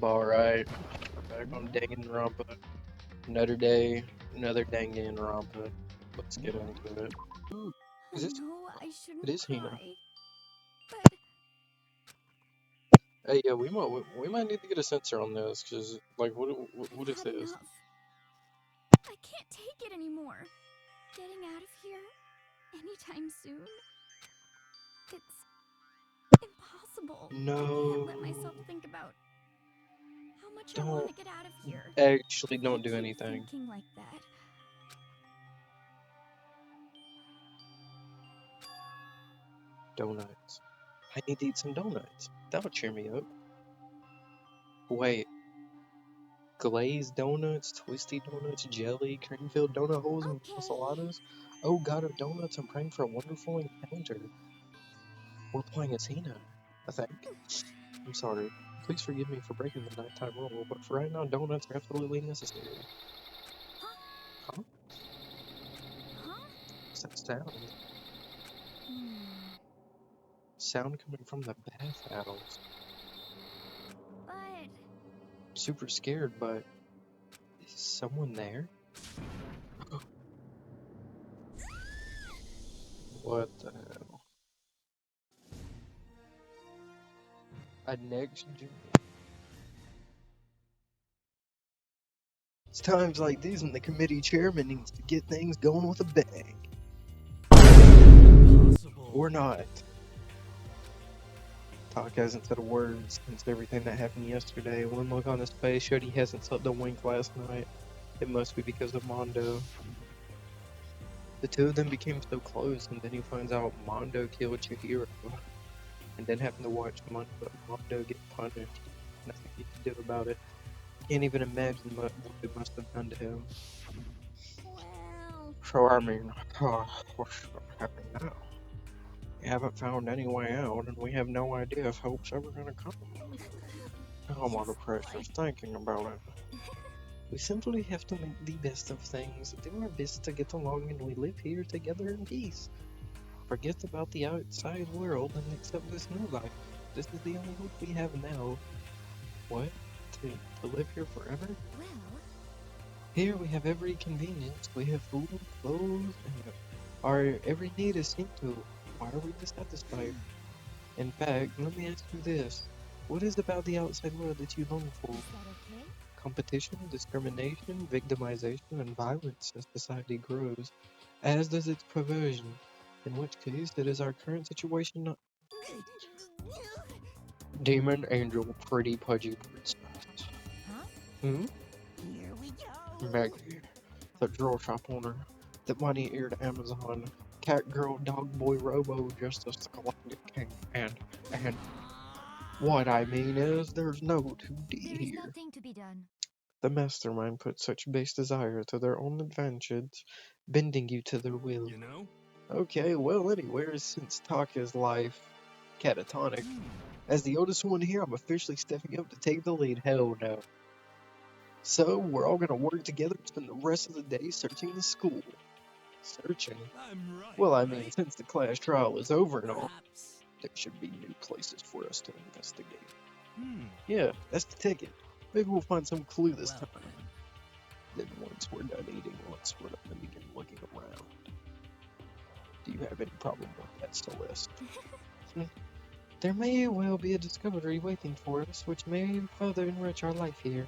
Alright, back on Danganronpa. Another day, another Danganronpa. Let's get into it. Ooh, is this? No, I shouldn't It is Hina. cry. But Hey, yeah, we might need to get a censor on this, cause like, what is I've had this? enough. I can't take it anymore. Getting out of here anytime soon. It's impossible. I No, can't let myself think about how much I don't want to get out of here. actually If don't I do keep anything. thinking like that. Donuts. I need to eat some donuts. That'll cheer me up. Wait, glazed donuts, twisty donuts, jelly, cream-filled donut holes, and Okay. enchiladas. Oh God of donuts, I'm praying for a wonderful encounter. We're playing as Hina, I think. I'm sorry. Please forgive me for breaking the nighttime rule, but for right now, donuts are absolutely necessary. Huh? Huh? What's that sound? Hmm. Sound coming from the bathhouse. But Super scared, but is someone there? What the hell? A next gen. It's times like these when the committee chairman needs to get things going with a bang. Or not. Taka hasn't said a word since everything that happened yesterday. One look on his face showed he hasn't slept a wink last night. It must be because of Mondo. The two of them became so close, and then he finds out Mondo killed Chihiro. And then having to watch Mondo get punished. Nothing he can do about it. Can't even imagine what it must have done to him. well, So I mean, what's happening now? We haven't found any way out, and we have no idea if hope's ever gonna come. I'm under pressure thinking about it. We simply have to make the best of things, do our best to get along, and we live here together in peace. Forget about the outside world and accept this new life. This is the only hope we have now. What? To live here forever? well. Here we have every convenience. We have food, clothes, and our every need is seen to. Why are we dissatisfied? In fact, let me ask you this. What is about the outside world that you long for? Is that okay? Competition, discrimination, victimization, and violence as society grows, as does its perversion, in which case it is our current situation not demon, angel, pretty, pudgy princess. Huh? Hmm? Here we go. Maggie, the drill shop owner, the money-eared Amazon, cat girl, dog boy, Robo Justice, the galactic king, and what I mean is there's no 2D There is here. nothing to be done. The mastermind put such base desire to their own advantage, bending you to their will. You know? Okay, well, anyway, since Taka's life catatonic, as the oldest one here, I'm officially stepping up to take the lead. Hell no. So, we're all gonna work together and spend the rest of the day searching the school. Searching? I'm right. Well, I mean, since the class trial is over and all, Perhaps. there should be new places for us to investigate. Hmm. Yeah, that's the ticket. Maybe we'll find some clue this Well, time. Then once we're done eating lunch, we're gonna begin looking around. Do you have any problem with that, Celeste? There may well be a discovery waiting for us, which may further enrich our life here.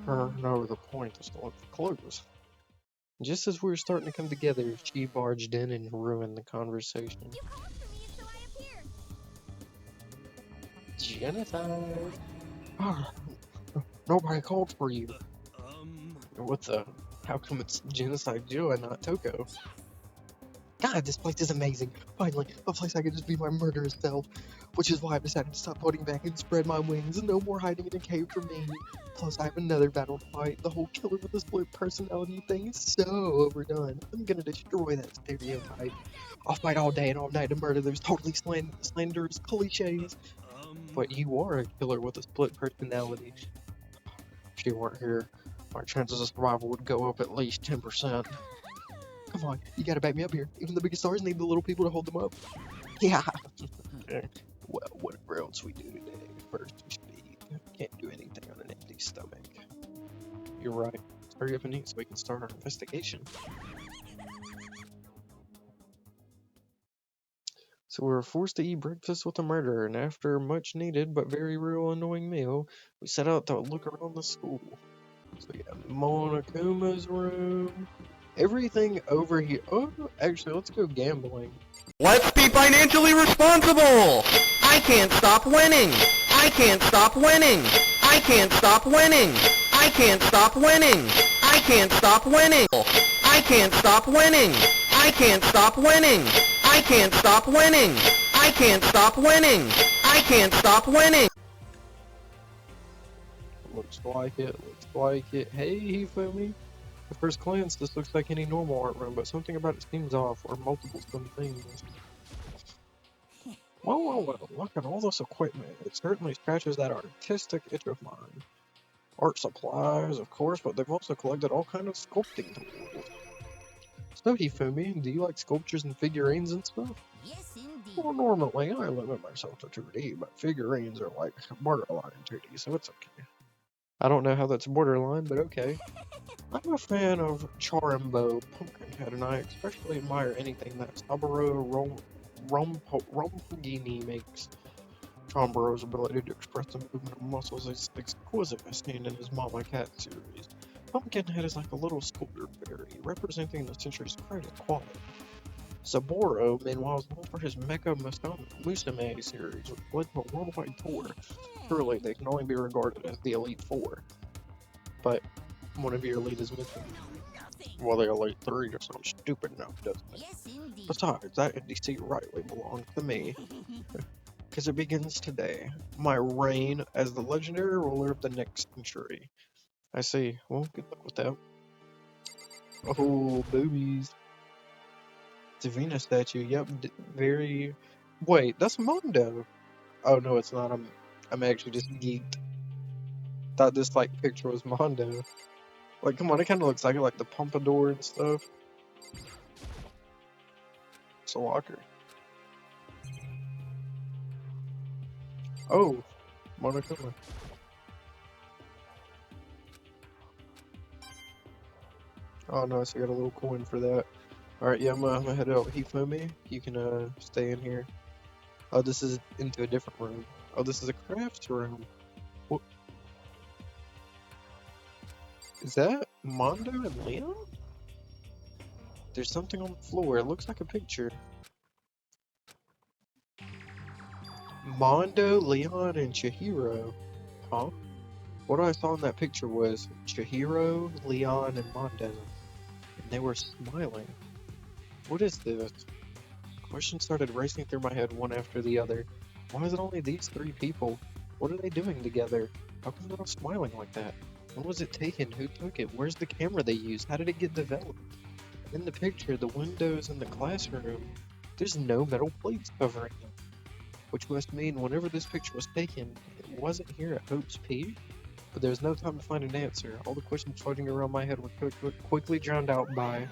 No, the point is to look for clues. Just as we were starting to come together, she barged in and ruined the conversation. You called for me, so I appeared. Genocide! Ah, nobody called for you. What the? How come it's Genocide Joe and not Toko? God, this place is amazing. Finally, a place I can just be my murderous self. Which is why I decided to stop holding back and spread my wings. No more hiding in a cave for me. Plus, I have another battle to fight. The whole killer with a split personality thing is so overdone. I'm gonna destroy that stereotype. I'll fight all day and all night to murder those totally slanderous cliches. But you are a killer with a split personality. If you weren't here, my chances of survival would go up at least 10%. Come on, you gotta back me up here. Even the biggest stars need the little people to hold them up. Yeah. Okay. Well, whatever else we do today, first we should eat. Can't do anything stomach. You're right. Let's hurry up and eat so we can start our investigation. So we were forced to eat breakfast with a murderer, and after a much needed but very real annoying meal, we set out to look around the school. So we got Monokuma's room. Everything over here. Oh, actually, let's go gambling. Let's be financially responsible! I can't stop winning! I can't stop winning! I can't stop winning! I can't stop winning! I can't stop winning! I can't stop winning! I can't stop winning! I can't stop winning! I can't stop winning! I can't stop winning! Looks like it, looks like it. Hey, Hifumi. At first glance, this looks like any normal art room, but something about it seems off, or multiple some things. Whoa, look at all this equipment. It certainly scratches that artistic itch of mine. Art supplies, of course, but they've also collected all kinds of sculpting tools. So, Hifumi, do you like sculptures and figurines and stuff? Yes, indeed. Well, normally I limit myself to 2D, but figurines are like borderline 2D, so it's okay. I don't know how that's borderline, but okay. I'm a fan of Charimbo Pumpkinhead, and I especially admire anything that Saburo Rompogini makes. Chamburo's ability to express the movement of muscles is exquisite, as seen in his Mama Cat series. Pumpkinhead is like a little sculptor fairy, representing the century's greatest quality. Saburo, meanwhile, is known for his Mecha Musume series, which led to a worldwide tour. Truly, they can only be regarded as the Elite Four. But one of your elite is missing. Well, the Elite Three or something stupid enough, doesn't it? Yes, indeed. Besides, that NDC rightly belongs to me. Because it begins today. My reign as the legendary ruler of the next century. I see. Well, good luck with that. Oh, boobies. It's a Venus statue. Yep, very... Wait, that's Mondo. Oh, no, it's not. I'm actually just geeked. Thought this, like, picture was Mondo. Like, come on, it kind of looks like it, like the pompadour and stuff. It's a locker. Oh, Monokuma. Oh, no, so I got a little coin for that. Alright, yeah, I'm gonna head out. Hifumi, you can stay in here. Oh, this is into a different room. Oh, this is a crafts room. What? Is that Mondo and Leon? There's something on the floor. It looks like a picture. Mondo, Leon, and Chihiro. Huh? What I saw in that picture was Chihiro, Leon, and Mondo. And they were smiling. What is this? Questions started racing through my head one after the other. Why is it only these three people? What are they doing together? How come they're all smiling like that? When was it taken? Who took it? Where's the camera they used? How did it get developed? In the picture, the windows in the classroom, there's no metal plates covering them. Which must mean whenever this picture was taken, it wasn't here at Hope's Peak. But there was no time to find an answer. All the questions floating around my head were quickly drowned out by...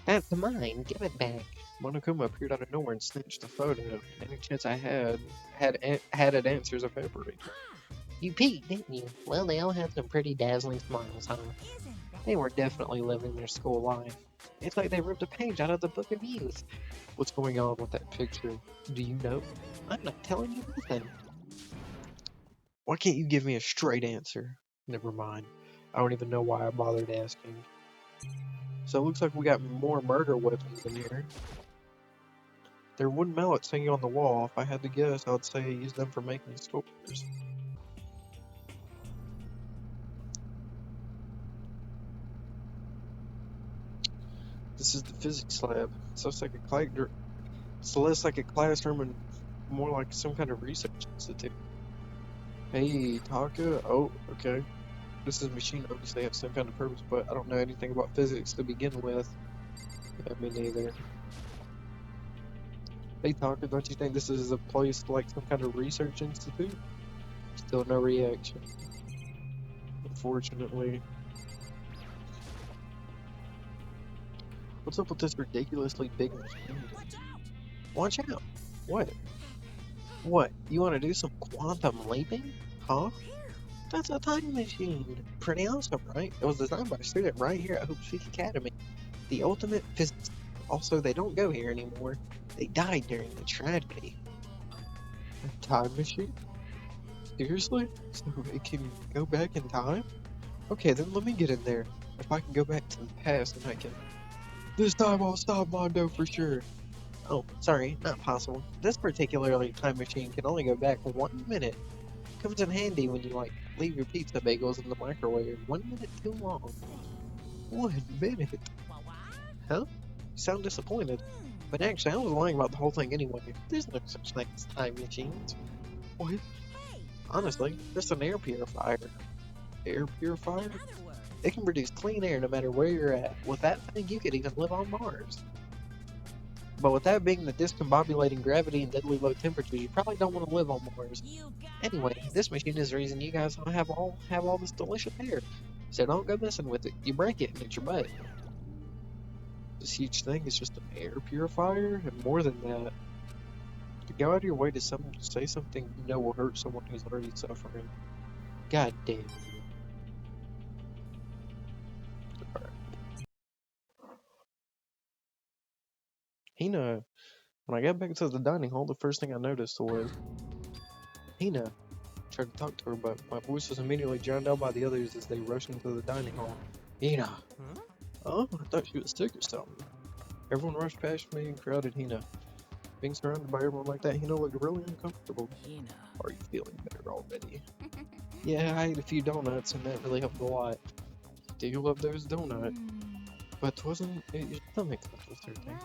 That's mine, give it back. Monokuma appeared out of nowhere and snatched the photo. Any chance I had it answers evaporated. You peeked, didn't you? Well, they all had some pretty dazzling smiles, huh? They were definitely living their school life. It's like they ripped a page out of the Book of Youth. What's going on with that picture? Do you know? I'm not telling you anything. Why can't you give me a straight answer? Never mind. I don't even know why I bothered asking. So it looks like we got more murder weapons in here. There are wooden mallets hanging on the wall. If I had to guess, I would say use them for making sculptures. This is the physics lab. So it's like it's less like a classroom and more like some kind of research institute. Hey, Taka. Oh, okay. This is machine. Obviously, have some kind of purpose, but I don't know anything about physics to begin with. Yeah, me neither. Hey, Taka, don't you think this is a place like some kind of research institute? Still no reaction. Unfortunately. What's up with this ridiculously big machine? Watch out! What? What? You want to do some quantum leaping? Huh? That's a time machine. Pretty awesome, right? It was designed by a student right here at Hope Peak Academy. The ultimate physicist. Also, they don't go here anymore. They died during the tragedy. A time machine? Seriously? So it can go back in time? Okay, then let me get in there. If I can go back to the past, then I can. This time I'll stop Mondo for sure. Oh, sorry, not possible. This particular time machine can only go back 1 minute. Comes in handy when you, like, leave your pizza bagels in the microwave 1 minute too long. 1 minute? Huh? You sound disappointed. But actually, I was lying about the whole thing anyway. There's no such thing as time machines. What? Honestly, just an air purifier. Air purifier? It can produce clean air no matter where you're at. With that thing, you could even live on Mars. But with that being the discombobulating gravity and deadly low temperatures, you probably don't want to live on Mars. Anyway, this machine is the reason you guys don't have all this delicious air. So don't go messing with it. You break it and it's your butt. This huge thing is just an air purifier, and more than that, to go out of your way to say something you know will hurt someone who's already suffering. God damn you. Hina, when I got back to the dining hall, the first thing I noticed was Hina. I tried to talk to her, but my voice was immediately drowned out by the others as they rushed into the dining hall. Hina! Oh, I thought she was sick or something. Everyone rushed past me and crowded Hina. Being surrounded by everyone like that, Hina looked really uncomfortable. Are you feeling better already? Yeah, I ate a few donuts and that really helped a lot. Do you love those donuts? But wasn't it your stomach that was hurting?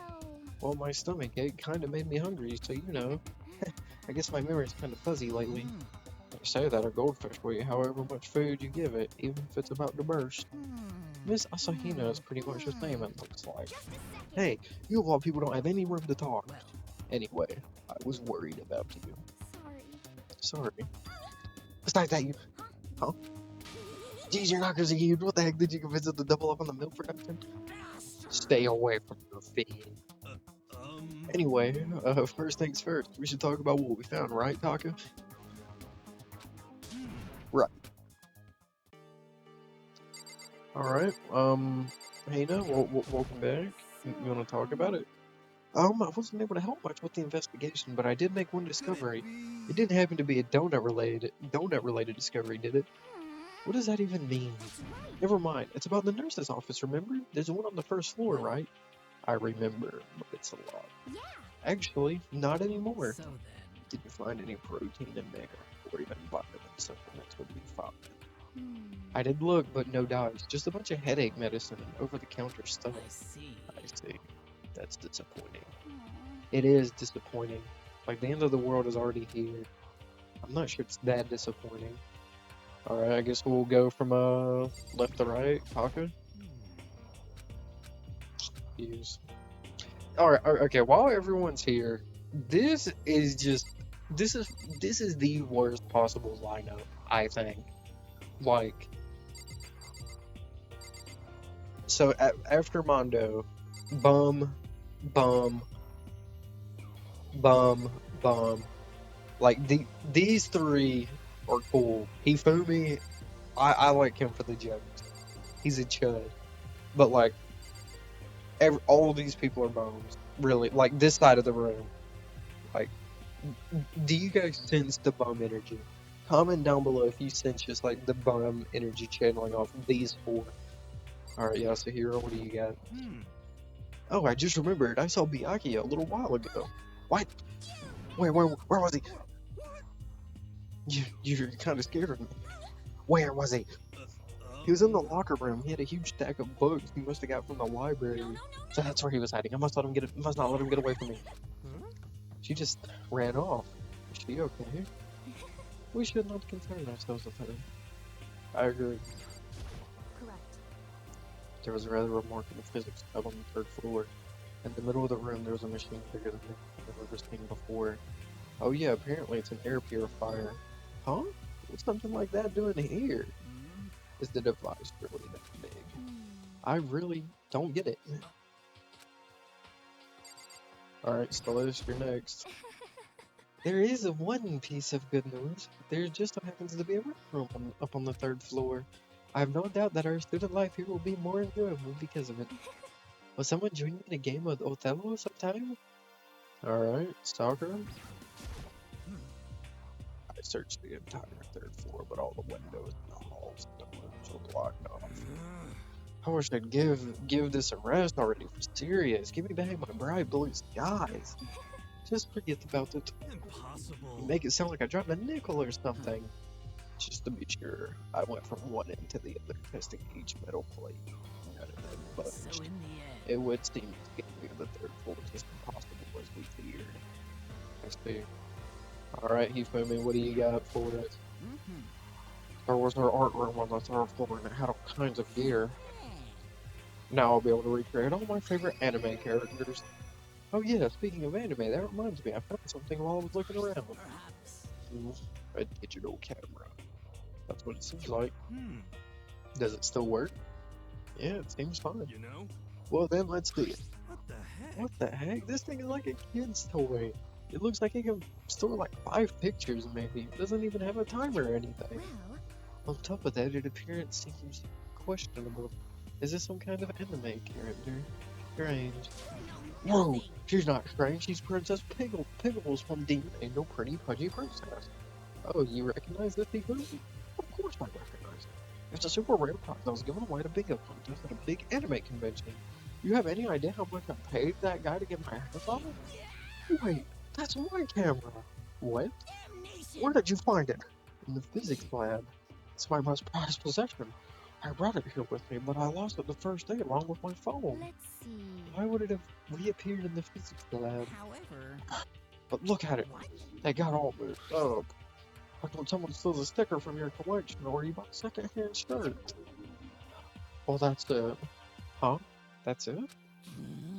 Well, my stomach ache kinda made me hungry, so you know. I guess my memory's kinda fuzzy lately. They say that a goldfish will eat however much food you give it, even if it's about to burst. Miss Asahina is pretty much the same, it looks like. Hey, you of all people don't have any room to talk. Anyway, I was worried about you. Sorry. Besides that, you... Huh? Jeez, you're not crazy, dude. What the heck did you convince it to double up on the milk production? Stay away from the feed. Anyway, first things first, we should talk about what we found, right, Taka? Right. Alright, Hina, welcome back. You wanna talk about it? I wasn't able to help much with the investigation, but I did make one discovery. It didn't happen to be a donut-related discovery, did it? What does that even mean? Never mind, it's about the nurse's office, remember? There's one on the first floor, right? I remember, but it's a lot. Yeah. Actually, not anymore. Did you find any protein in there, or even vitamin supplements would be fine? I did look, but no dyes. Just a bunch of headache medicine and over-the-counter stuff. I see. That's disappointing. It is disappointing. Like, the end of the world is already here. I'm not sure it's that disappointing. Alright, I guess we'll go from left to right. Taka? Use. Alright, okay, while everyone's here, this is the worst possible lineup, I think. Like, so after Mondo, bum, bum, bum, bum. Like, these three are cool. Hifumi, I like him for the jokes. He's a chud. But, like, all these people are bums. Really. Like, this side of the room. Like, do you guys sense the bum energy? Comment down below if you sense just, like, the bum energy channeling off of these four. Alright, Yasuhiro, what do you got? Oh, I just remembered. I saw Byakuya a little while ago. What? Where was he? You're kind of scared of me. Where was he? He was in the locker room. He had a huge stack of books he must have got from the library. So that's where he was hiding. I must not let him get away from me. She just ran off. Is she okay? We should not concern ourselves with her. I agree. Correct. There was a rather remarkable physics lab on the 3rd floor. In the middle of the room, there was a machine bigger than I've ever seen before. Oh yeah, apparently it's an air purifier. Huh? What's something like that doing here? Is the device really that big? I really don't get it. Alright, Celeste, you're next. There is one piece of good news. There just so happens to be a rec room up on the 3rd floor. I have no doubt that our student life here will be more enjoyable because of it. Will someone join me in a game of Othello sometime? Alright, soccer. I searched the entire 3rd floor, but all the windows and the halls and the rooms were blocked off. I wish I'd give this a rest already for serious. Give me back my bright blue skies. Just forget about it. Impossible. Make it sound like I dropped a nickel or something. Just to be sure, I went from one end to the other, testing each metal plate. But So in the end, it would seem to get me to the 3rd floor just impossible as we feared. I see. Alright, Hifumi, what do you got for us? There was our art room on the 3rd floor and it had all kinds of gear. Now I'll be able to recreate all my favorite anime characters. Oh yeah, speaking of anime, that reminds me, I found something while I was looking around. perhaps. A digital camera. That's what it seems like. Hmm. Does it still work? Yeah, it seems fine. You know? Well then, let's see it. What the heck? What the heck? This thing is like a kid's toy. It looks like it can store like 5 pictures maybe. It doesn't even have a timer or anything. Well, On top of that, its appearance seems questionable. Is this some kind of anime character? Strange. Whoa! She's not strange, she's Princess Piggles from DNA, No Pretty Pudgy Princess. Oh, you recognize this Hifumi? Of course I recognize it. It's a super rare prize that was given away at a bingo contest at a big anime convention. You have any idea how much I paid that guy to get my hands on it? Wait, that's my camera. What? Where did you find it? In the physics lab. It's my most prized possession. I brought it here with me, but I lost it the first day along with my phone. let's see. Why would it have reappeared in the physics lab? However, But look at it. what? They got all moved up. Like when someone steals a sticker from your collection or you buy a second-hand shirt. Well, that's it. Huh? That's it?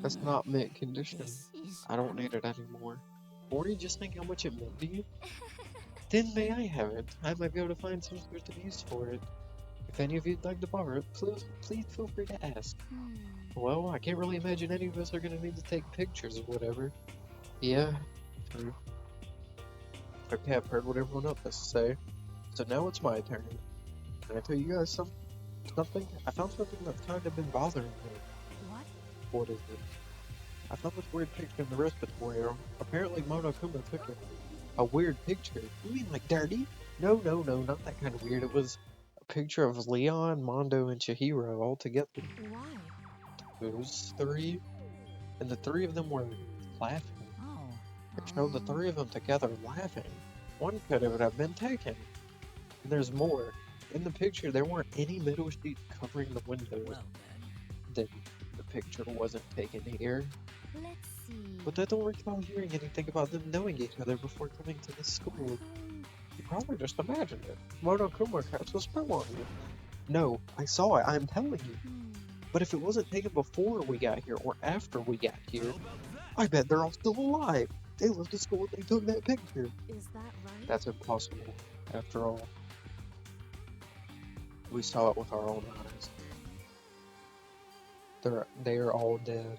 That's not mint condition. This is I don't need it anymore. Or you just think how much it meant to you? Then may I have it? I might be able to find some sort of use for it. If any of you'd like to borrow it, please feel free to ask. Well, I can't really imagine any of us are gonna need to take pictures or whatever. Yeah, true. Okay, I've heard what everyone else has to say. So now it's my turn. Can I tell you guys something? I found something that's kind of been bothering me. what? What is it? I found this weird picture in the respiratory room. Apparently Monokuma took a weird picture. You mean like dirty? No, not that kind of weird. It was a picture of Leon, Mondo, and Chihiro all together. Why? Those 3, and the 3 of them were laughing. Oh. It showed the 3 of them together laughing. One could have been taken. And there's more. In the picture, there weren't any metal sheets covering the windows. Well Then the picture wasn't taken here. Let's see. But I don't recall hearing anything about them knowing each other before coming to this school. You probably just imagined it. Monokuma cast a spell on you. No, I saw it, I'm telling you. But if it wasn't taken before we got here or after we got here, I bet they're all still alive. They left the school when they took that picture. Is that right? That's impossible, after all. We saw it with our own eyes. They are all dead.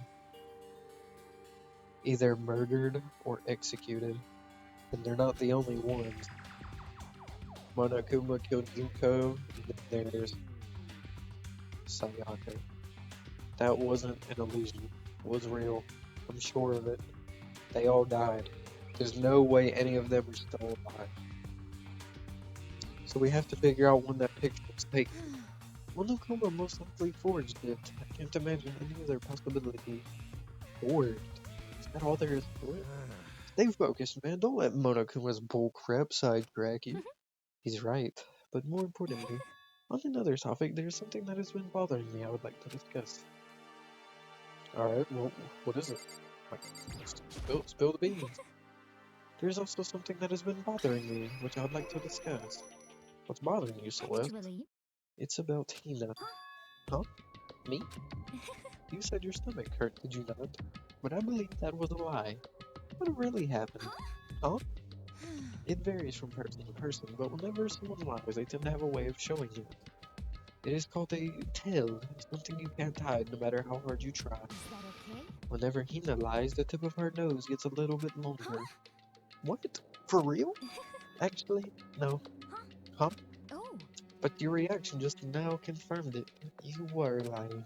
Either murdered or executed. And they're not the only ones. Monokuma killed Yuko, and then there's Sayaka. That wasn't an illusion. It was real. I'm sure of it. They all died. There's no way any of them are still alive. So we have to figure out when that picture was taken. Monokuma most likely forged it. I can't imagine any other possibility. Forged? Is that all there is to it? Stay focused, man. Don't let Monokuma's bullcrap sidetrack you. He's right. But more importantly, on another topic, there's something that has been bothering me I would like to discuss. Alright, well, what is it? Spill the beans. There's also something that has been bothering me, which I would like to discuss. What's bothering you, Celeste? Actually, It's about Hina. Huh? Me? You said your stomach hurt, did you not? But I believe that was a lie. What really happened? Huh? It varies from person to person, but whenever someone lies, they tend to have a way of showing it. It is called a tell, something you can't hide no matter how hard you try. is that okay? Whenever Hina lies, the tip of her nose gets a little bit longer. What? For real? Actually, no. Huh? Oh, But your reaction just now confirmed it. You were lying.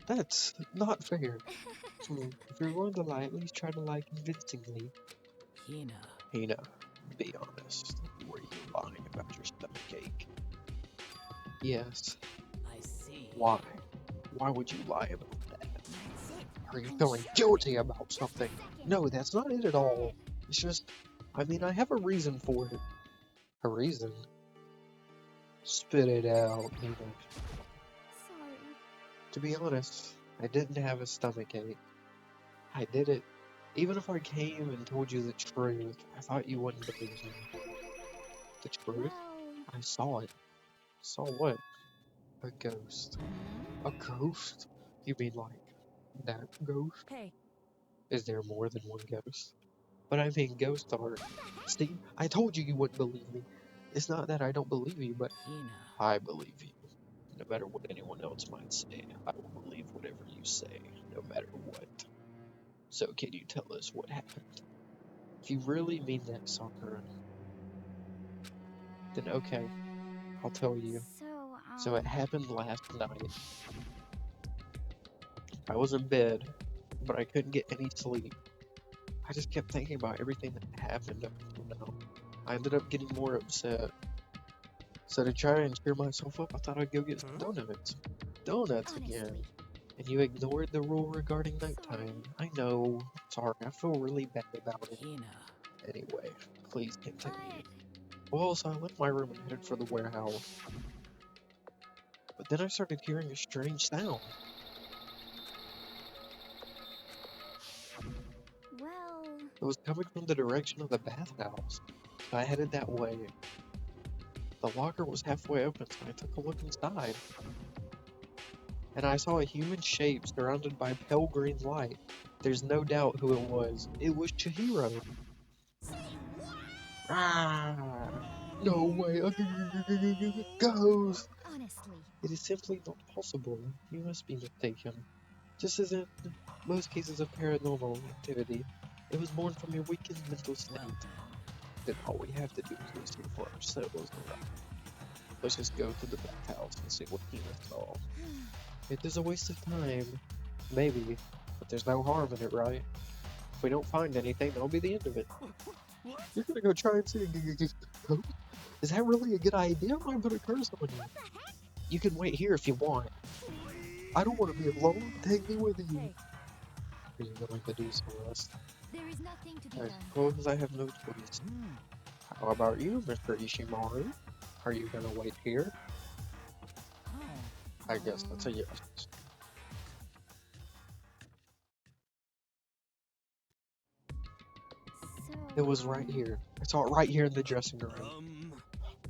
That's not fair. If you're going to lie, at least try to lie convincingly. Hina, be honest. Were you lying about your stomachache? Yes. I see. Why? Why would you lie about that? that's it. Are you I'm feeling sure guilty of it. about Just a something? second. No, that's not it at all. It's just, I mean, I have a reason for it. A reason? Spit it out, Hina. Sorry. To be honest, I didn't have a stomachache. I did it. Even if I came and told you the truth, I thought you wouldn't believe me. The truth? Well, I saw it. Saw what? A ghost. A ghost? You mean like that ghost? Hey. Is there more than one ghost? But I mean ghost art. See, I told you you wouldn't believe me. It's not that I don't believe you, but I believe you. No matter what anyone else might say, I will believe whatever you say, no matter what. So can you tell us what happened? If you really mean that, Sakura, then okay, I'll tell you. So it happened last night. I was in bed, but I couldn't get any sleep. I just kept thinking about everything that happened up until now. I ended up getting more upset. So to try and cheer myself up, I thought I'd go get some donuts. Donuts again. honestly. And you ignored the rule regarding nighttime. I know. Sorry, I feel really bad about it. Anyway, please continue. Well, so I left my room and headed for the warehouse. But then I started hearing a strange sound. Well, It was coming from the direction of the bathhouse. So I headed that way. The locker was halfway open, so I took a look inside. And I saw a human shape surrounded by pale green light. There's no doubt who it was. It was Chihiro. Ah! No way! Ghost! honestly. It is simply not possible. You must be mistaken. Just as in most cases of paranormal activity, it was born from your weakened mental state. Then all we have to do is listen for ourselves, alright? Let's just go to the bathhouse and see what Hina saw. It is a waste of time. Maybe, but there's no harm in it, right? If we don't find anything, that'll be the end of it. You're gonna go try and see a ghost? Is that really a good idea? I might put a curse on you. You can wait here if you want. I don't want to be alone. Take me with you. Are you going to do, Celeste? There is nothing to be I done. suppose I have no choice. How about you, Mr. Ishimaru? Are you gonna wait here? I guess that's a yes. It was right here. I saw it right here in the dressing room.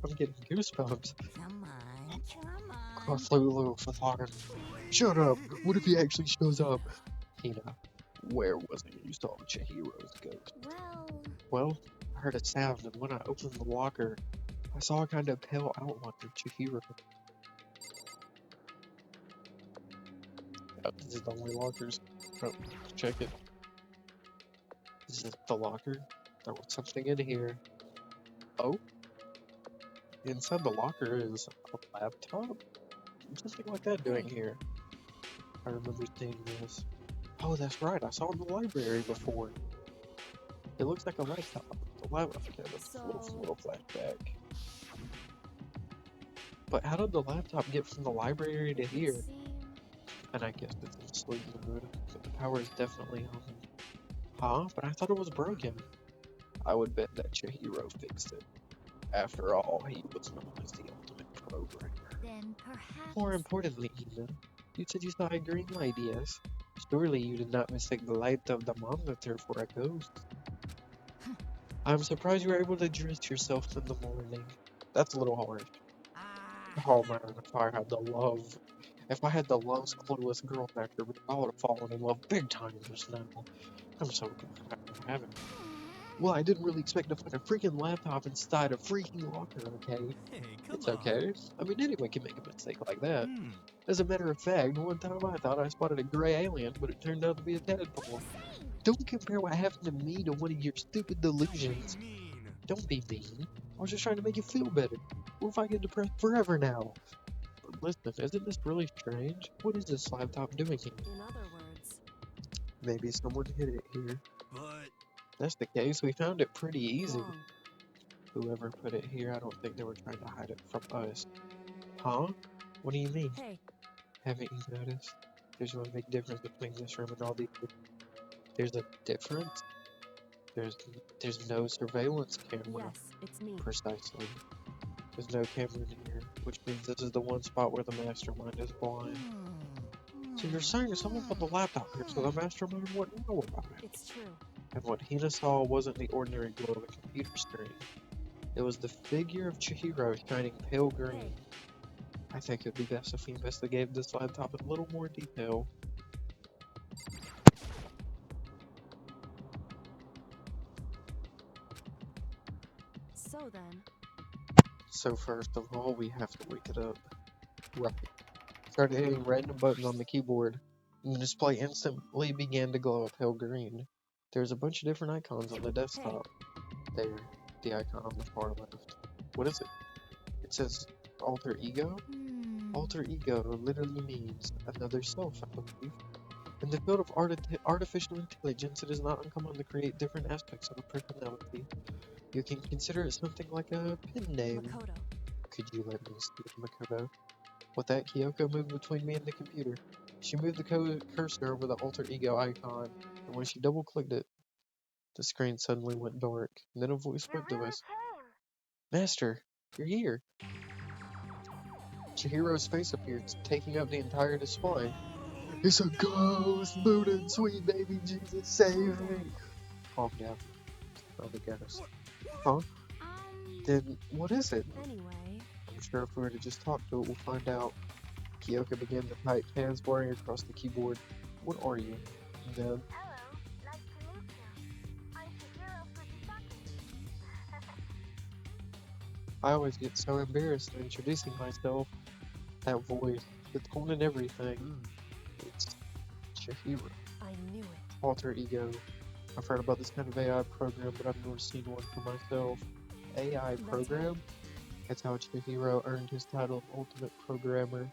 I'm getting goosebumps. Come on, come I on. flew a little for Shut up! What if he actually shows up? Hina, where was it you saw Chihiro's ghost? Well, I heard a sound, and when I opened the locker, I saw a kind of pale outline of Chihiro. Oh, this is the only lockers. Oh, check it. Is this the locker? There was something in here. Oh? Inside the locker is a laptop? Something like that doing here. I remember seeing this. Oh, that's right. I saw it in the library before. It looks like a laptop. The laptop. Okay, that's a little flashback. But how did the laptop get from the library to here? And I guess it's in sleep mode, but the power is definitely on. Huh? But I thought it was broken. I would bet that Chihiro fixed it. After all, he was known as the ultimate programmer. Then perhaps. More importantly, Hina, you said you saw a green light, yes? Surely you did not mistake the light of the monitor for a ghost. I'm surprised you were able to dress yourself in the morning. That's a little harsh. Oh man, if I had the love's clueless girl factor, I would have fallen in love big time just now. I'm so glad I haven't. Well, I didn't really expect to find a freaking laptop inside a freaking locker, okay? Hey, It's okay. I mean, anyone can make a mistake like that. As a matter of fact, one time I thought I spotted a gray alien, but it turned out to be a tadpole. Don't compare what happened to me to one of your stupid delusions. Don't be mean. I was just trying to make you feel better. What if I get depressed forever now? Listen, isn't this really strange? What is this laptop doing here? In other words, Maybe someone hid it here. But If that's the case, we found it pretty easy. wrong. Whoever put it here, I don't think they were trying to hide it from us. Huh? What do you mean? Hey, Haven't you noticed? There's one big difference between this room and all these. There's a difference? There's no surveillance camera. yes, it's me. Precisely. There's no camera in here, which means this is the one spot where the mastermind is blind. So you're saying someone put the laptop here so the mastermind wouldn't know about it? It's true. And what Hina saw wasn't the ordinary glow of a computer screen. It was the figure of Chihiro shining pale green. Hey, I think it would be best if we investigate this laptop in a little more detail. so then, So first of all, we have to wake it up. Right. Started hitting random buttons on the keyboard, and the display instantly began to glow a pale green. There's a bunch of different icons on the desktop. There, the icon on the far left. What is it? It says alter ego? Alter ego literally means another self, I believe. In the field of artificial intelligence, it is not uncommon to create different aspects of a personality. You can consider it something like a pen name. Makoto. Could you let me speak, Makoto? With that, Kyoko moved between me and the computer. She moved the cursor over the alter ego icon, and when she double-clicked it, the screen suddenly went dark. And then a voice spoke to us. Master, you're here. Chihiro's face appeared, taking up the entire display. It's a ghost! Buddha, sweet baby Jesus, save me! Calm down. Oh, the ghost. Huh? Then, what is it? Anyway, I'm sure if we were to just talk to it, we'll find out. Kyoko began to type, hands blurring across the keyboard. What are you? And then, Hello, nice to meet you. I'm Chihiro Fujisaki. I always get so embarrassed in introducing myself. That voice, the tone and everything. It's Chihiro. I knew it. Alter ego. I've heard about this kind of AI program, but I've never seen one for myself. AI program? That's how Chihiro earned his title of Ultimate Programmer.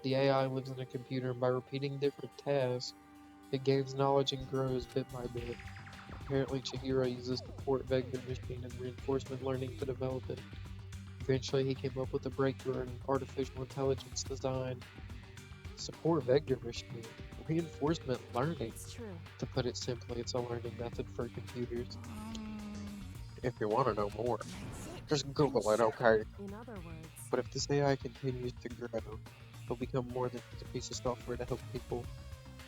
The AI lives in a computer, and by repeating different tasks, it gains knowledge and grows bit by bit. Apparently, Chihiro uses support vector machine and reinforcement learning to develop it. Eventually, he came up with a breakthrough in artificial intelligence design. Support vector machine. Reinforcement learning. It's true. To put it simply, it's a learning method for computers. If you want to know more, just Google it, okay? In other words, But if this AI continues to grow, it'll become more than just a piece of software to help people.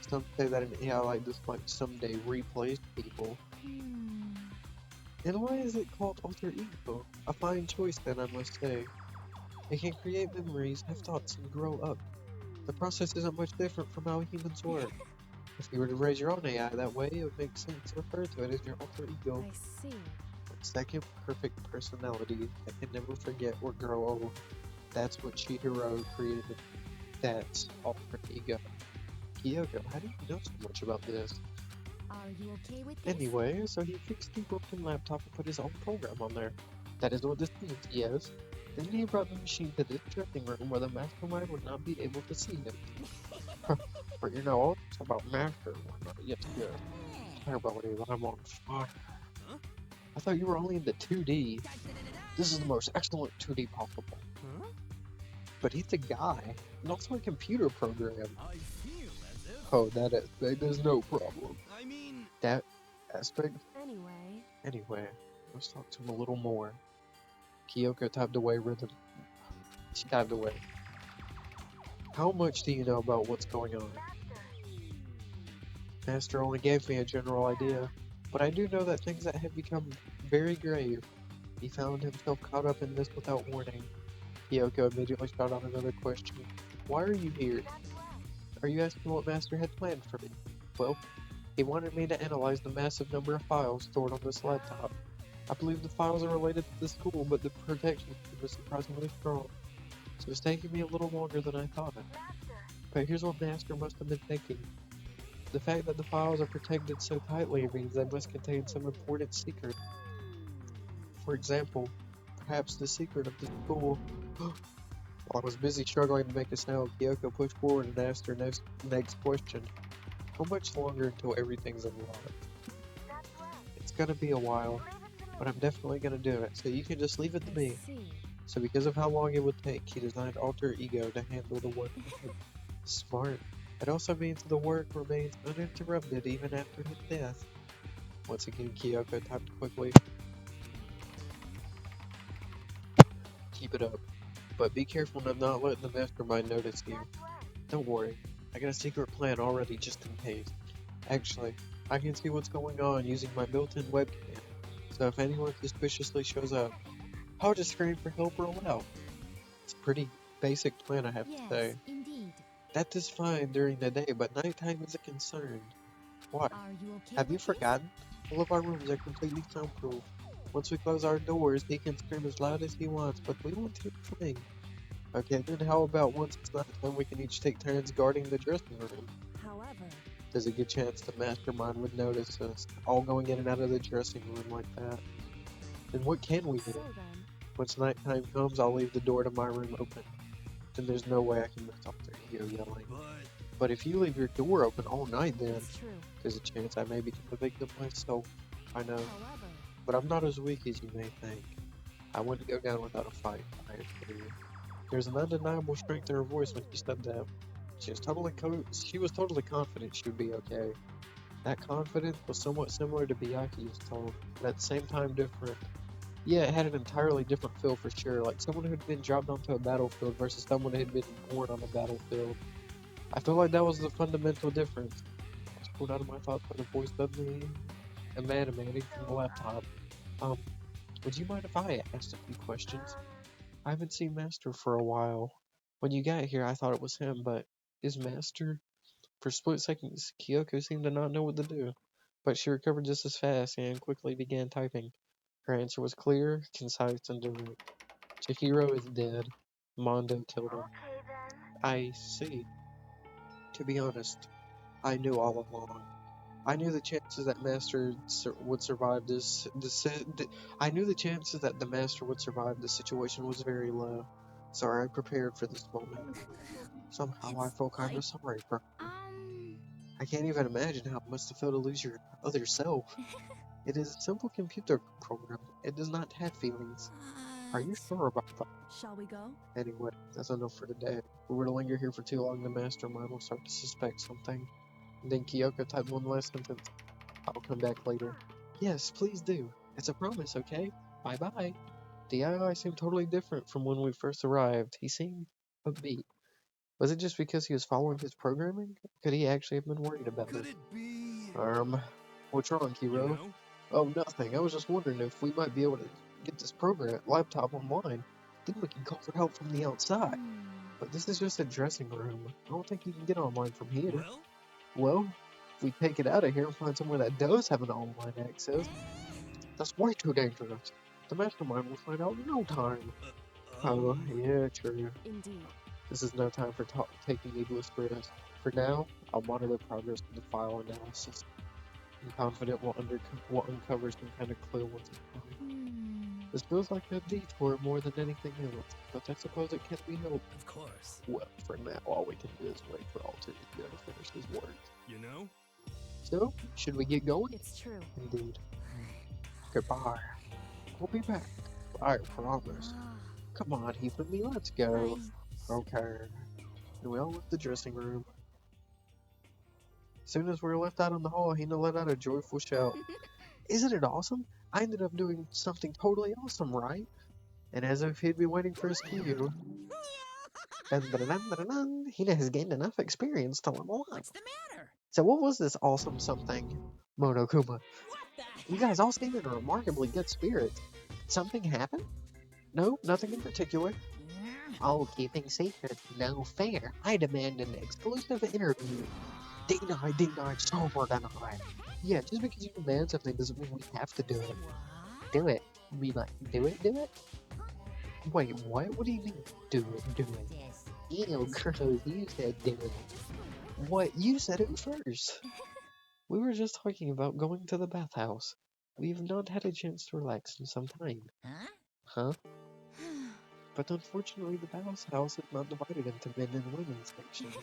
Some say that an AI like this might someday replace people. And why is it called alter ego? A fine choice then, I must say. It can create memories, have thoughts, and grow up. The process isn't much different from how humans work. If you were to raise your own AI that way, it would make sense to refer to it as your alter ego. I see. Second perfect personality that can never forget or grow old. That's what Chihiro created. That's alter ego. Kyoko, how do you know so much about this? Are you okay with this? Anyway, so he fixed the broken laptop and put his own program on there. That is what this means, yes. Then he brought the machine to this dressing room where the mastermind would not be able to see him. But you know, it's about master. Yes, yes. I believe I'm on fire. I thought you were only into 2D. This is the most excellent 2D possible. But he's a guy, and also a computer program. I feel as if. Oh, that aspect is no problem. I mean, That aspect? Anyway, Let's talk to him a little more. Kyoko typed away rhythm. She typed away. How much do you know about what's going on? Master only gave me a general idea, but I do know that things that have become very grave. He found himself caught up in this without warning. Kyoko immediately shot out another question. Why are you here? Are you asking what Master had planned for me? Well, he wanted me to analyze the massive number of files stored on this laptop. I believe the files are related to the school, but the protection is surprisingly strong. So it's taking me a little longer than I thought. But here's what Master must have been thinking. The fact that the files are protected so tightly means they must contain some important secret. For example, perhaps the secret of the school. While I was busy struggling to make a sound, Kyoko pushed forward and asked her next question. How much longer until everything's unlocked? That's right. It's gonna be a while, Leave it to me. but I'm definitely gonna do it, so you can just leave it to I me. see. So because of how long it would take, he designed alter ego to handle the work ahead. Smart. It also means the work remains uninterrupted even after his death. Once again, Kyoko typed quickly. Keep it up. But be careful of not letting the mastermind notice you. That's right. Don't worry. I got a secret plan already just in case. Actually, I can see what's going on using my built-in webcam. So if anyone suspiciously shows up, I'll just scream for help or allow. It's a pretty basic plan, I have to Yes, say. indeed. That is fine during the day, but nighttime is a concern. Why? Are you okay Have you with this? forgotten? All of our rooms are completely soundproof. Once we close our doors, he can scream as loud as he wants, but we won't hear a thing. Okay, then how about once it's nighttime, we can each take turns guarding the dressing room? However, There's a good chance the mastermind would notice us all going in and out of the dressing room like that. Then what can we do? so then, Once nighttime comes, I'll leave the door to my room open. Then there's no way I can miss off their ego yelling. But if you leave your door open all night, then it's true. there's a chance I may become a victim myself. I know, However, but I'm not as weak as you may think. I wouldn't go down without a fight, I assure you. There's an undeniable strength in her voice when she said that. She was totally confident she would be okay. That confidence was somewhat similar to Biaki's tone, but at the same time different. Yeah, it had an entirely different feel for sure, like someone who had been dropped onto a battlefield versus someone who had been born on a battlefield. I feel like that was the fundamental difference. I was pulled out of my thoughts by the voice suddenly emanating from the laptop. Would you mind if I asked a few questions? I haven't seen Master for a while. When you got here, I thought it was him, but is Master? For split seconds, Kyoko seemed to not know what to do, but she recovered just as fast and quickly began typing. Her answer was clear, concise, and direct. Chihiro is dead. Mondo killed him. Okay then. I see. To be honest, I knew all along. I knew the chances that would survive I knew the chances that the Master would survive this situation was very low. So I prepared for this moment. Somehow I feel kind of sorry for her. I can't even imagine how it must have felt to lose your other self. It is a simple computer program. It does not have feelings. Are you sure about that? shall we go? Anyway, that's enough for today. If we were to linger here for too long, the mastermind will start to suspect something. And then Kyoko typed one last sentence. I'll come back later. Yes, please do. It's a promise, okay? Bye-bye. The AI seemed totally different from when we first arrived. He seemed upbeat. Was it just because he was following his programming? Could he actually have been worried about Could it? it be? What's wrong, You Hiro? know? Oh, nothing. I was just wondering if we might be able to get this laptop online. Then we can call for help from the outside. But this is just a dressing room. I don't think you can get online from here. Well, Well, if we take it out of here and find somewhere that does have an online access, that's way too dangerous. The mastermind will find out in no time. Oh, yeah, true. Indeed. This is no time for taking needless risks. For now, I'll monitor progress of the file analysis. I'm confident we'll uncover some kind of clue once it's done. This feels like a detour more than anything else, but I suppose it can't be helped. of course. Well, for now, all we can do is wait for Alter Ego to finish his work. You know? So, should we get going? It's true. Indeed. Goodbye. We'll be back. I promise. Come on, Hifumi, let's go. Okay. And we all left the dressing room. As soon as we were left out in the hall, Hina let out a joyful shout. Isn't it awesome? I ended up doing something totally awesome, right? And as if he'd been waiting for his cue, Hina has gained enough experience to level up. What's the matter? So what was this awesome something, Monokuma? What the You guys all seem in a remarkably good spirit. Did something happen? No, nothing in particular. Oh, keeping secret, no fair. I demand an exclusive interview. Denied, sober denied. Yeah, just because you demand something doesn't mean we have to do it. Do it. Be like, do it? Wait, what? What do you mean, do it? Ew, Kurtos, you said do it. What? You said it first. We were just talking about going to the bathhouse. We've not had a chance to relax in some time. Huh? But unfortunately, the house is not divided into men and women sections.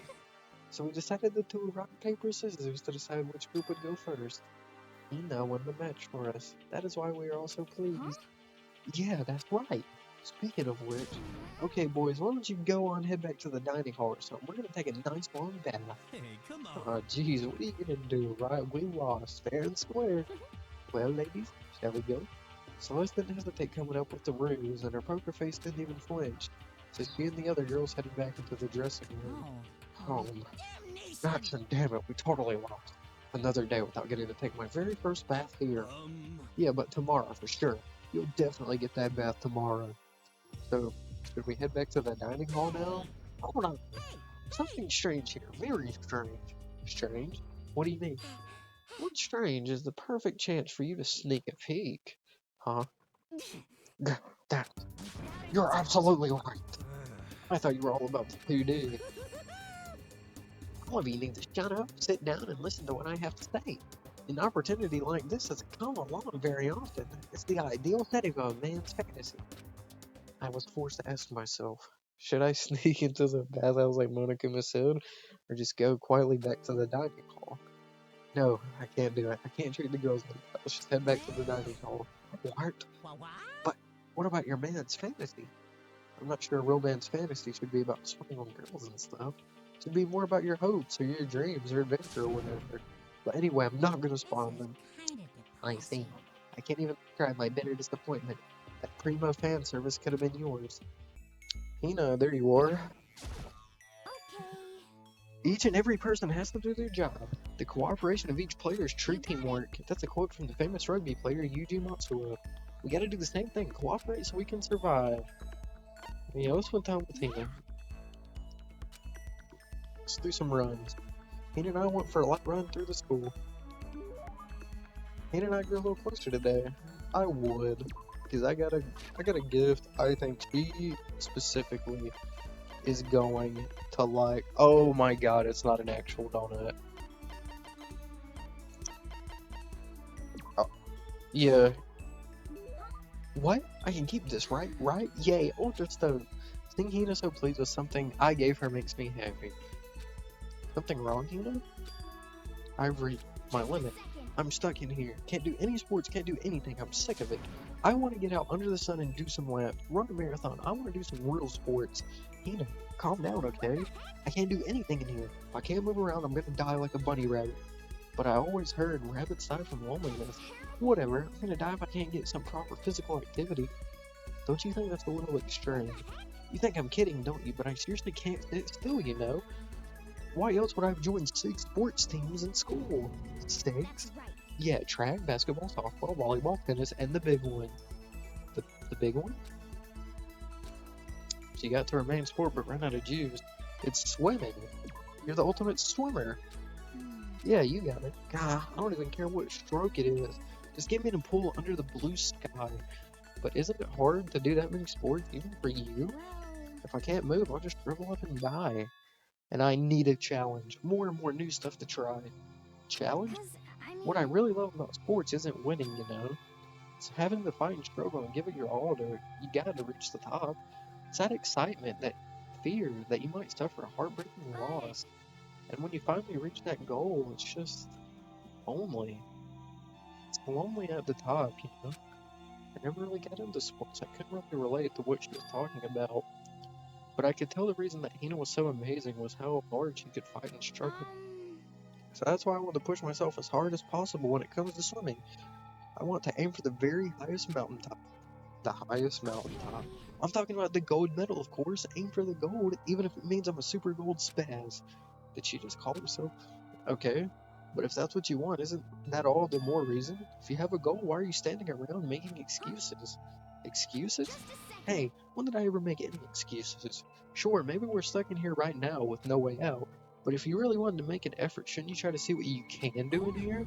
So we decided to do rock, paper, scissors to decide which group would go first. Hina won the match for us. That is why we are all so pleased. Yeah, that's right. Speaking of which, okay, boys, why don't you go on, head back to the dining hall or something? We're gonna take a nice long bath. Hey, come on. Aw, jeez, what are you gonna do, right? We lost, fair and square. Well, ladies, shall we go? Celeste didn't hesitate coming up with the ruse, and her poker face didn't even flinch. So she and the other girls headed back into the dressing room. Home. Gosh and damn it, we totally lost. Another day without getting to take my very first bath here. Yeah, but tomorrow for sure. You'll definitely get that bath tomorrow. So, should we head back to the dining hall now? Hold on. Something strange here. Very strange. Strange? What do you mean? What's strange is the perfect chance for you to sneak a peek. Huh? That. You're absolutely right. I thought you were all about the 2D. All of you need to shut up, sit down, and listen to what I have to say. An opportunity like this doesn't come along very often. It's the ideal setting of a man's fantasy. I was forced to ask myself, should I sneak into the bathhouse like Monica said, or just go quietly back to the dining hall? No, I can't do it. I can't treat the girls like that. Let's just head back to the dining hall. What? But what about your man's fantasy? I'm not sure a real man's fantasy should be about swimming on girls and stuff. It should be more about your hopes or your dreams or adventure or whatever. But anyway, I'm not gonna spawn them. I see. I can't even describe my bitter disappointment. That primo fan service could have been yours. Hina, there you are. Okay. Each and every person has to do their job. The cooperation of each player is true teamwork. That's a quote from the famous rugby player Yuji Matsuo. We gotta do the same thing. Cooperate so we can survive. Yeah, let's spend time with Hina. Let's do some runs. Hina and I went for a light run through the school. Hina and I grew a little closer today. I would, because I got a gift. I think she specifically is going to like. Oh my god, it's not an actual donut. Oh, yeah. What? I can keep this, right? Right? Yay, Ultra Stone. Seeing Hina so pleased with something I gave her makes me happy. Something wrong, Hina? I've reached my limit. I'm stuck in here. Can't do any sports, can't do anything. I'm sick of it. I want to get out under the sun and do some laps. Run a marathon. I want to do some real sports. Hina, calm down, okay? I can't do anything in here. If I can't move around, I'm gonna die like a bunny rabbit. But I always heard rabbits die from loneliness. Whatever, I'm gonna die if I can't get some proper physical activity. Don't you think that's a little extreme? You think I'm kidding, don't you? But I seriously can't sit still, you know? Why else would I have joined 6 sports teams in school? 6? Yeah, track, basketball, softball, volleyball, tennis, and the big one. The big one? So you got to remain sport but run out of juice. It's swimming. You're the ultimate swimmer. Yeah, you got it. God, I don't even care what stroke it is. Just get me in a pool under the blue sky. But isn't it hard to do that many sports, even for you? If I can't move, I'll just shrivel up and die. And I need a challenge. More and more new stuff to try. Challenge? What I really love about sports isn't winning, you know. It's having to fight and struggle and give it your all to, you gotta reach the top. It's that excitement, that fear that you might suffer a heartbreaking loss. And when you finally reach that goal, it's just lonely. It's lonely at the top, you know. I never really got into sports. I couldn't really relate to what she was talking about. But I could tell the reason that Hina was so amazing was how hard she could fight and struggle. So that's why I want to push myself as hard as possible when it comes to swimming. I want to aim for the very highest mountaintop. The highest mountaintop. I'm talking about the gold medal, of course. Aim for the gold, even if it means I'm a super gold spaz. Did she just call herself? Okay. But if that's what you want, isn't that all the more reason? If you have a goal, why are you standing around making excuses? Excuses? Hey, when did I ever make any excuses? Sure, maybe we're stuck in here right now with no way out, but if you really wanted to make an effort, shouldn't you try to see what you can do in here?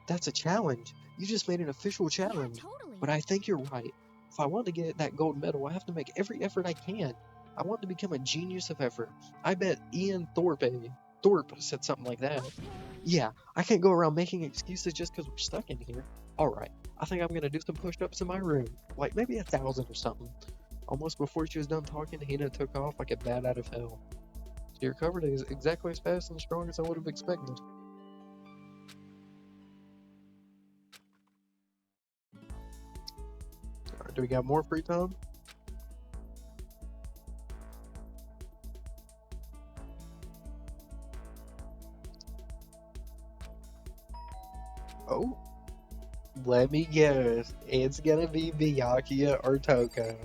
That's a challenge. You just made an official challenge. Yeah, totally. But I think you're right. If I want to get that gold medal, I have to make every effort I can. I want to become a genius of effort. I bet Ian Thorpe said something like that. Yeah, I can't go around making excuses just because we're stuck in here. Alright, I think I'm gonna do some push-ups in my room. Like maybe 1,000 or something. Almost before she was done talking, Hina took off like a bat out of hell. She recovered exactly as fast and strong as I would have expected. Alright, do we got more free time? Oh, let me guess. It's gonna be Byakuya or Toko.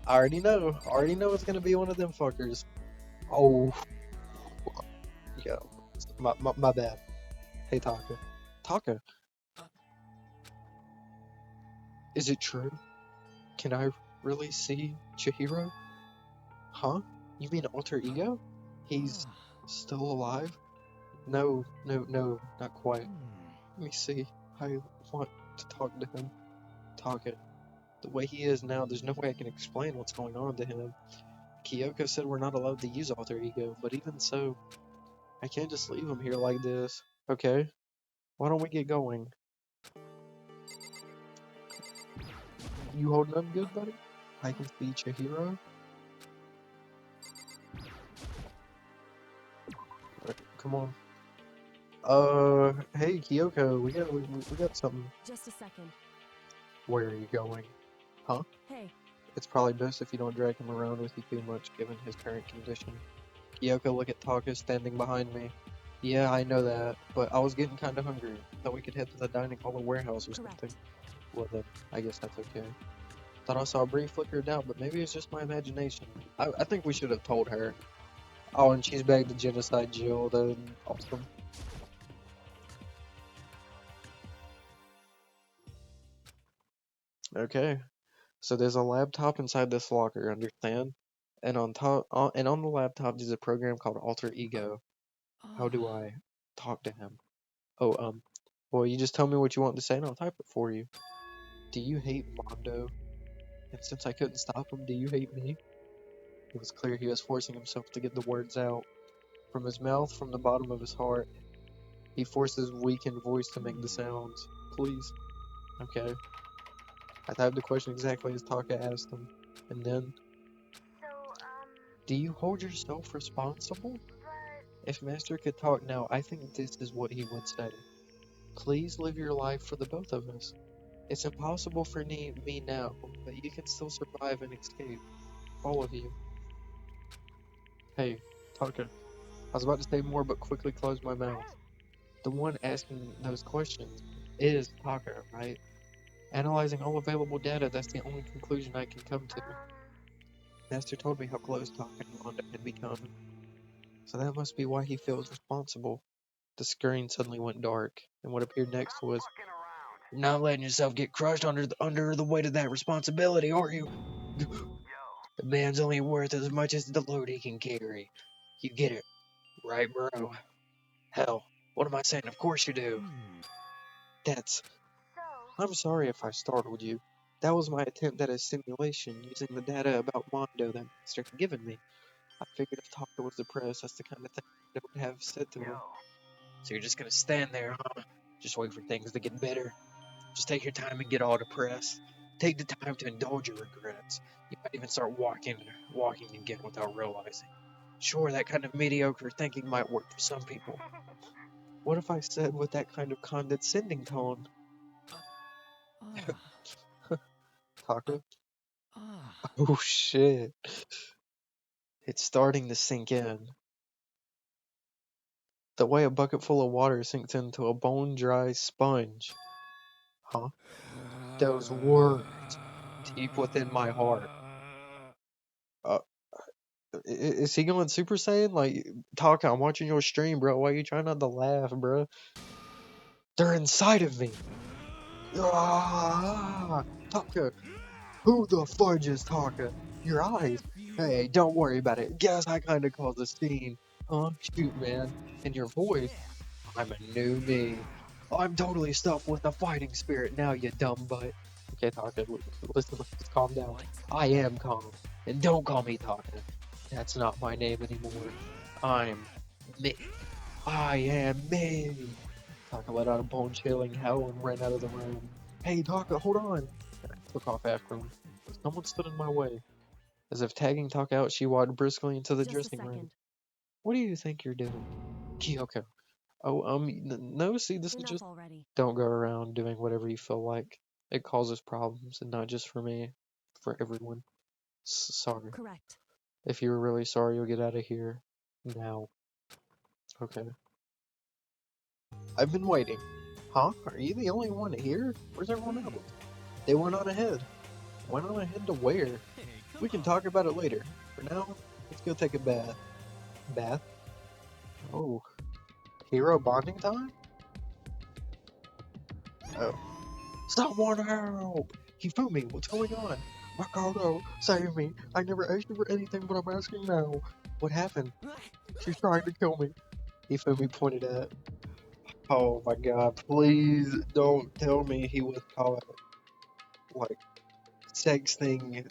I already know. I already know it's gonna be one of them fuckers. Oh, yeah. My bad. Hey, Taka. Taka, is it true? Can I really see Chihiro? Huh? You mean alter ego? He's still alive? No, not quite. Let me see. I want to talk to him. Taka. The way he is now, there's no way I can explain what's going on to him. Kyoko said we're not allowed to use alter ego, but even so, I can't just leave him here like this. Okay, why don't we get going? You holding up good, buddy? I can see Chihiro. Come on. Hey Kyoko, we got something. Just a second. Where are you going? Huh? Hey, It's probably best if you don't drag him around with you too much, given his current condition. Kyoko, look at Taka standing behind me. Yeah, I know that, but I was getting kinda hungry. Thought we could head to the dining hall or warehouse or correct. something. Well then, I guess that's okay. Thought I saw a brief flicker of doubt, but maybe it's just my imagination. I think we should have told her. Oh, and she's back to genocide Jill, then awesome. Okay, so there's a laptop inside this locker, understand? And on the laptop there's a program called Alter Ego. How do I talk to him? Oh, well, you just tell me what you want to say and I'll type it for you. Do you hate Mondo? And since I couldn't stop him, do you hate me? It was clear he was forcing himself to get the words out. From his mouth, from the bottom of his heart. He forced his weakened voice to make the sounds. Please. Okay. I typed the question exactly as Taka asked him. And then, So, do you hold yourself responsible? but If Master could talk now, I think this is what he would say. Please live your life for the both of us. It's impossible for me now, but you can still survive and escape. All of you. Hey, Taka. I was about to say more, but quickly closed my mouth. The one asking those questions is Taka, right? Analyzing all available data, that's the only conclusion I can come to. Master told me how close Taka and Mondo had become. So that must be why he feels responsible. The screen suddenly went dark, and what appeared next was, "You're not letting yourself get crushed under the weight of that responsibility, are you? The man's only worth as much as the load he can carry. You get it, right, bro? Hell, what am I saying? Of course you do. That's... so I'm sorry if I startled you. That was my attempt at a simulation, using the data about Mondo that Master had given me. I figured if Taka was depressed, that's the kind of thing I would have said to him. So you're just gonna stand there, huh? Just wait for things to get better? Just take your time and get all depressed. Take the time to indulge your regrets. You might even start walking again without realizing. Sure, that kind of mediocre thinking might work for some people. What if I said with that kind of condescending tone? Taka? Oh shit. It's starting to sink in. The way a bucket full of water sinks into a bone-dry sponge. Huh? Those words, deep within my heart. Uh, is he going Super Saiyan? Like, Taka, I'm watching your stream, bro. Why are you trying not to laugh, bro? They're inside of me. Ah, Taka, who the fudge is Taka? Your eyes. Hey, don't worry about it. Guess I kinda caused a scene. Huh? Shoot, man. And your voice. I'm a new me. I'm totally stuffed with a fighting spirit now, you dumb butt. Okay, Taka, listen, let's calm down. I am calm. And don't call me Taka. That's not my name anymore. I'm me. I am me. Taka let out a bone-chilling howl and ran out of the room. Hey, Taka, hold on! I took off after him. Someone stood in my way. As if tagging Taka out, she walked briskly into the Just a dressing room. second. What do you think you're doing? Kyoko. Oh, no, see, this is Enough just... already. Don't go around doing whatever you feel like. It causes problems, and not just for me, for everyone. Sorry. Correct. If you're really sorry, you'll get out of here. Now. Okay. I've been waiting. Huh? Are you the only one here? Where's everyone else? They went on ahead. Went on ahead to where? Hey, We can talk about it later. For now, let's go take a bath. Bath? Oh. Hero bonding time? Oh. Someone help! Hifumi, what's going on? Makoto, save me. I never asked you for anything, but I'm asking now. What happened? She's trying to kill me. Hifumi pointed at. Oh my god, please don't tell me he was caught, like, sexting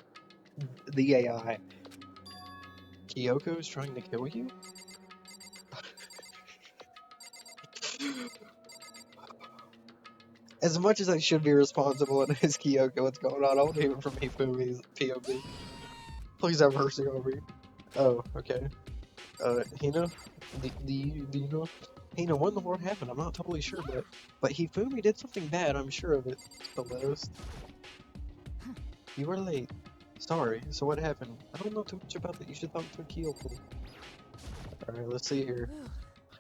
the AI. Kyoko's trying to kill you? As much as I should be responsible and ask Kyoko what's going on, I want to hear it from Hifumi's POV. Please have mercy on me. Oh, okay. Hina? Do you know? Hina, what in the world happened? I'm not totally sure, but Hifumi did something bad, I'm sure of it. Celeste. You were late. Sorry, so what happened? I don't know too much about that. You should talk to Kyoko. Alright, let's see here.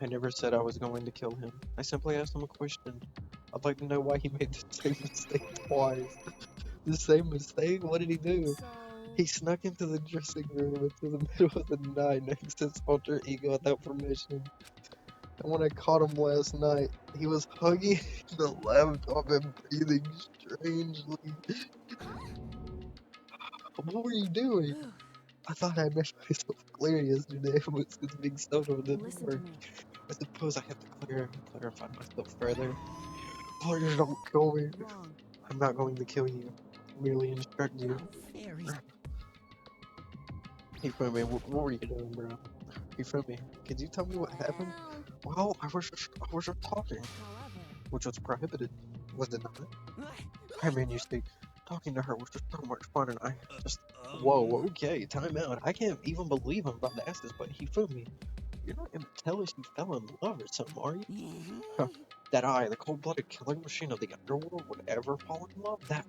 I never said I was going to kill him. I simply asked him a question. I'd like to know why he made the same mistake twice. The same mistake? What did he do? So, He snuck into the dressing room into the middle of the night next to his alter ego without permission. And when I caught him last night, he was hugging the laptop and breathing strangely. What were you doing? I thought I made myself clear yesterday, but since being stoned didn't listen work, to me. I suppose I have to clarify myself further. Please don't kill me. Wrong. I'm not going to kill you. Merely instruct you. very. Hey, Fumi, what were you doing, bro? Hey, Fumi, could you tell me what happened? Well, I was just talking, However, which was prohibited, was it not? I mean, you see, talking to her was just so much fun, and I just... Whoa, okay, time out. I can't even believe I'm about to ask this, but Hifumi, you're not gonna tell us you fell in love or something, are you? Huh, that I, the cold-blooded killing machine of the underworld, would ever fall in love? That...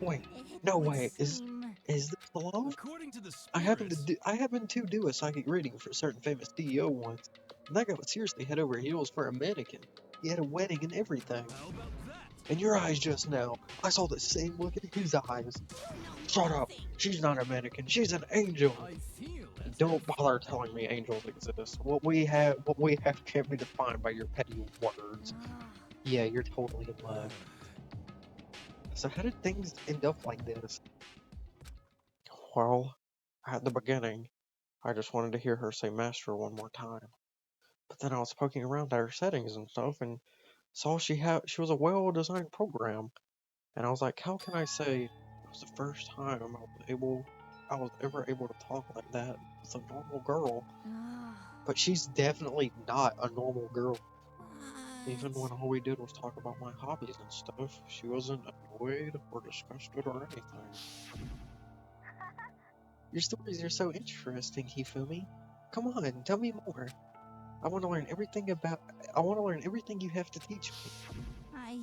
Wait, no way, is this love? According to the I spirits. happened to do a psychic reading for a certain famous CEO once, and that guy was seriously head over heels for a mannequin. He had a wedding and everything. How about that? In your eyes just now, I saw the same look in his eyes. Shut up! She's not a mannequin, she's an angel! I feel as Don't if bother telling me angels exist. What we have can't be defined by your petty words. Yeah, you're totally in love. So how did things end up like this? Well, at the beginning, I just wanted to hear her say master one more time. But then I was poking around at her settings and stuff and saw she was a well-designed program. And I was like, how can I say it was the first time I was ever able to talk like that with a normal girl? But she's definitely not a normal girl. Even when all we did was talk about my hobbies and stuff, she wasn't annoyed or disgusted or anything. Your stories are so interesting, Hifumi. Come on, tell me more. I want to learn everything you have to teach me. I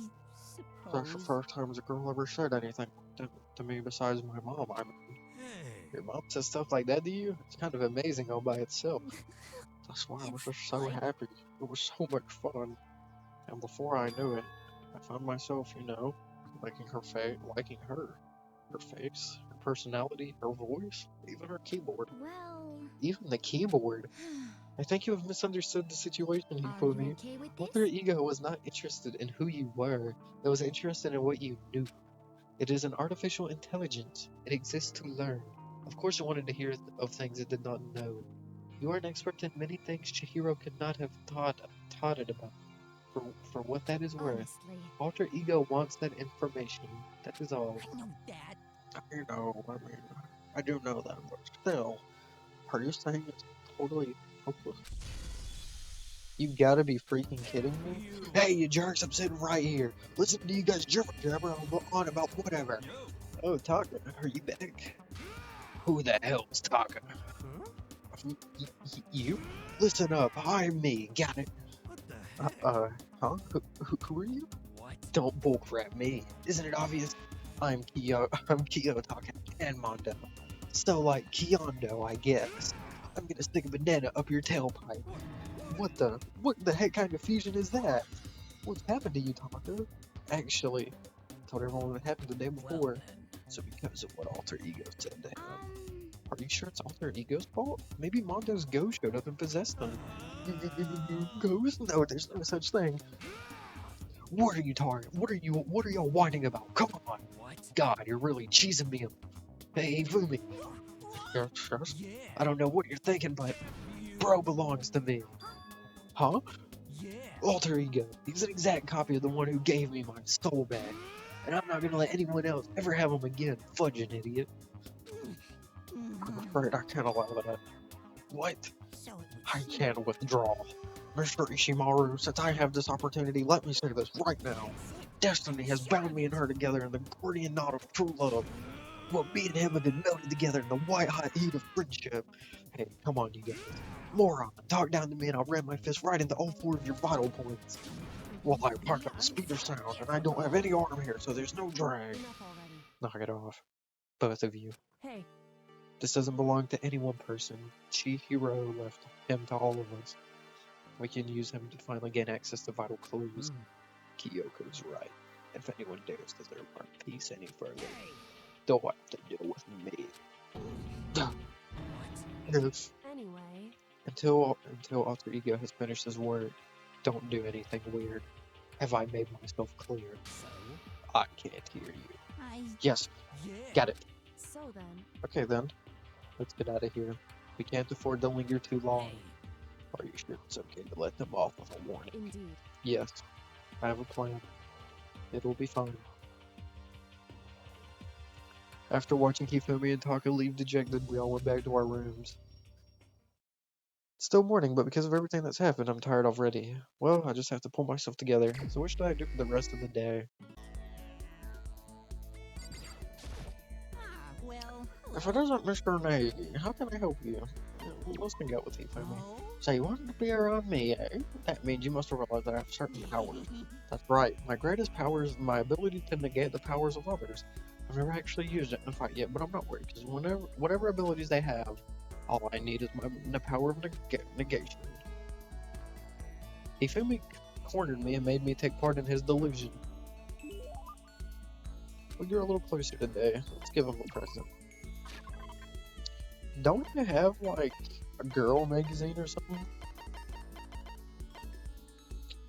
That's the suppose. first time a girl ever said anything to me besides my mom. I mean, hey. your mom says stuff like that to you? It's kind of amazing all by itself. That's why I was just so happy. It was so much fun. And before I knew it, I found myself, liking liking her. Her face, her personality, her voice, even her keyboard. Well. Even the keyboard. I think you have misunderstood the situation, are you Hifumi. okay with Alter this? Ego was not interested in who you were. It was interested in what you knew. It is an artificial intelligence. It exists to learn. Of course it wanted to hear of things it did not know. You are an expert in many things Chihiro could not have taught it about. For what that is worth. Honestly, Alter Ego wants that information. That is all. I know that. I do know that, but still, are you saying it's totally hopeless? You gotta be freaking kidding me. Hey, you jerks, I'm sitting right here. Listen to you guys jabber on about whatever. Oh, Taka, are you back? Who the hell's Taka? You? Listen up, I'm me, got it? What the heck? Huh? Who are you? What? Don't bullcrap me. Isn't it obvious? I'm Kyo Taka and Mondo. So like Kyondo, I guess. I'm gonna stick a banana up your tailpipe. What the heck kind of fusion is that? What's happened to you, Taka? Actually, I told everyone what happened the day before. Well, then. So because of what Alter Ego said to him. Are you sure it's Alter Ego's fault? Maybe Mondo's ghost showed up and possessed them. Ghost? No, there's no such thing. What are you talking? What are y'all whining about? Come on. What? God, you're really cheesing me up. Hey, Fumi. Yeah. I don't know what you're thinking, but bro belongs to me. Huh? Yeah. Alter Ego. He's an exact copy of the one who gave me my soul back. And I'm not gonna let anyone else ever have him again, fudging idiot. I'm afraid I can't allow that. What? So it I was can't withdraw. Mr. Ishimaru, since I have this opportunity, let me say this right now. Destiny has bound me and her together in the Gordian knot of true love. Well, me and him have been melted together in the white-hot heat of friendship. Hey, come on, you guys. Moron, talk down to me and I'll ram my fist right into all four of your vital points. Well, I parked up the speeder sound, and I don't have any arm here, so there's no drag. Enough already. Knock it off. Both of you. Hey, This doesn't belong to any one person. Chihiro left him to all of us. We can use him to finally gain access to vital clues. Kyoko's right. If anyone dares to disturb our peace any further, they'll have to deal with me. Yes. anyway, Until Alter Ego has finished his work, don't do anything weird. Have I made myself clear? so. I can't hear you. Yes, Yeah. got it. so then, Okay then, let's get out of here. We can't afford to linger too long. Hey. Are you sure it's okay to let them off with a warning? indeed. Yes, I have a plan. It'll be fine. After watching Hifumi and Taka leave dejected, we all went back to our rooms. It's still morning, but because of everything that's happened, I'm tired already. Well, I just have to pull myself together. So what should I do for the rest of the day? Well. If it isn't Mr. Nagy, how can I help you? Let's hang out with Hifumi. So you wanted to be around me, eh? That means you must have realized that I have certain powers. That's right. My greatest power is my ability to negate the powers of others. I've never actually used it in a fight yet, but I'm not worried, because whatever abilities they have, all I need is the power of negation. Hifumi cornered me and made me take part in his delusion. Well, you're a little closer today. Let's give him a present. Don't you have, like, a girl magazine or something?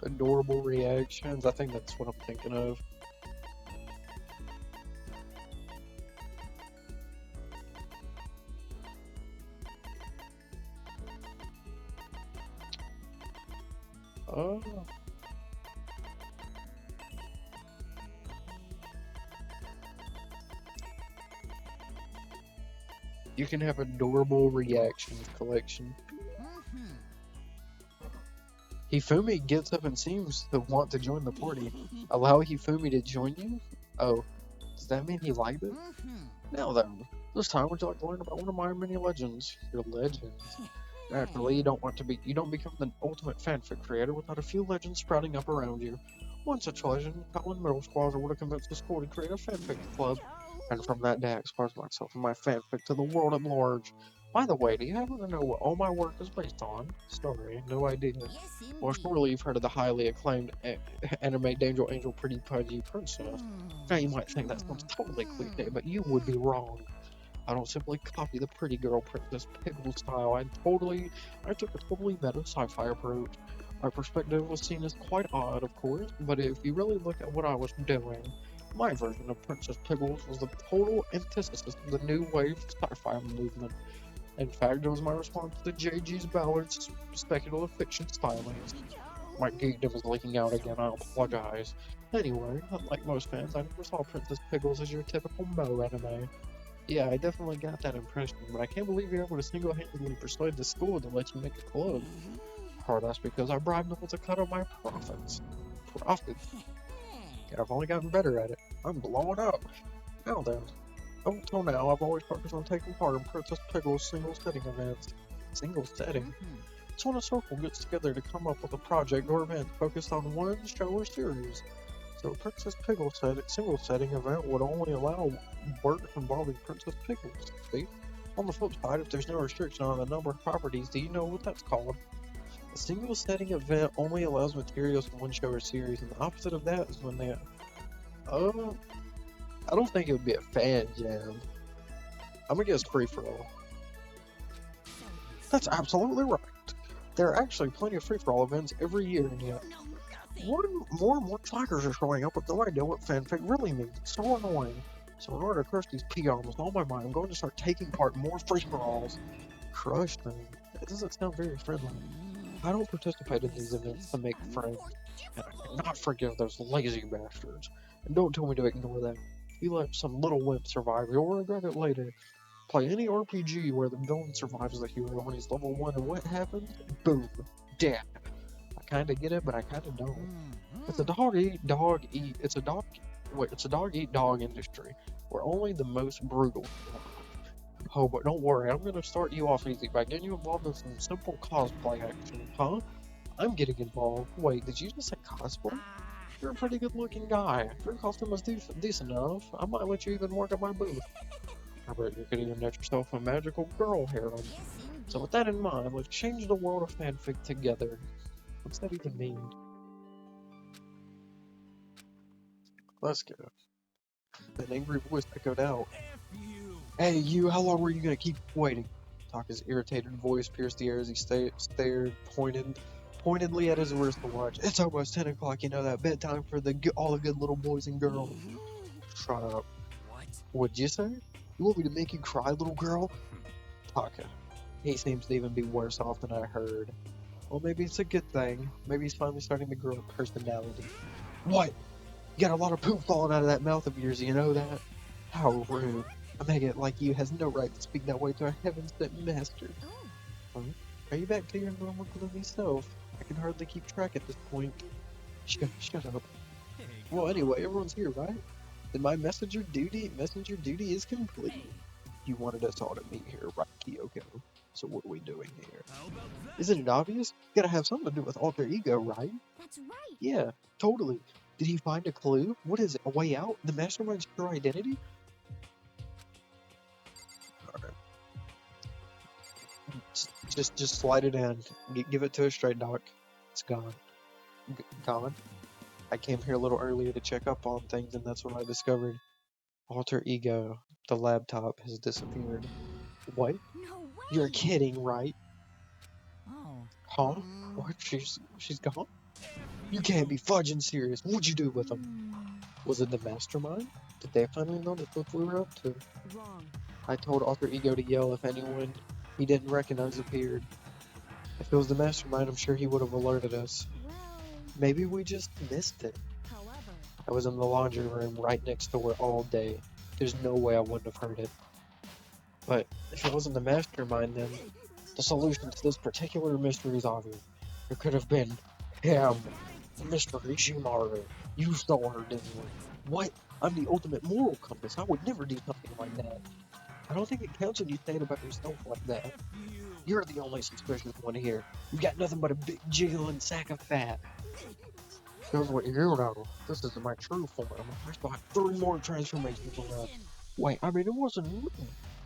Adorable reactions. I think that's what I'm thinking of. Oh. You can have adorable reactions collection. Hifumi gets up and seems to want to join the party. Allow Hifumi to join you? Oh, does that mean he liked it? Now then, this time would you like to learn about one of my many legends? Your legends. Naturally, you don't become the ultimate fanfic creator without a few legends sprouting up around you. One such legend, Colin Middle Squads would have convinced the school to create a fanfic club, and from that day I exposed myself and my fanfic to the world at large. By the way, do you happen to know what all my work is based on? Story, no idea. Well, surely you've heard of the highly acclaimed anime Danger Angel Pretty Pudgy Princess. Now you might think that sounds totally cliche, but you would be wrong. I don't simply copy the pretty girl Princess Piggle style. I took a totally meta sci-fi approach. My perspective was seen as quite odd, of course, but if you really look at what I was doing, my version of Princess Piggles was the total antithesis of the new wave sci-fi movement. In fact, it was my response to J.G.'s Ballard's speculative fiction stylings. My geekdom is leaking out again, I apologize. Anyway, unlike most fans, I never saw Princess Piggles as your typical Mo anime. Yeah, I definitely got that impression, but I can't believe you're able to single-handedly persuade the school to let you make a club. Or that's because I bribed them with a cut of my profits. Profits? Yeah, I've only gotten better at it. I'm blowing up. Now then, up until now, I've always focused on taking part in Princess Piggle's single setting events. Single setting? It's when a circle gets together to come up with a project or event focused on one show or series. So a Princess Piggle single setting event would only allow work involving Princess Piggles. See? On the flip side, if there's no restriction on the number of properties, do you know what that's called? A single setting event only allows materials from one show or series, and the opposite of that is when they... I don't think it would be a fan jam. I'm gonna guess free-for-all. That's absolutely right. There are actually plenty of free-for-all events every year, and yet more and more slackers are showing up with no idea what fanfic really means. It's so annoying. So in order to crush these peons with all my might, I'm going to start taking part in more free-for-alls. Crush them? That doesn't sound very friendly. I don't participate in these events to make friends, and I cannot forgive those lazy bastards. And don't tell me to ignore them. If you let some little wimp survive, you'll regret it later. Play any RPG where the villain survives the hero when he's level 1, and what happens? Boom. Dead. I kinda get it, but I kinda don't. It's a dog eat dog industry, where only the most brutal survive. Oh, but don't worry, I'm gonna start you off easy by getting you involved in some simple cosplay action, huh? I'm getting involved. Wait, did you just say cosplay? You're a pretty good looking guy. If your costume is decent enough, I might let you even work at my booth. I bet you could even net yourself a magical girl harem. So with that in mind, let's change the world of fanfic together. What's that even mean? Let's go. An angry voice echoed out. Hey you, how long were you gonna keep waiting? Taka's irritated voice pierced the air as he stared pointedly at his wristwatch. It's almost 10 o'clock, you know that bedtime for all the good little boys and girls. Shut up. What'd you say? You want me to make you cry, little girl? Taka. He seems to even be worse off than I heard. Well, maybe it's a good thing. Maybe he's finally starting to grow a personality. What? You got a lot of poop falling out of that mouth of yours, you know that? How rude. A maggot like you has no right to speak that way to a heaven-sent master. Huh? Are you back to your normal gloomy self? I can hardly keep track at this point. Shut up. Well, anyway, everyone's here, right? Then my messenger duty is complete. You wanted us all to meet here, right, Kyoko? So what are we doing here? Isn't it obvious? You gotta have something to do with alter ego, right? That's right. Yeah, totally. Did he find a clue? What is it? A way out? The mastermind's true identity? Alright. Just slide it in. Give it to a straight doc. It's gone. Gone? I came here a little earlier to check up on things, and that's when I discovered alter ego. The laptop has disappeared. What? No way. You're kidding, right? Oh. Huh? What? She's gone? You can't be fudging serious. What'd you do with them? Was it the mastermind? Did they finally notice what we were up to? Wrong. I told alter ego to yell if anyone he didn't recognize appeared. If it was the mastermind, I'm sure he would have alerted us. Well, Maybe we just missed it. However, I was in the laundry room right next door all day. There's no way I wouldn't have heard it. But if it wasn't the mastermind, then the solution to this particular mystery is obvious. It could have been him, Mr. Ishimaru. You saw her, didn't you? What? I'm the ultimate moral compass. I would never do something like that. I don't think it counts when you say it about yourself like that. You're the only suspicious one here. You got nothing but a big jiggling sack of fat. Here's what you know. This isn't my true form. I still have 3 more transformations left. Wait, I mean, it wasn't me.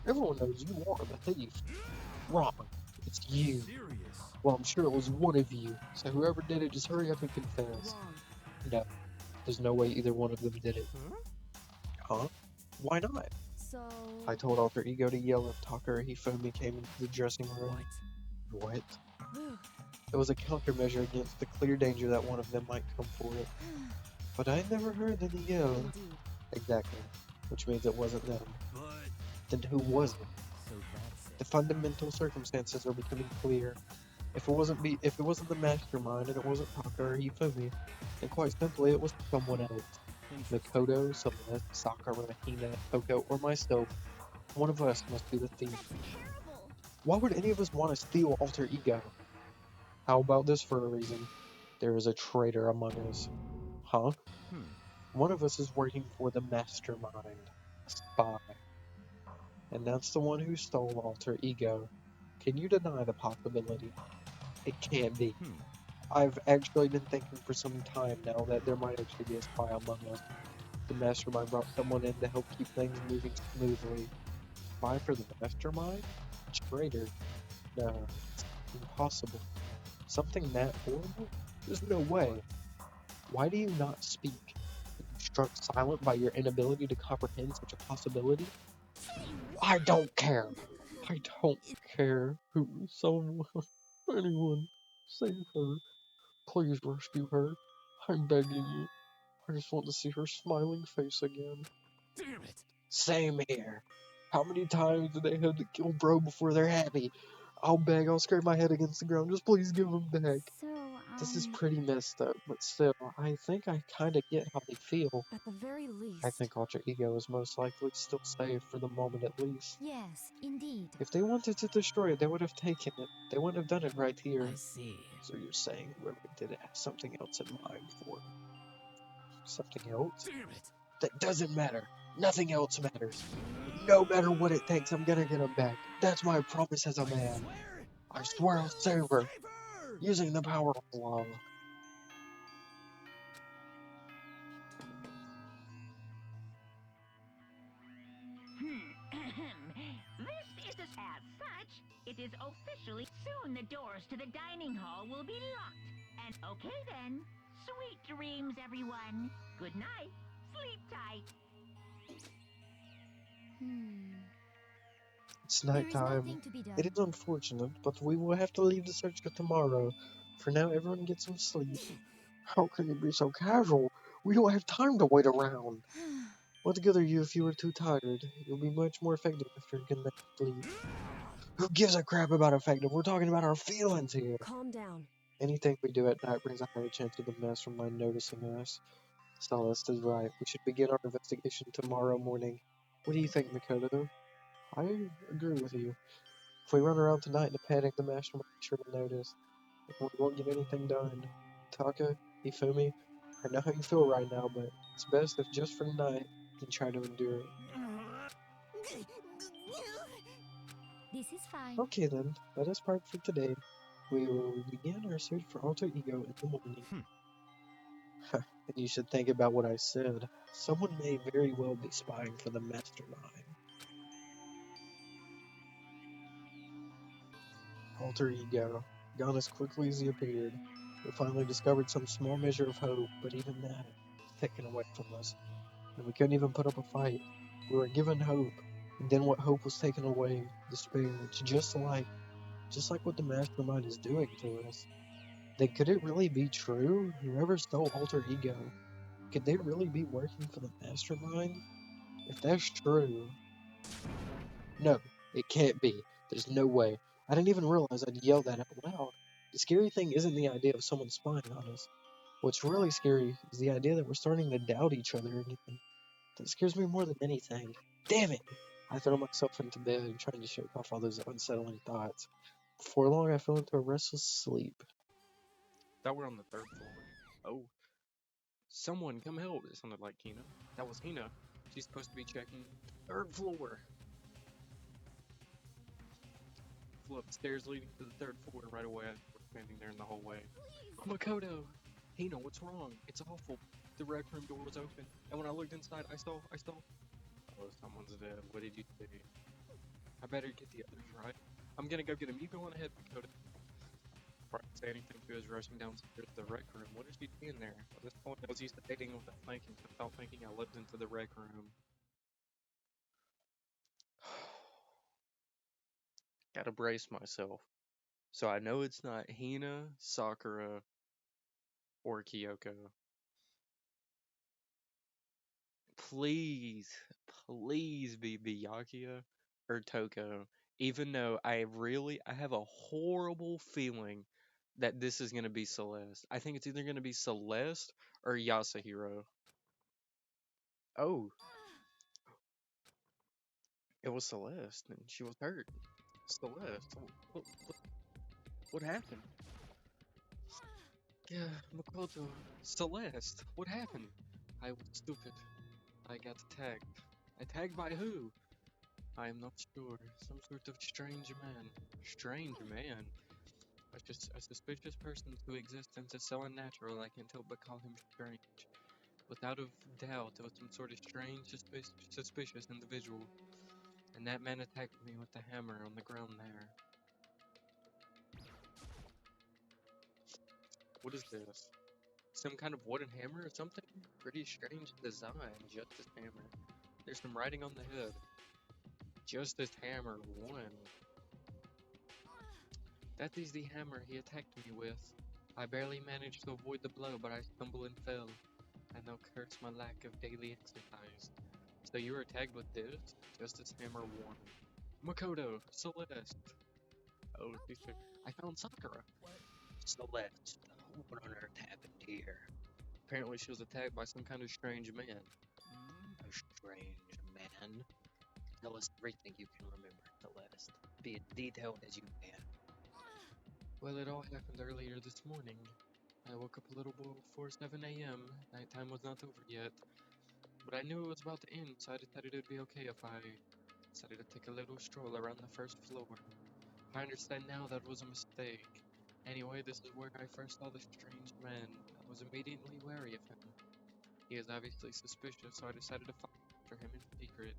Everyone knows you are the thief. Wrong. It's you. Well, I'm sure it was one of you. So whoever did it, just hurry up and confess. wrong. No. There's no way either one of them did it. Huh? Why not? So. I told alter ego to yell if Taka or Hifumi came into the dressing room. What? It was a countermeasure against the clear danger that one of them might come for it. But I never heard them yell. Indeed. Exactly. Which means it wasn't them. Then who was it? The fundamental circumstances are becoming clear. If it wasn't the mastermind and it wasn't Taka or Hifumi, then quite simply it was someone else. Makoto, Celeste, Sakura, Hina, Toko, or myself. One of us must be the thief. that's terrible. Why would any of us want to steal alter ego? How about this for a reason? There is a traitor among us. Huh? One of us is working for the mastermind, a spy. And that's the one who stole Alter Ego. Can you deny the possibility? It can't be. I've actually been thinking for some time now that there might actually be a spy among us. The mastermind brought someone in to help keep things moving smoothly. Spy for the mastermind? Traitor? No, it's impossible. Something that horrible? There's no way. Why do you not speak? Are you struck silent by your inability to comprehend such a possibility? I don't care. I don't care who someone, anyone, save her. Please rescue her. I'm begging you. I just want to see her smiling face again. Damn it! Same here. How many times do they have to kill bro before they're happy? I'll beg, I'll scrape my head against the ground. Just please give him back. So, This is pretty messed up, but still, I think I kinda get how they feel. At the very least. I think Alter Ego is most likely still safe for the moment at least. Yes, indeed. If they wanted to destroy it, they would have taken it. They wouldn't have done it right here. I see. So you're saying whoever did it has something else in mind for it. Something else? Damn it! That doesn't matter. Nothing else matters. No matter what it takes, I'm gonna get him back. That's my promise as a man. I swear I'll save her. Using the power of love. This is as such, it is officially soon the doors to the dining hall will be locked. And okay then, sweet dreams everyone. Good night, sleep tight. It's There is nighttime. nothing to be done. It is unfortunate, but we will have to leave the search for tomorrow. For now, everyone get some sleep. How can you be so casual? We don't have time to wait around. What good are you if you were too tired? You'll be much more effective after a good night's sleep. Who gives a crap about effective? We're talking about our feelings here. Calm down. Anything we do at night brings a higher chance of the mastermind noticing us. Celeste is right. We should begin our investigation tomorrow morning. What do you think, Makoto? I agree with you. If we run around tonight in a panic, the mastermind will be sure to notice. And we won't get anything done. Taka, Hifumi, I know how you feel right now, but it's best if just for tonight you try to endure it. This is fine. Okay then, let us part for today. We will begin our search for Alter Ego in the morning. And you should think about what I said. Someone may very well be spying for the mastermind. Alter Ego. Gone as quickly as he appeared. We finally discovered some small measure of hope, but even that was taken away from us. And we couldn't even put up a fight. We were given hope, and then what hope was taken away, despair. It's just like what the mastermind is doing to us. Then could it really be true? Whoever stole Alter Ego, could they really be working for the mastermind? If that's true, no, it can't be. There's no way. I didn't even realize I'd yelled that out loud. The scary thing isn't the idea of someone spying on us. What's really scary is the idea that we're starting to doubt each other again. That scares me more than anything. Damn it! I throw myself into bed, trying to shake off all those unsettling thoughts. Before long, I fell into a restless sleep. Thought we're on the third floor. Oh. Someone come help! It sounded like Hina. That was Hina. She's supposed to be checking the third floor. Flew up the stairs leading to the third floor right away. We're standing there in the hallway. Oh, Makoto! Hina, what's wrong? It's awful. The rec room door was open, and when I looked inside, I saw. Oh, someone's dead. What did you see? I better get the others, right? I'm gonna go get him. You go on ahead, Makoto. Before I can say anything to his rushing downstairs to the rec room. What is she doing there? At this point, I was used to dating without thinking I lived into the rec room. Gotta brace myself. So I know it's not Hina, Sakura, or Kyoko. Please, please be Byakuya or Toko. Even though I have a horrible feeling that this is gonna be Celeste. I think it's either gonna be Celeste or Yasuhiro. Oh, it was Celeste, and she was hurt. Celeste, what happened? Yeah, Makoto. Celeste, what happened? I was stupid. I got tagged. Tagged by who? I am not sure. Some sort of strange man. Strange man? A suspicious person whose existence is so unnatural I can't help but call him strange. Without a doubt, it was some sort of strange, suspicious individual. And that man attacked me with the hammer on the ground there. What is this? Some kind of wooden hammer or something? Pretty strange design, Justice Hammer. There's some writing on the head. Justice Hammer 1. That is the hammer he attacked me with. I barely managed to avoid the blow, but I stumbled and fell. I now curse my lack of daily exercise. So you were tagged with this? Justice Hammer 1. Makoto, Celeste. Oh, sister. I found Sakura. Celeste, what on earth happened here? Apparently she was attacked by some kind of strange man. A strange man? Tell us everything you can remember, Celeste. Be as detailed as you can. Well, it all happened earlier this morning. I woke up a little before 7 a.m. Nighttime was not over yet. But I knew it was about to end, so I decided it would be okay if I decided to take a little stroll around the first floor. I understand now that was a mistake. Anyway, this is where I first saw the strange man. I was immediately wary of him. He is obviously suspicious, so I decided to follow after him in secret.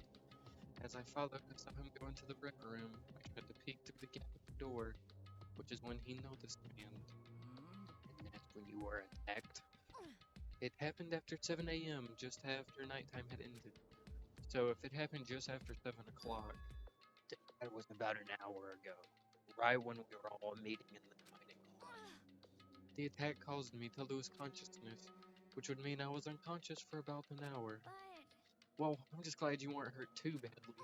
As I followed, I saw him go into the rec room. I tried to peek through the gap of the door, which is when he noticed me, and that's when you were attacked. It happened after 7 a.m., just after nighttime had ended. So if it happened just after 7 o'clock, that was about an hour ago, right when we were all meeting in the dining hall. The attack caused me to lose consciousness, which would mean I was unconscious for about an hour. Well, I'm just glad you weren't hurt too badly.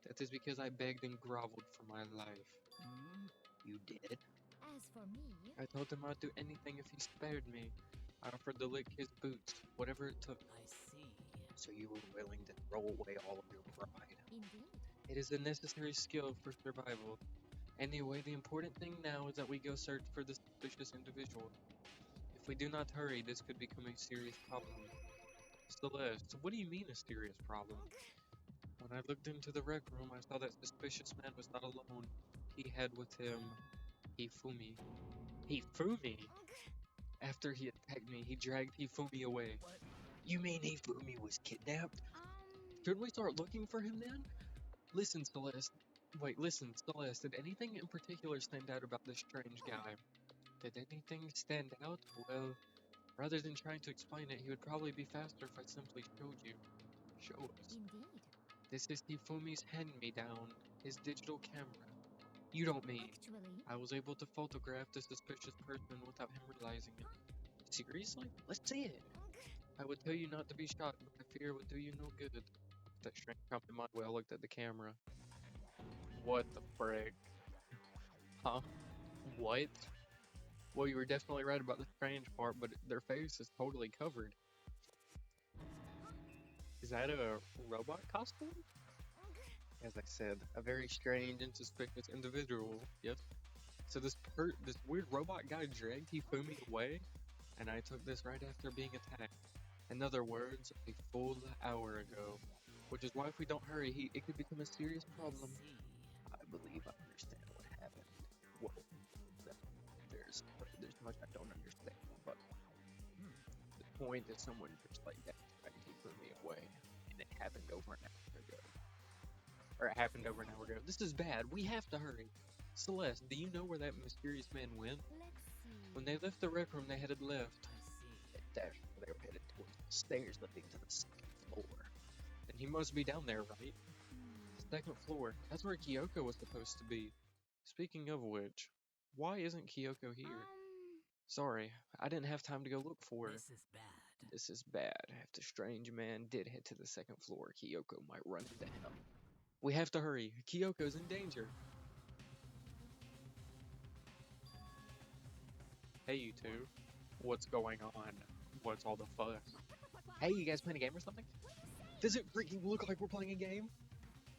That is because I begged and groveled for my life. You did? As for me, I told him I'd do anything if he spared me. I offered to lick his boots, whatever it took. I see. So you were willing to throw away all of your pride. indeed. It is a necessary skill for survival. Anyway, the important thing now is that we go search for the suspicious individual. If we do not hurry, this could become a serious problem. Celeste, what do you mean a serious problem? When I looked into the rec room, I saw that suspicious man was not alone. He had with him Hifumi. Hifumi? After he attacked me, he dragged Hifumi away. What? You mean Hifumi was kidnapped? Shouldn't we start looking for him then? Listen, Celeste. Wait, listen, Celeste. Did anything in particular stand out about this strange guy? Did anything stand out? Well, rather than trying to explain it, he would probably be faster if I simply showed you. Show us. Indeed. This is Hifumi's hand-me-down, his digital camera. You don't mean. Actually, I was able to photograph the suspicious person without him realizing it. Seriously? Let's see it. I would tell you not to be shocked, but I fear it would do you no good. That strange prompted my way. I looked at the camera. What the frick? Huh? What? Well, you were definitely right about the strange part, but their face is totally covered. Is that a robot costume? As I said, a very strange and suspicious individual. Yes. So this weird robot guy dragged Hifumi away, and I took this right after being attacked. In other words, a full hour ago. Which is why if we don't hurry, it could become a serious problem. I believe I understand what happened. Well, there's much I don't understand, but the point is someone just like that tried to put me away, and it happened over an hour ago. Or it happened over an hour ago. This is bad. We have to hurry. Celeste, do you know where that mysterious man went? let's see. When they left the rec room, they headed left. I see. That's where they were headed towards the stairs leading to the second floor. And he must be down there, right? Second floor. That's where Kyoko was supposed to be. Speaking of which, why isn't Kyoko here? Sorry, I didn't have time to go look for her. This is bad. This is bad. If the strange man did head to the second floor, Kyoko might run into him. We have to hurry. Kyoko's in danger. Hey, you two. What's going on? What's all the fuss? Hey, you guys playing a game or something? Does it freaking look like we're playing a game?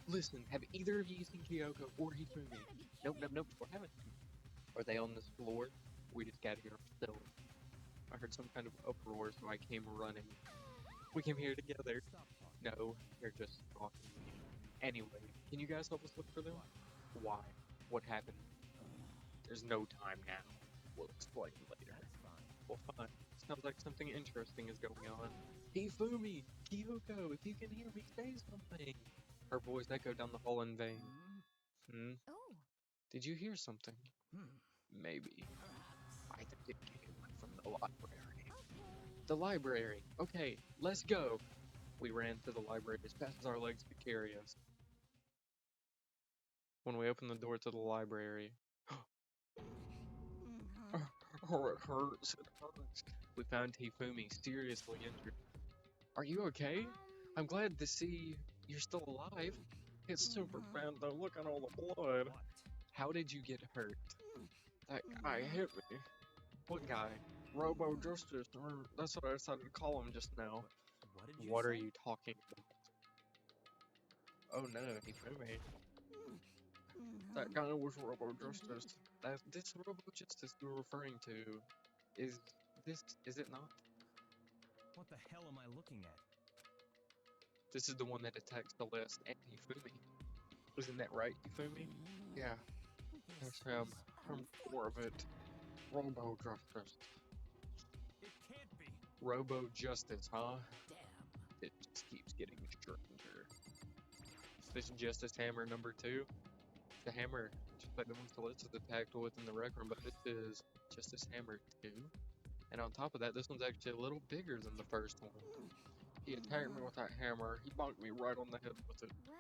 Listen, have either of you seen Kyoko or Hifumi? Nope. We haven't. Are they on this floor? We just got here ourselves. I heard some kind of uproar, so I came running. We came here together. No, they're just talking. Anyway, can you guys help us look for them? Why? What happened? There's no time now. We'll explain later. Well, fine. Sounds like something interesting is going on. Hifumi! Kyoko, if you can hear me, say something! Her voice echoed down the hall in vain. Hmm? Oh, Did you hear something? Maybe. I think it came from the library. The library! Okay, let's go! We ran to the library as fast as our legs could carry us. When we opened the door to the library... Oh, it hurts, it hurts. We found Hifumi seriously injured. Are you okay? I'm glad to see you're still alive. It's super bad though, look at all the blood. How did you get hurt? That guy hit me. What guy? Robo Justice, or that's what I decided to call him just now. What are you talking about? Oh no, Hifumi. That guy was Robo Justice. This Robo Justice you're referring to, is it not? What the hell am I looking at? This is the one that attacked Celeste and Hifumi. Isn't that right, Hifumi? Yeah. That's him. I'm sure of it. Robo Justice. It can't be. Robo Justice, huh? Damn. It just keeps getting stranger. Is this Justice Hammer number 2? The hammer, just like the one Celeste is attacked with in the rec room, but this is Justice Hammer 2. And on top of that, this one's actually a little bigger than the first one. He attacked me with that hammer. He bonked me right on the head with it. well,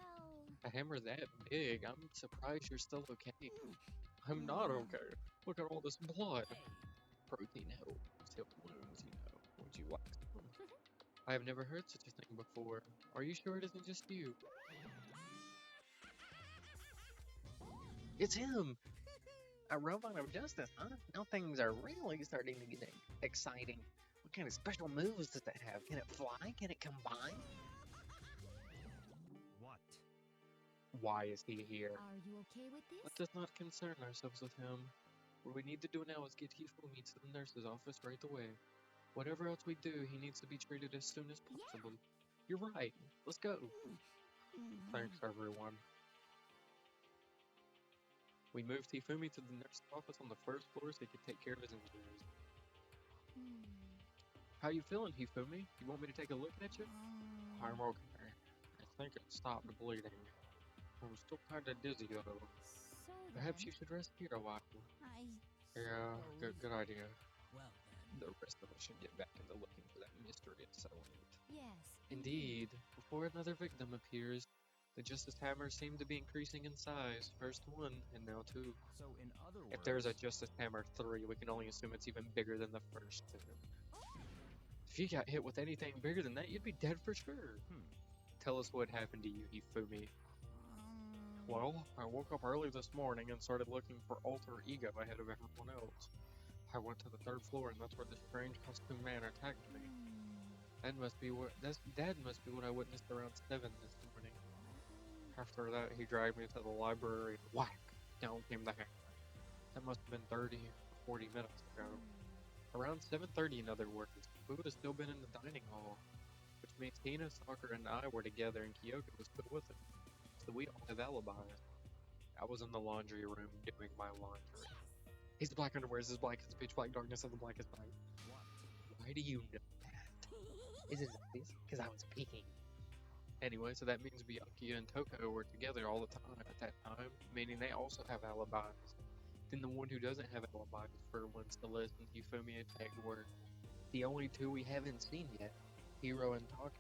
A hammer that big? I'm surprised you're still okay. I'm not okay. Look at all this blood. Protein helps heal wounds, you know. Would you like some? I have never heard such a thing before. Are you sure it isn't just you? It's him! A robot of justice, huh? Now things are really starting to get exciting. What kind of special moves does it have? Can it fly? Can it combine? What? Why is he here? are you okay with this? Let us not concern ourselves with him. What we need to do now is get Hifumi to the nurse's office right away. Whatever else we do, he needs to be treated as soon as possible. You're right. Let's go. Thanks, everyone. We moved Hifumi to the nurse's office on the first floor so he could take care of his injuries. How you feeling, Hifumi? You want me to take a look at you? I'm okay. I think it stopped bleeding. I'm still kinda dizzy though. So Perhaps then, you should rest here a while. Yeah, good idea. Well then. The rest of us should get back into looking for that mystery settlement. yes. Indeed, before another victim appears, the Justice Hammer seemed to be increasing in size. First 1, and now 2. So in other words, If there's a Justice Hammer 3, we can only assume it's even bigger than the first 2. If you got hit with anything bigger than that, you'd be dead for sure. Tell us what happened to you, Hifumi. Well, I woke up early this morning and started looking for alter ego ahead of everyone else. I went to the 3rd floor, and that's where the strange costume man attacked me. That must be what I witnessed around 7 this morning. After that, he dragged me to the library and whack! Down came the hammer. That must have been 30 or 40 minutes ago. Around 7:30, in other words. We would have still been in the dining hall. Which means Tina, Soccer, and I were together and Kyoko was still with him. So we all have alibis. I was in the laundry room doing my laundry. His black underwear is as black as pitch black darkness of the blackest night. Why do you know that? Is it obvious? Because I was peeking. Anyway, so that means Unqie and Toko were together all the time at that time, meaning they also have alibis. Then the one who doesn't have alibis for when Celeste and Hifumi attacked were the only 2 we haven't seen yet, Chihiro and Taka.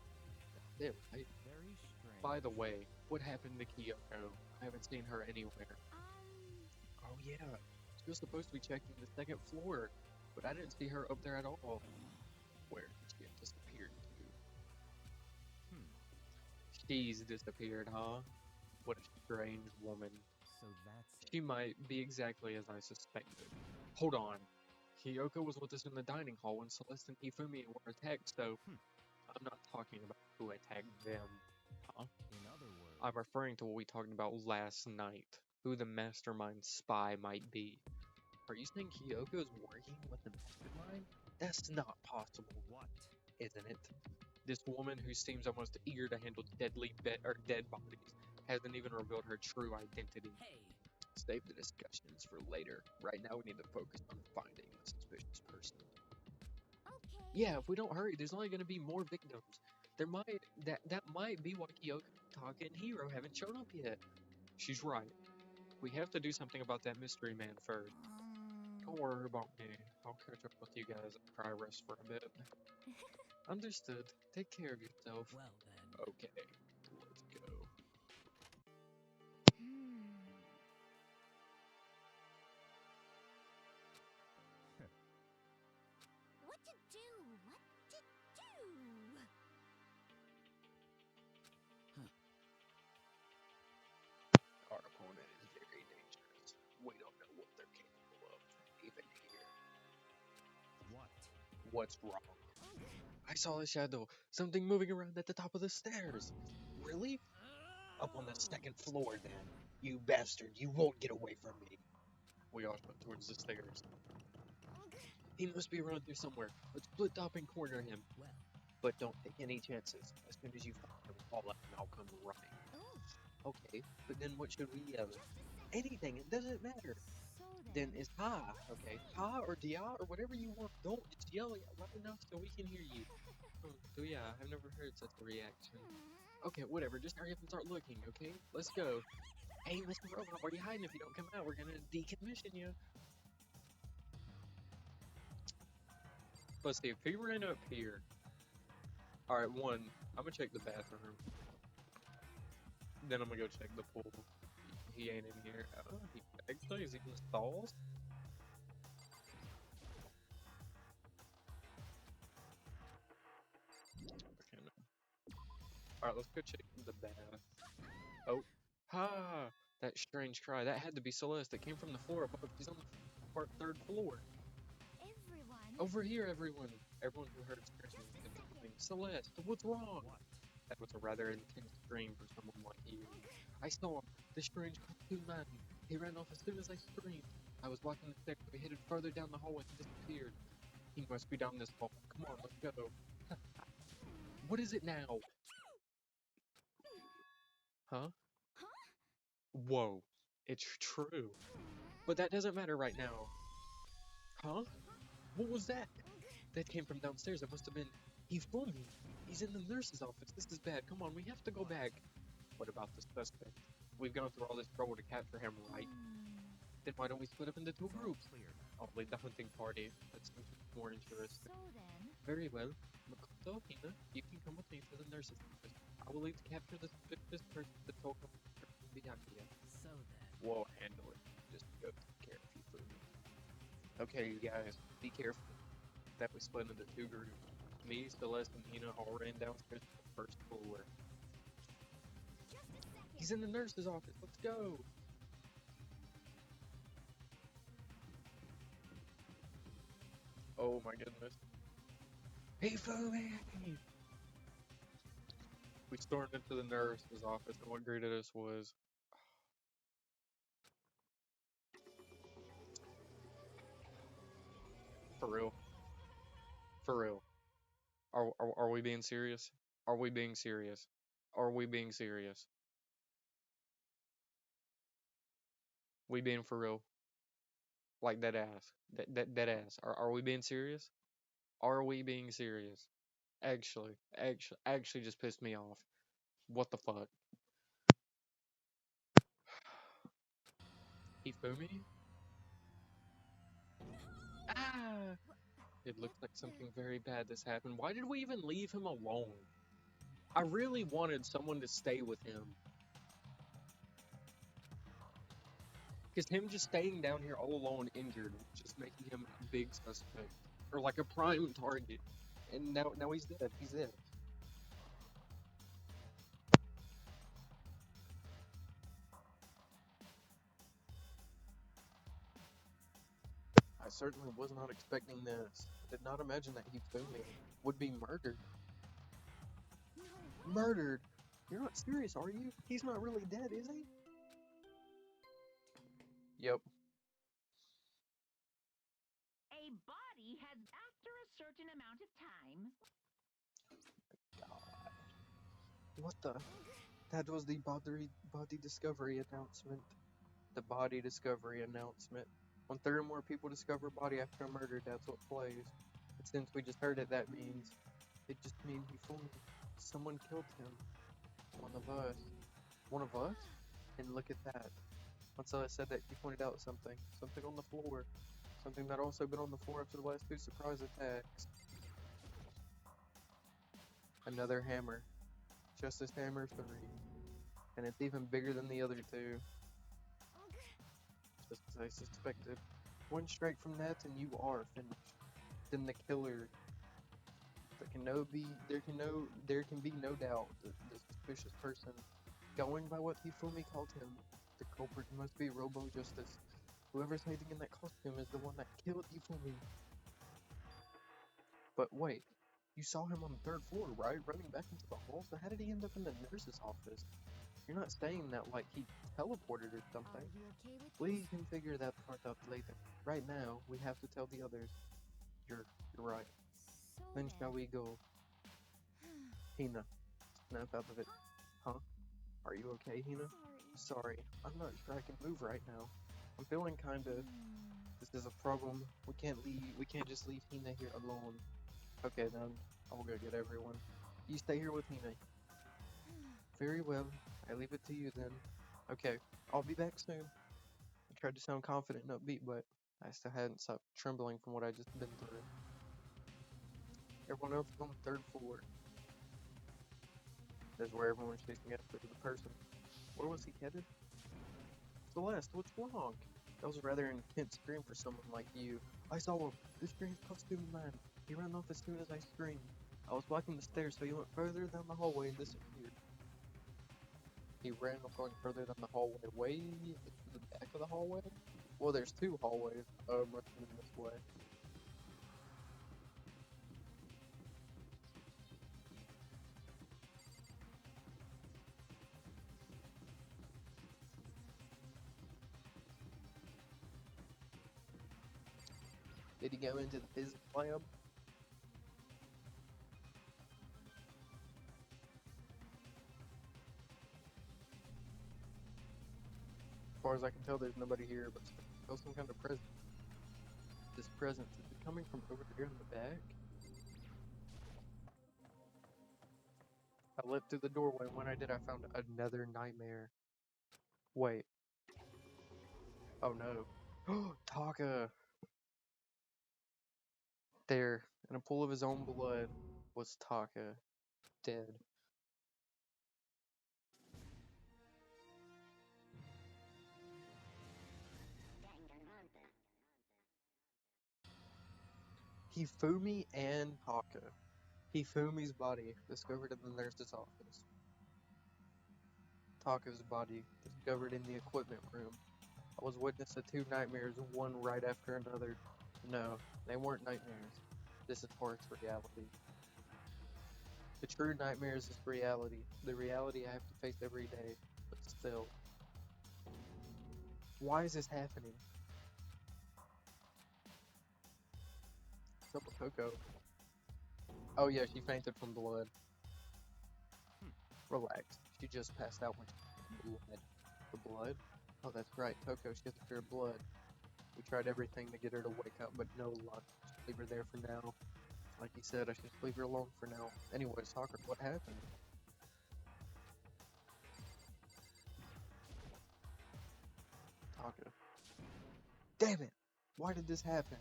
That's it, right? very strange. By the way, what happened to Kyoko? I haven't seen her anywhere. Oh yeah, she was supposed to be checking the 2nd floor, but I didn't see her up there at all. Where did she have disappeared to? She's disappeared, huh? What a strange woman. So that's it. She might be exactly as I suspected. Hold on. Kyoko was with us in the dining hall when Celeste and Hifumi were attacked, so I'm not talking about who attacked them. Huh? In other words, I'm referring to what we talked about last night. Who the mastermind spy might be. Are you saying Kyoko's working with the mastermind? That's not possible, What? isn't it? This woman who seems almost eager to handle dead bodies hasn't even revealed her true identity. Hey. Save the discussions for later. Right now we need to focus on finding the suspicious person. Okay. Yeah, if we don't hurry, there's only going to be more victims. That might be why Kyoko, Taka, and Hiro haven't shown up yet. She's right. We have to do something about that mystery man first. Don't worry about me. I'll catch up with you guys after I rest for a bit. Understood. Take care of yourself. Well then. Okay, let's go. What to do? What to do? Our opponent is very dangerous. We don't know what they're capable of, even here. What? What's wrong? I saw a shadow. Something moving around at the top of the stairs. Really? Up on the second floor, then. You bastard, you won't get away from me. We all went towards the stairs. He must be around here somewhere. Let's split top and corner him. Well. But don't take any chances. As soon as you find him, call out and I'll come running. Okay, but then what should we yell? Anything, it doesn't matter. So Then it's ha, okay? Ha or dia or whatever you want. Don't just yell it loud enough so we can hear you. Oh, yeah, I've never heard such a reaction. Okay, whatever, just hurry up and start looking, okay? Let's go. Hey, Mr. Robot, where are you hiding? If you don't come out, we're gonna decommission you. Let's see, if he ran up here. Alright, one, I'm gonna check the bathroom. Then I'm gonna go check the pool. He ain't in here. Oh, actually, is he in the stalls? Okay, no. Alright, let's go check the bath. Oh. Ha! That strange cry. That had to be Celeste. It came from the floor above. She's on the third floor. everyone. Over here, everyone. Everyone who heard screaming and coming. Celeste, what's wrong? What? That was a rather intense scream for someone like you. I saw him. The strange cartoon man. He ran off as soon as I screamed. I was walking the stairs, but he headed further down the hallway and disappeared. He must be down this hall. Come on, let's go. What is it now? Huh? Whoa. It's true. But that doesn't matter right now. Huh? What was that? That came from downstairs. It must have been Hifumi. He's in the nurse's office. This is bad. Come on, we have to go back. What about the suspect? We've gone through all this trouble to capture him, right? Then why don't we split up into two groups? Clear now. I'll lead the hunting party. That seems more interesting. So then. Very well. Makoto, Hina, you can come with me to the nurse's office. I will leave to capture the suspicious person that told him Byakuya. So then. We'll handle it. Just go take care of you food. Okay, you guys, be careful. That we split into two groups. Me, Celeste, and Hina all ran downstairs to the first floor. Just a second. He's in the nurse's office. Let's go. Oh my goodness. Hifumi! We stormed into the nurse's office, and what greeted us was... For real. For real. Are we being serious? Are we being serious? Are we being serious? We being for real? Like dead ass. Dead ass. Are we being serious? Are we being serious? Actually just pissed me off. What the fuck? Hifumi? Ah! It looks like something very bad has happened. Why did we even leave him alone? I really wanted someone to stay with him. Because him just staying down here all alone injured was just making him a big suspect. Or like a prime target. And now he's dead. He's dead. I certainly was not expecting this. I did not imagine that Hifumi would be murdered. Murdered? You're not serious, are you? He's not really dead, is he? Yep. A body has, after after a certain amount of time... God. What the? That was the body discovery announcement. The body discovery announcement. When 3 or more people discover a body after a murder, that's what plays. And since we just heard it, that means... It just means someone killed him. One of us. One of us? And look at that. Once I said that, he pointed out something. Something on the floor. Something that also been on the floor after the last 2 surprise attacks. Another hammer. Justice Hammer 3. And it's even bigger than the other 2. Just as I suspected. One strike from that and you are finished. Then the killer. There can be no doubt that the suspicious person, going by what Hifumi called him, the culprit must be Robo Justice. Whoever's hiding in that costume is the one that killed Hifumi. But wait, you saw him on the 3rd floor, right? Running back into the hall? So how did he end up in the nurse's office? You're not saying that like he teleported or something. Are you okay with We this? can figure that part out later. Right now, we have to tell the others. You're right. So Then shall we go? Hina, snap out of it. Huh? Are you okay, Hina? Sorry. Sorry, I'm not sure I can move right now. I'm feeling kinda... This is a problem. We can't just leave Hina here alone. Okay then, I'll go get everyone. You stay here with Hina. Very well, I leave it to you then. Okay, I'll be back soon. I tried to sound confident and upbeat, but I still hadn't stopped trembling from what I just been through. Everyone else is on the 3rd floor. That's where everyone's chasing after the person. Where was he headed? Celeste, what's wrong? That was a rather intense scream for someone like you. I saw him. This strange costume man. He ran off as soon as I screamed. I was blocking the stairs, so he went further down the hallway and disappeared. He ran off going further down the hallway, way to the back of the hallway? Well, there's 2 hallways. Must have been this way. Did he go into the physics lab? As far as I can tell, there's nobody here, but still some kind of presence. This presence, is it coming from over here in the back? I leapt through the doorway, and when I did, I found another nightmare. Wait. Oh no. Taka! There, in a pool of his own blood, was Taka. Dead. Hifumi and Taka. Hifumi's body discovered in the nurse's office. Taka's body discovered in the equipment room. I was witness to 2 nightmares, one right after another. No, they weren't nightmares. This is Horror's reality. The true nightmares is reality. The reality I have to face every day. But still. Why is this happening? What's up with Coco? Oh yeah, she fainted from blood. Relax. She just passed out when she blood. The blood? Oh, that's right. Coco, she has a fear of blood. We tried everything to get her to wake up, but no luck. Just leave her there for now. Like he said, I should just leave her alone for now. Anyways, Soccer, what happened? Taka. Damn it! Why did this happen?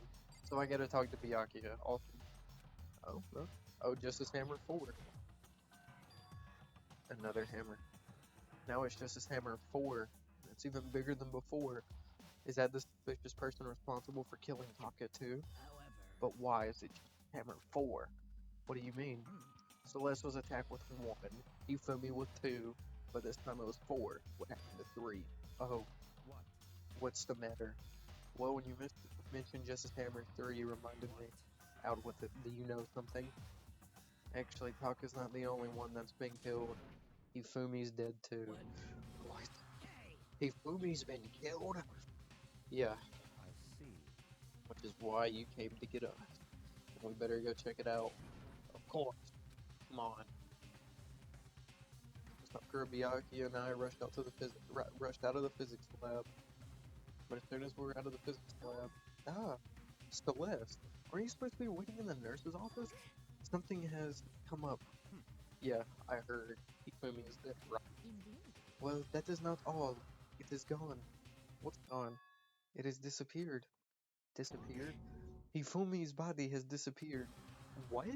So I gotta talk to Byakuya. Awesome. Oh, no. Oh, Justice Hammer 4. Another hammer. Now it's Justice Hammer 4. It's even bigger than before. Is that the suspicious person responsible for killing Taka too? However, But why is it Hammer 4? What do you mean? Celeste was attacked with 1, Hifumi with 2, but this time it was 4. What happened to 3? Oh, what? what's the matter? Well, when you mentioned Justice Hammer 3, you reminded me. Out with it. Do you know something? Actually, Taka's not the only one that's been killed. Hifumi's dead too. What? Hifumi's been killed? Yeah, I see. which is why you came to get us. We better go check it out. Of course. Come on. Kurobyaki and I rushed out of the physics lab. But as soon as we were out of the physics lab, Celeste, are you supposed to be waiting in the nurse's office? Something has come up. Yeah, I heard. Hifumi is dead, right? Indeed. Well, that is not all. It is gone. What's gone? It has disappeared. Disappeared? Hifumi's body has disappeared. What?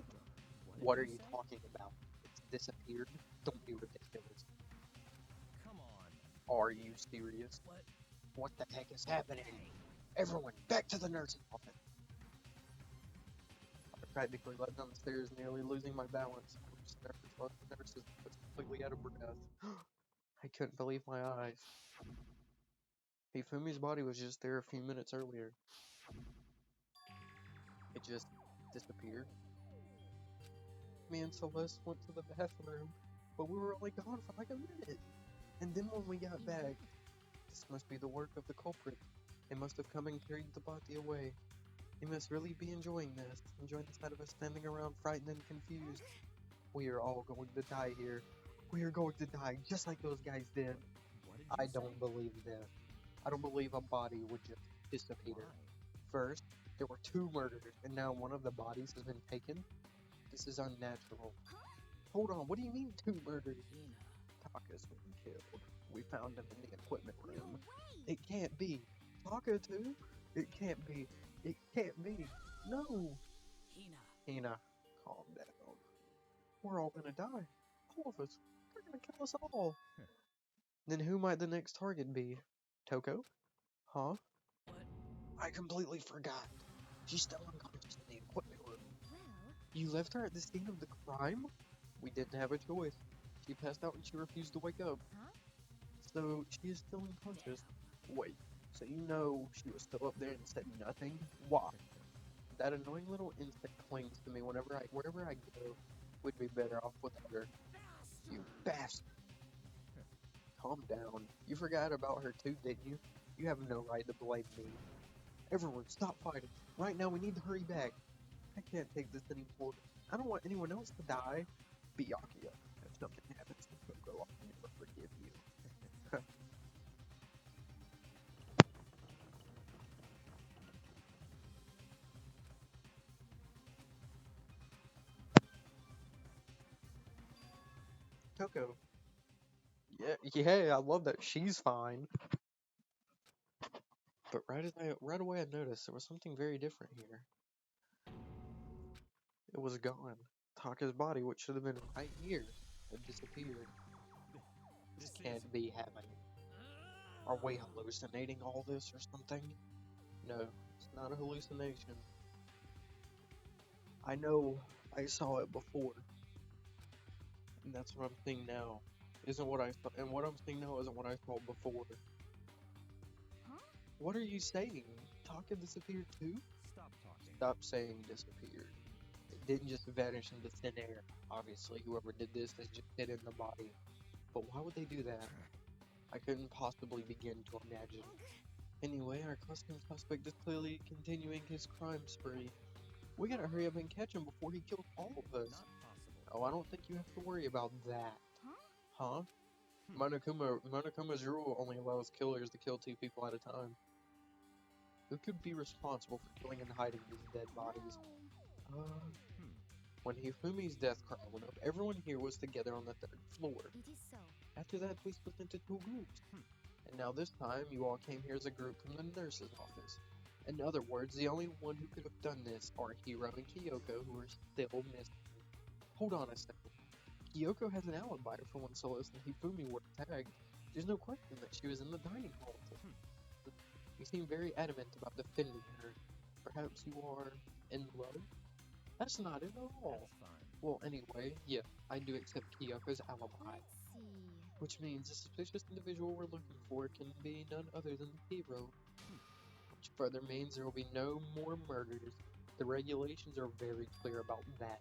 What are you talking about? It's disappeared? Don't be ridiculous. Come on. Are you serious? What the heck is happening? Everyone, back to the nurse's office. I practically led down the stairs, nearly losing my balance. The nurse was completely out of breath. I couldn't believe my eyes. Hifumi's body was just there a few minutes earlier. It just disappeared. Me and Celeste went to the bathroom, but we were only gone for like a minute. And then when we got back, this must be the work of the culprit. They must have come and carried the body away. They must really be enjoying this, enjoying the sight of us standing around frightened and confused. We are all going to die here. We are going to die just like those guys did. What did I you don't believe that. I don't believe a body would just disappear. First, there were 2 murders, and now one of the bodies has been taken? This is unnatural. Hold on, what do you mean 2 murders? Taka's been killed. We found him in the equipment room. It can't be. Taka too? It can't be. It can't be. No. Hina, calm down. We're all gonna die. All of us. They're gonna kill us all. Then who might the next target be? Toko? Huh? I completely forgot. She's still unconscious in the equipment room. Well, You left her at the scene of the crime? We didn't have a choice. She passed out and she refused to wake up. Huh? So she is still unconscious. Wait, so you know she was still up there and said nothing? Why? That annoying little insect clings to me wherever I go. We'd be better off without her. You bastard! Calm down. You forgot about her too, didn't you? You have no right to blame me. Everyone, stop fighting. Right now, we need to hurry back. I can't take this anymore. I don't want anyone else to die. Byakuya, if something happens to Toko, I'll never forgive you. Toko. Yeah, I love that she's fine. But right away I noticed there was something very different here. It was gone. Taka's body, which should have been right here, had disappeared. This can't be happening. Are we hallucinating all this or something? No, it's not a hallucination. I know I saw it before. And that's what I'm seeing now. Isn't what I saw, and what I'm seeing now isn't what I saw before. Huh? What are you saying? Taka disappeared too? Stop talking. Stop saying disappeared. It didn't just vanish into thin air. Obviously, whoever did this has just hid in the body. But why would they do that? I couldn't possibly begin to imagine. Anyway, our costume suspect is clearly continuing his crime spree. We gotta hurry up and catch him before he kills all of us. Not possible. Oh, I don't think you have to worry about that. Huh? Huh? Monokuma's rule only allows killers to kill 2 people at a time. Who could be responsible for killing and hiding these dead bodies? When Hifumi's death cry went up, everyone here was together on the 3rd floor. It is so. After that, we split into 2 groups. And now this time, you all came here as a group from the nurse's office. In other words, the only one who could have done this are Hiro and Kyoko, who are still missing. Hold on a second. Kyoko has an alibi for when Celeste and Hifumi were tagged. There's no question that she was in the dining hall. You seem very adamant about defending her. Perhaps you are in love? That's not it at all. That's fine. Well, anyway, yeah, I do accept Kyoko's alibi. Let's see. Which means the suspicious individual we're looking for can be none other than the hero. Which further means there will be no more murders. The regulations are very clear about that.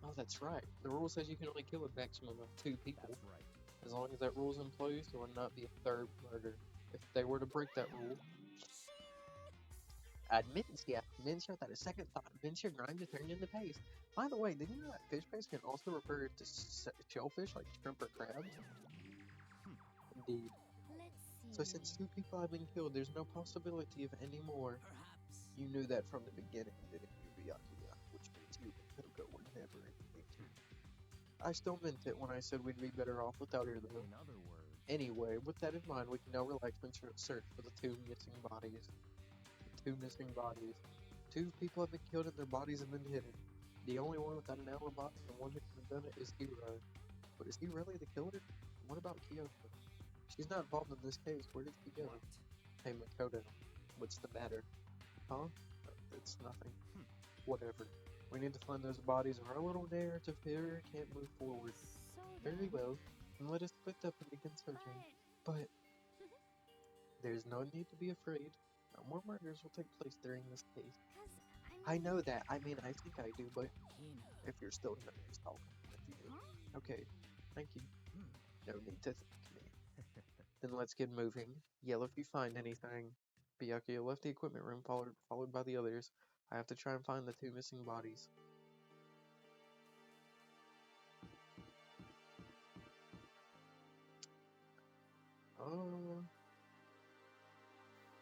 Oh, that's right. The rule says you can only kill a maximum of 2 people. That's right. As long as that rule's in place, there will not be a 3rd murder. If they were to break that rule, Admentia. Mentia without a second thought. Mentia grind to turn into paste. By the way, did you know that fish paste can also refer to shellfish like shrimp or crabs? Indeed. So Let's see. since 2 people have been killed, there's no possibility of any more. Perhaps. You knew that from the beginning, didn't you, Byakuya? Which means you and Toko were never engaged. I still meant it when I said we'd be better off without her, though. In other words, Anyway, with that in mind, we can now relax and search for the 2 missing bodies. The 2 missing bodies. 2 people have been killed and their bodies have been hidden. The only one without an alibi and the one who could have done it is Hiro. But is he really the killer? What about Kyoko? She's not involved in this case. Where did she go? what? Hey, Makoto. What's the matter? Huh? It's nothing. Whatever. We need to find those bodies or our little narrative here can't move forward. So Very then, well. Then let us split up and begin searching. But there's no need to be afraid. No more murders will take place during this case. 'cause I know that. I mean, I think I do, but Hina. if you're still here, just talk. If you do. Okay. Thank you. No need to thank me. Then let's get moving. Yell if you find anything. Byakuya left the equipment room, followed by the others. I have to try and find the 2 missing bodies.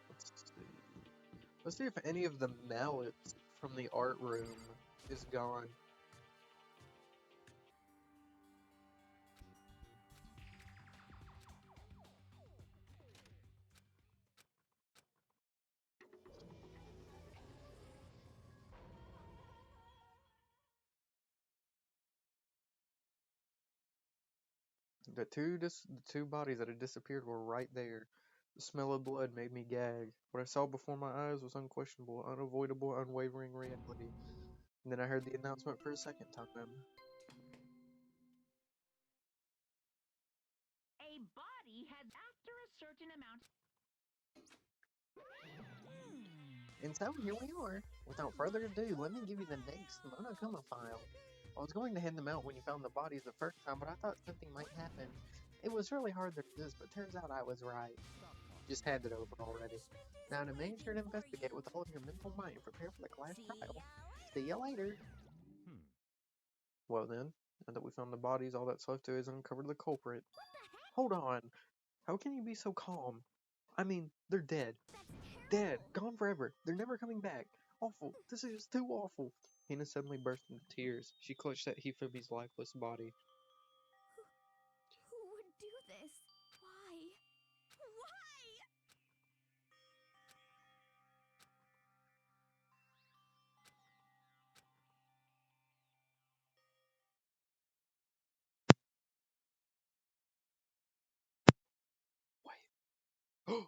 Let's see. Let's see if any of the mallets from the art room is gone. The two bodies that had disappeared were right there. The smell of blood made me gag. What I saw before my eyes was unquestionable, unavoidable, unwavering reality. And then I heard the announcement for a second time. A body has, after a certain amount. And so here we are. Without further ado, let me give you the next Monokuma file. I was going to hand them out when you found the bodies the first time, but I thought something might happen. It was really hard to resist, but turns out I was right. Just hand it over already. Now to make sure to investigate with all of your mental might and prepare for the class trial. See you later. Well then, now that we found the bodies, all that's left to do is uncover the culprit. Hold on. How can you be so calm? I mean, they're dead. Dead. Gone forever. They're never coming back. Awful. This is just too awful. Hina suddenly burst into tears. She clutched at Hifumi's lifeless body. who would do this? Why? Why? Wait.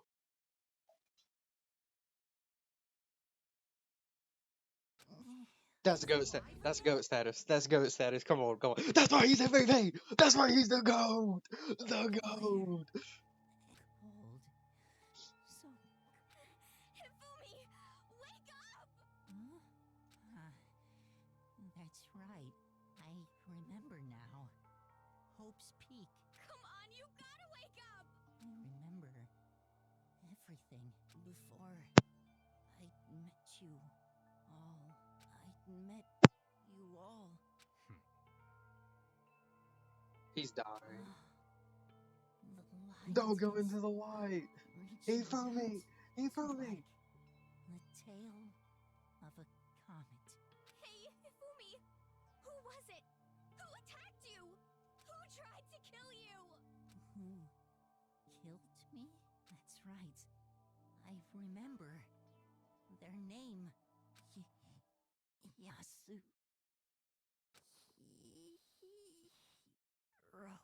That's goat status. That's goat status. That's goat status. Come on, come on. That's why he's MVP. That's why he's the goat. The goat. Cold. So. Hifumi, wake up! Huh? That's right. I remember now. Hope's Peak. Come on, you gotta wake up! I remember everything before I met you all. I met you all. He's dying. The light Don't go is into the light. reaching Hifumi. out Hifumi. like the tail of a comet. Hey, Hifumi! Who was it? Who attacked you? Who tried to kill you? Who killed me? That's right. I remember their name. Yasu. Hiro.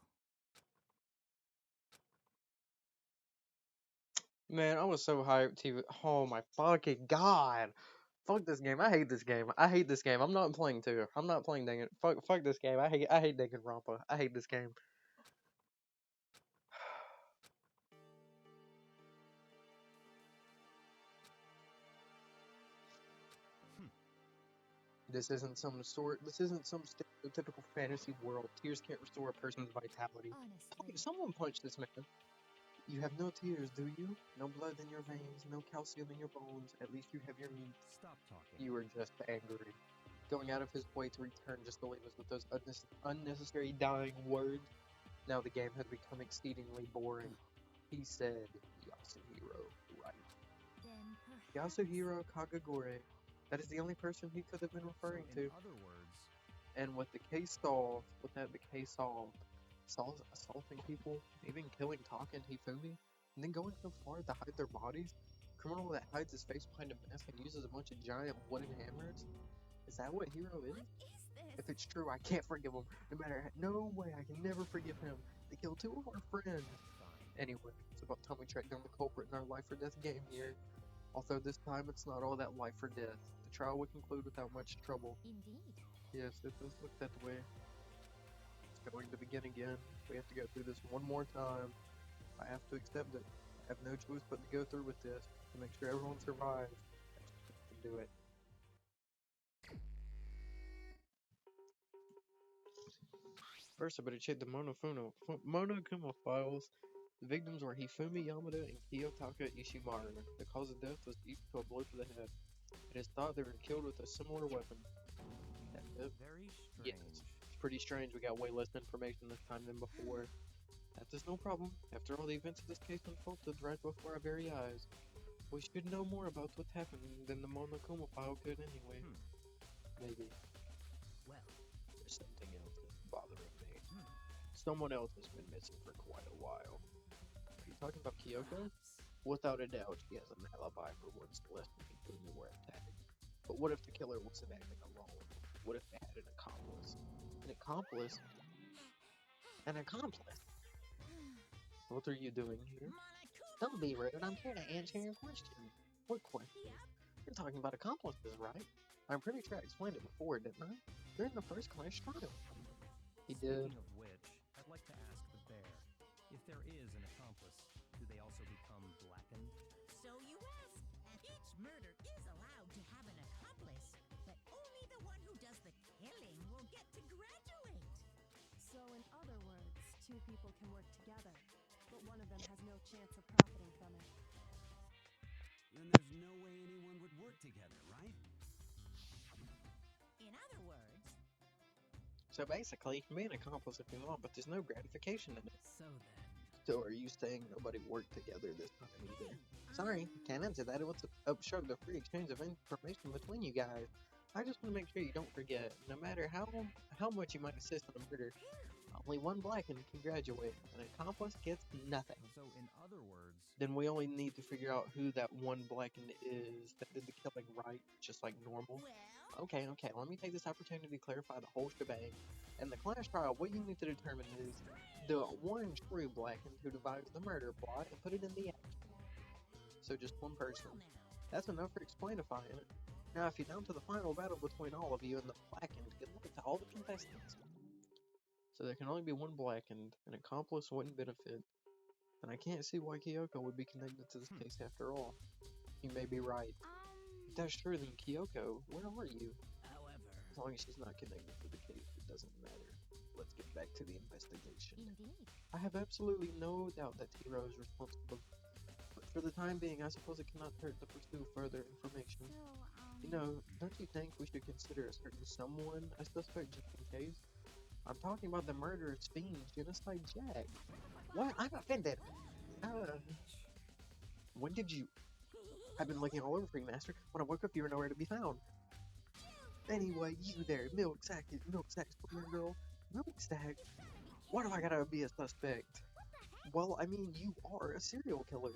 Man, I was so hyped. Oh my fucking god. Fuck this game. I hate this game. I hate this game. I'm not playing 2. I'm not playing Danganronpa. Fuck this game. I hate Danganronpa. I hate this game. This isn't some stereotypical fantasy world. Tears can't restore a person's vitality. Honestly, Someone punched this man. You have no tears, do you? No blood in your veins, no calcium in your bones. At least you have your meat. Stop talking. You were just angry. Going out of his way to return just to leave us with those unnecessary dying words. Now the game had become exceedingly boring. He said, Yasuhiro, right? Then perhaps... Yasuhiro Kagagore. That is the only person he could have been referring So, in to. other words, And with the case solved, assaulting people, even killing Taka and Hifumi, and then going so far to hide their bodies, criminal that hides his face behind a mask and uses a bunch of giant wooden hammers? Is that what Hiro is? What is this? If it's true, I can't forgive him. No way, I can never forgive him. They killed two of our friends. fine. Anyway, it's about time we track down the culprit in our life or death game here. Although this time it's not all that life or death. The trial will conclude without much trouble. Indeed. Yes, it does look that way. It's going to begin again. We have to go through this one more time. I have to accept it. I have no choice but to go through with this to make sure everyone survives. I just have to do it. First, I better check the Monokuma files. The victims were Hifumi Yamada and Kiyotaka Ishimaru. The cause of death was each to a blow to the head. It is thought they were killed with a similar weapon. That's it. Very Yes. strange. It's pretty strange we got way less information this time than before. That is no problem. After all, the events of this case unfolded right before our very eyes. We should know more about what happened than the Monokuma file could anyway. Maybe. Well, There's something else that's bothering me. Someone else has been missing for quite a while. Are you talking about Kyoko? Without a doubt, she has an alibi for when Celeste and Hifumi were attacked. But what if the killer wasn't acting alone? What if they had an accomplice? An accomplice? An accomplice? What are you doing here? Don't be rude, I'm here to answer your question. What question? You're talking about accomplices, right? I'm pretty sure I explained it before, didn't I? They're in the first class trial. He did. speaking of which, I'd like to ask the bear, if there is an accomplice, do they also become blackened? So you ask. Each murder is allowed to have an accomplice, but only the one who does the killing will get to graduate. So in other words, two people can work together, but one of them has no chance of profiting from it. Then there's no way anyone would work together, right? In other words, So basically, you can be an accomplice if you want, but there's no gratification in it. So then, So are you saying nobody worked together this time either? Sorry, can't answer that. It was to obstruct the free exchange of information between you guys. I just want to make sure you don't forget, no matter how much you might assist in a murder, only one blackened can graduate. An accomplice gets nothing. So, in other words, Then we only need to figure out who that one blackened is that did the killing right, just like normal. well, Okay, let me take this opportunity to clarify the whole shebang. In the class trial, what you need to determine is the one true blackened who devised the murder plot and put it in the action. So just one person. well now. That's enough for explainifying it. Now, if you're down to the final battle between all of you and the blackened, good luck to all the contestants. So there can only be one blackened. An accomplice wouldn't benefit. And I can't see why Kyoko would be connected to this case after all. You may be right. If that's true, then Kyoko, where are you? however, As long as she's not connected to the case, it doesn't matter. Let's get back to the investigation. Indeed. I have absolutely no doubt that Chihiro is responsible. But for the time being, I suppose it cannot hurt to pursue further information. So, You know, don't you think we should consider a certain someone a suspect just in case? I'm talking about the murderous fiend, Genocide Jack. What? I'm offended. When did you... I've been looking all over for you, Master. When I woke up, you were nowhere to be found. Anyway, you there, Milk Sack Splitter Girl. Milk Sack? Why do I gotta be a suspect? Well, I mean, you are a serial killer.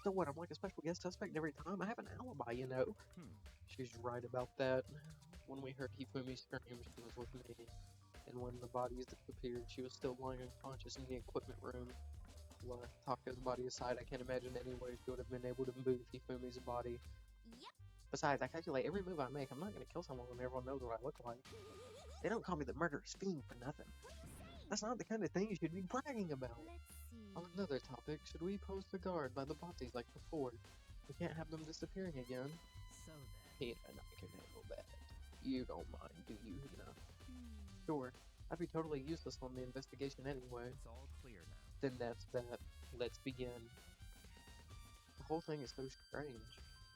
So what, I'm like a special guest suspect every time? I have an alibi, you know. She's right about that. When we heard Hifumi scream, she was with me. And when the bodies disappeared, she was still lying unconscious in the equipment room. Taka's body aside, I can't imagine any way she would have been able to move Hifumi's body. Yep. Besides, I calculate every move I make. I'm not gonna kill someone when everyone knows what I look like. They don't call me the murderous fiend for nothing. That's not the kind of thing you should be bragging about. Let's see. On another topic, should we post a guard by the bodies like before? We can't have them disappearing again. so then. Hina and I can handle that. You don't mind, do you, Hina? Hmm. Sure. I'd be totally useless on the investigation anyway. it's all clear now. Then that's that. Let's begin. The whole thing is so strange.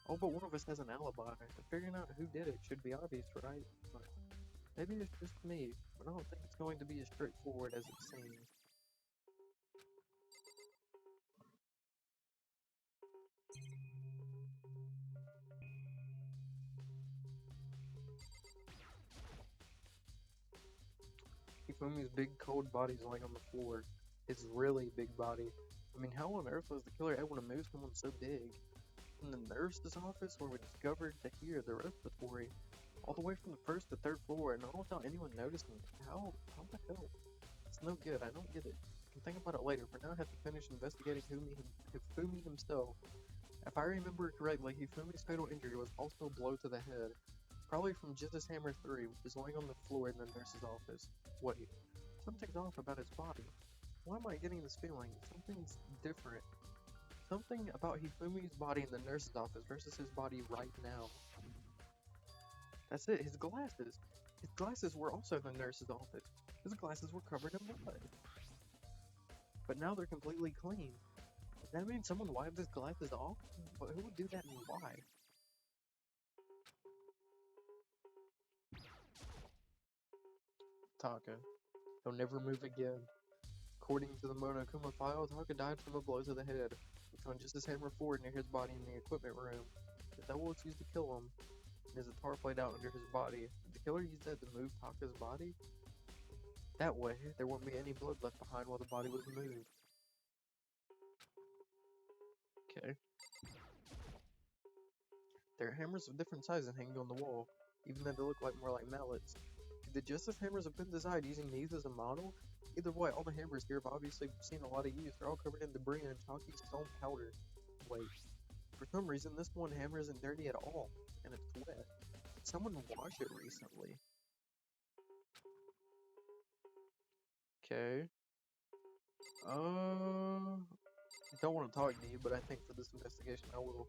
Oh, but one of us has an alibi. Figuring out who did it should be obvious, right? But maybe it's just me, but I don't think it's going to be as straightforward as it seems. Hifumi's big cold body's laying on the floor. His really big body. I mean, how on earth was the killer able to move someone so big? From the nurse's office where we discovered Chihiro, the respiratory, all the way from the first to third floor, and all without anyone noticing. How the hell? It's no good, I don't get it. I can think about it later. For now, I have to finish investigating Hifumi himself. If I remember correctly, Hifumi's fatal injury was also a blow to the head. Probably from Justice Hammer 3, which is laying on the floor in the nurse's office. Wait, something's off about his body. Why am I getting this feeling? Something's different. Something about Hifumi's body in the nurse's office versus his body right now. That's it, his glasses. His glasses were also in the nurse's office. His glasses were covered in blood. But now they're completely clean. Does that mean someone wiped his glasses off? But who would do that and why? Taka. He'll never move again. According to the Monokuma file, Taka died from a blow to the head. We found Justice Hammer 4 near his body in the equipment room. Is that what was used to kill him? And his guitar played out under his body. Did the killer use that to move Taka's body? That way, there won't be any blood left behind while the body was moved. Okay. There are hammers of different sizes hanging on the wall, even though they look more like mallets. Could the Justice Hammers have been designed using these as a model? Either way, all the hammers here have obviously seen a lot of use. They're all covered in debris and chalky stone powder. Wait. For some reason, this one hammer isn't dirty at all, and it's wet. Did someone wash it recently? Okay. Don't want to talk to you, but I think for this investigation I will.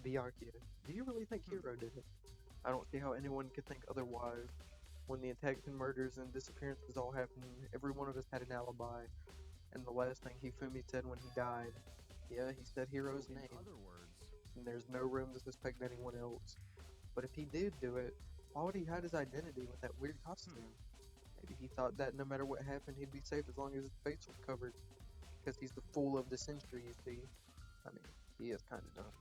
Unqie, do you really think Chihiro did it? I don't see how anyone could think otherwise. When the attacks and murders and disappearances all happened, every one of us had an alibi. And the last thing Hifumi said when he died, yeah, he said Hiro's name. In other words, And there's no room to suspect anyone else. But if he did do it, why would he hide his identity with that weird costume? Maybe he thought that no matter what happened, he'd be safe as long as his face was covered. Because he's the fool of the century, you see. I mean, he is kind of dumb.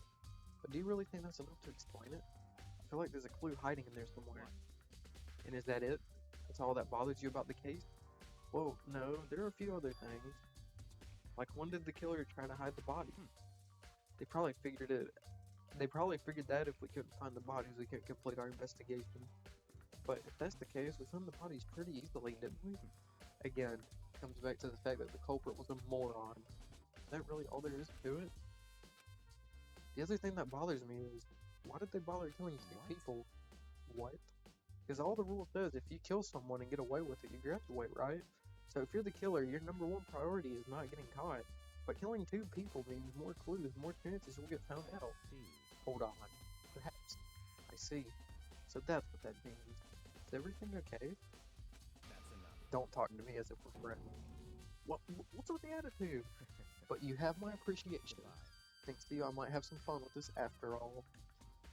But do you really think that's enough to explain it? I feel like there's a clue hiding in there somewhere. And is that it? That's all that bothers you about the case? Well, no, there are a few other things. Like, when did the killer try to hide the body? They probably figured that if we couldn't find the bodies, we couldn't complete our investigation. But if that's the case, we found the bodies pretty easily, didn't we? Again, it comes back to the fact that the culprit was a moron. Is that really all there is to it? The other thing that bothers me is, why did they bother killing two people? What? Because all the rule says, if you kill someone and get away with it, you graduate, right? So if you're the killer, your number one priority is not getting caught. But killing two people means more clues, more chances you'll get found out. Hold on. Perhaps. I see. So that's what that means. Is everything okay? that's enough. Don't talk to me as if we're friends. What's with the attitude? But you have my appreciation. Thanks to you, I might have some fun with this after all.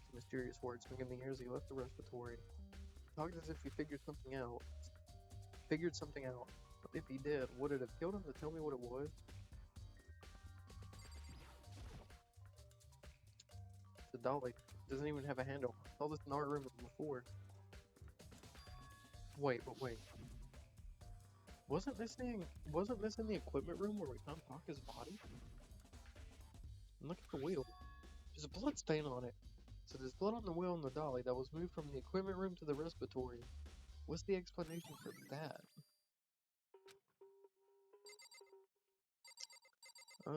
Some mysterious words swing in the ears as he left the respiratory. Talked as if he figured something out. But if he did, would it have killed him to tell me what it was? The dolly doesn't even have a handle. I saw this in our room before. Wait. Wasn't this in the equipment room where we found Taka's body? And look at the wheel. There's a blood stain on it. So there's blood on the wheel in the dolly that was moved from the equipment room to the respiratory. What's the explanation for that?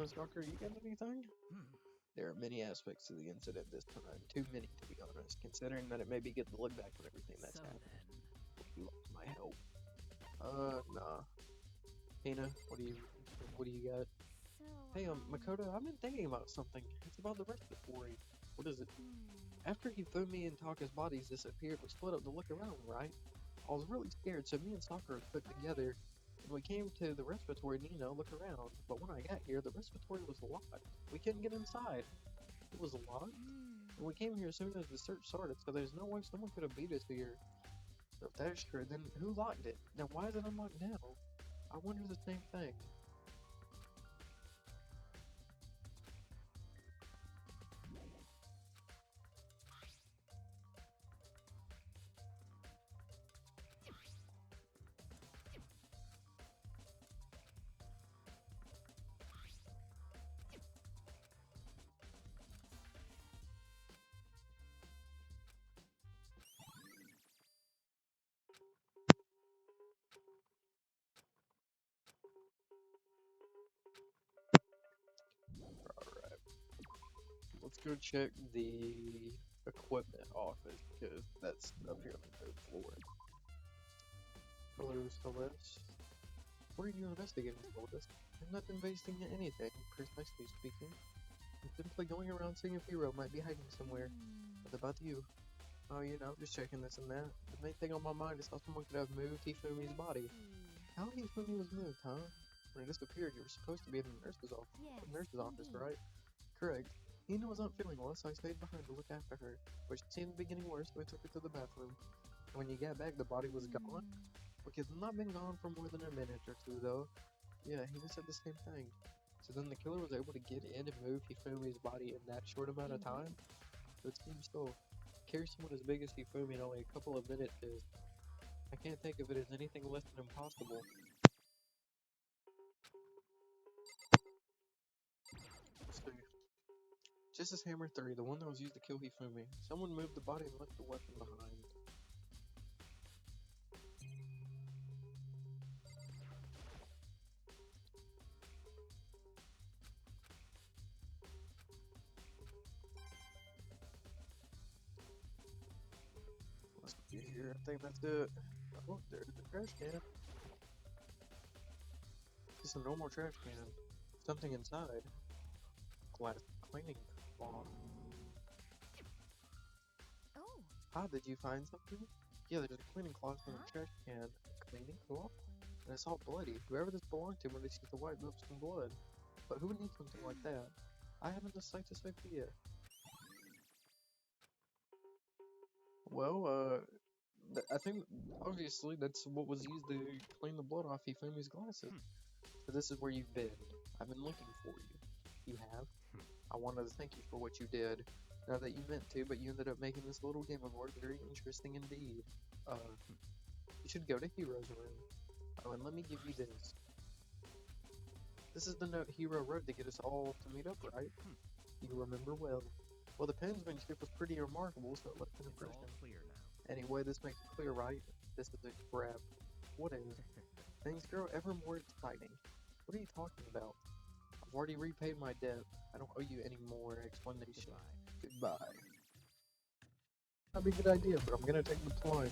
Stalker, you got anything? There are many aspects to the incident this time. Too many, to be honest, considering that it made me get the look back on everything that's happened. Would you like my help? Nah. Tina, what do you got? So, Hey, Makoto, I've been thinking about something. It's about the respiratory. What is it? After Hifumi and Taka's bodies disappeared, we split up to look around, right? I was really scared, so me and Sakura put together And we came to the respiratory to, look around. But when I got here, the respiratory was locked. We couldn't get inside. It was locked. And we came here as soon as the search started, so there's no way someone could have beat us here. So if that's true, then who locked it? Now why is it unlocked now? I wonder the same thing. Let's go check the equipment office, because that's up here on the third floor. Hello, Celeste. What are you investigating, Celeste? I'm not investigating anything, precisely speaking. I'm simply going around seeing if Hiro might be hiding somewhere. What about you? Oh, just checking this and that. The main thing on my mind is how someone could have moved Hifumi's body. How Hifumi was moved, huh? When he disappeared, you were supposed to be in the nurse's office, right? Correct. Hina wasn't feeling well, so I stayed behind to look after her. But she seemed to be getting worse, so I took her to the bathroom. And when you got back, the body was gone? Okay, it's not been gone for more than a minute or two, though. Yeah, Hina said the same thing. So then the killer was able to get in and move Hifumi's body in that short amount of time? So it seems so. Carry someone as big as Hifumi in only a couple of minutes is... I can't think of it as anything less than impossible. Let's see. Justice Hammer 3, the one that was used to kill Hifumi. Someone moved the body and left the weapon behind. Let's see here, I think that's it. Oh, there's the trash can. Just a normal trash can. Something inside. Glass cleaning cloth. Oh. Ah, did you find something? Yeah, there's a cleaning cloth in the trash can. A cleaning cloth? And it's all bloody. Whoever this belonged to when they see the white drips some blood. But who would need something like that? I haven't the slightest idea. Well, I think obviously that's what was used to clean the blood off Hifumi's glasses. So this is where you've been. I've been looking for you. You have? I wanted to thank you for what you did. Not that you meant to, but you ended up making this little game of work very interesting indeed. You should go to Hiro's room. Oh, and let me give you this. This is the note Hiro wrote to get us all to meet up, right? You remember well. Well, the penmanship was pretty remarkable, so it left an impression. It's all clear now. Anyway, this makes it clear, right? This is a crap. What is? Things grow ever more exciting. What are you talking about? I've already repaid my debt. I don't owe you any more explanation. Goodbye. That'd be a good idea, but I'm gonna take the plunge.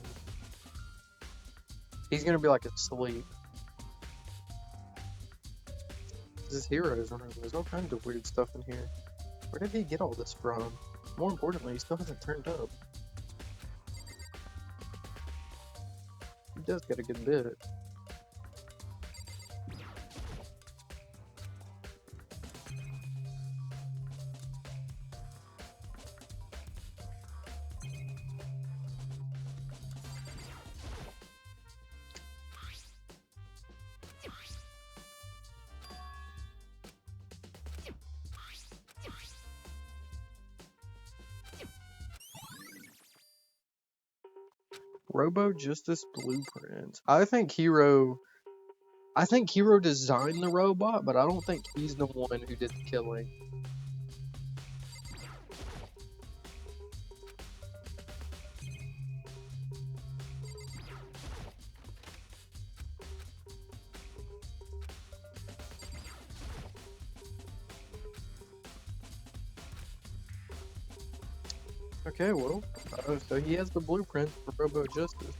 He's gonna be like asleep. This is Hiro's room. There's all kinds of weird stuff in here. Where did he get all this from? More importantly, he still hasn't turned up. He does get a good bit. Robo Justice blueprint. I think Hiro designed the robot, but I don't think he's the one who did the killing. Okay, well, so he has the blueprint for Robo Justice.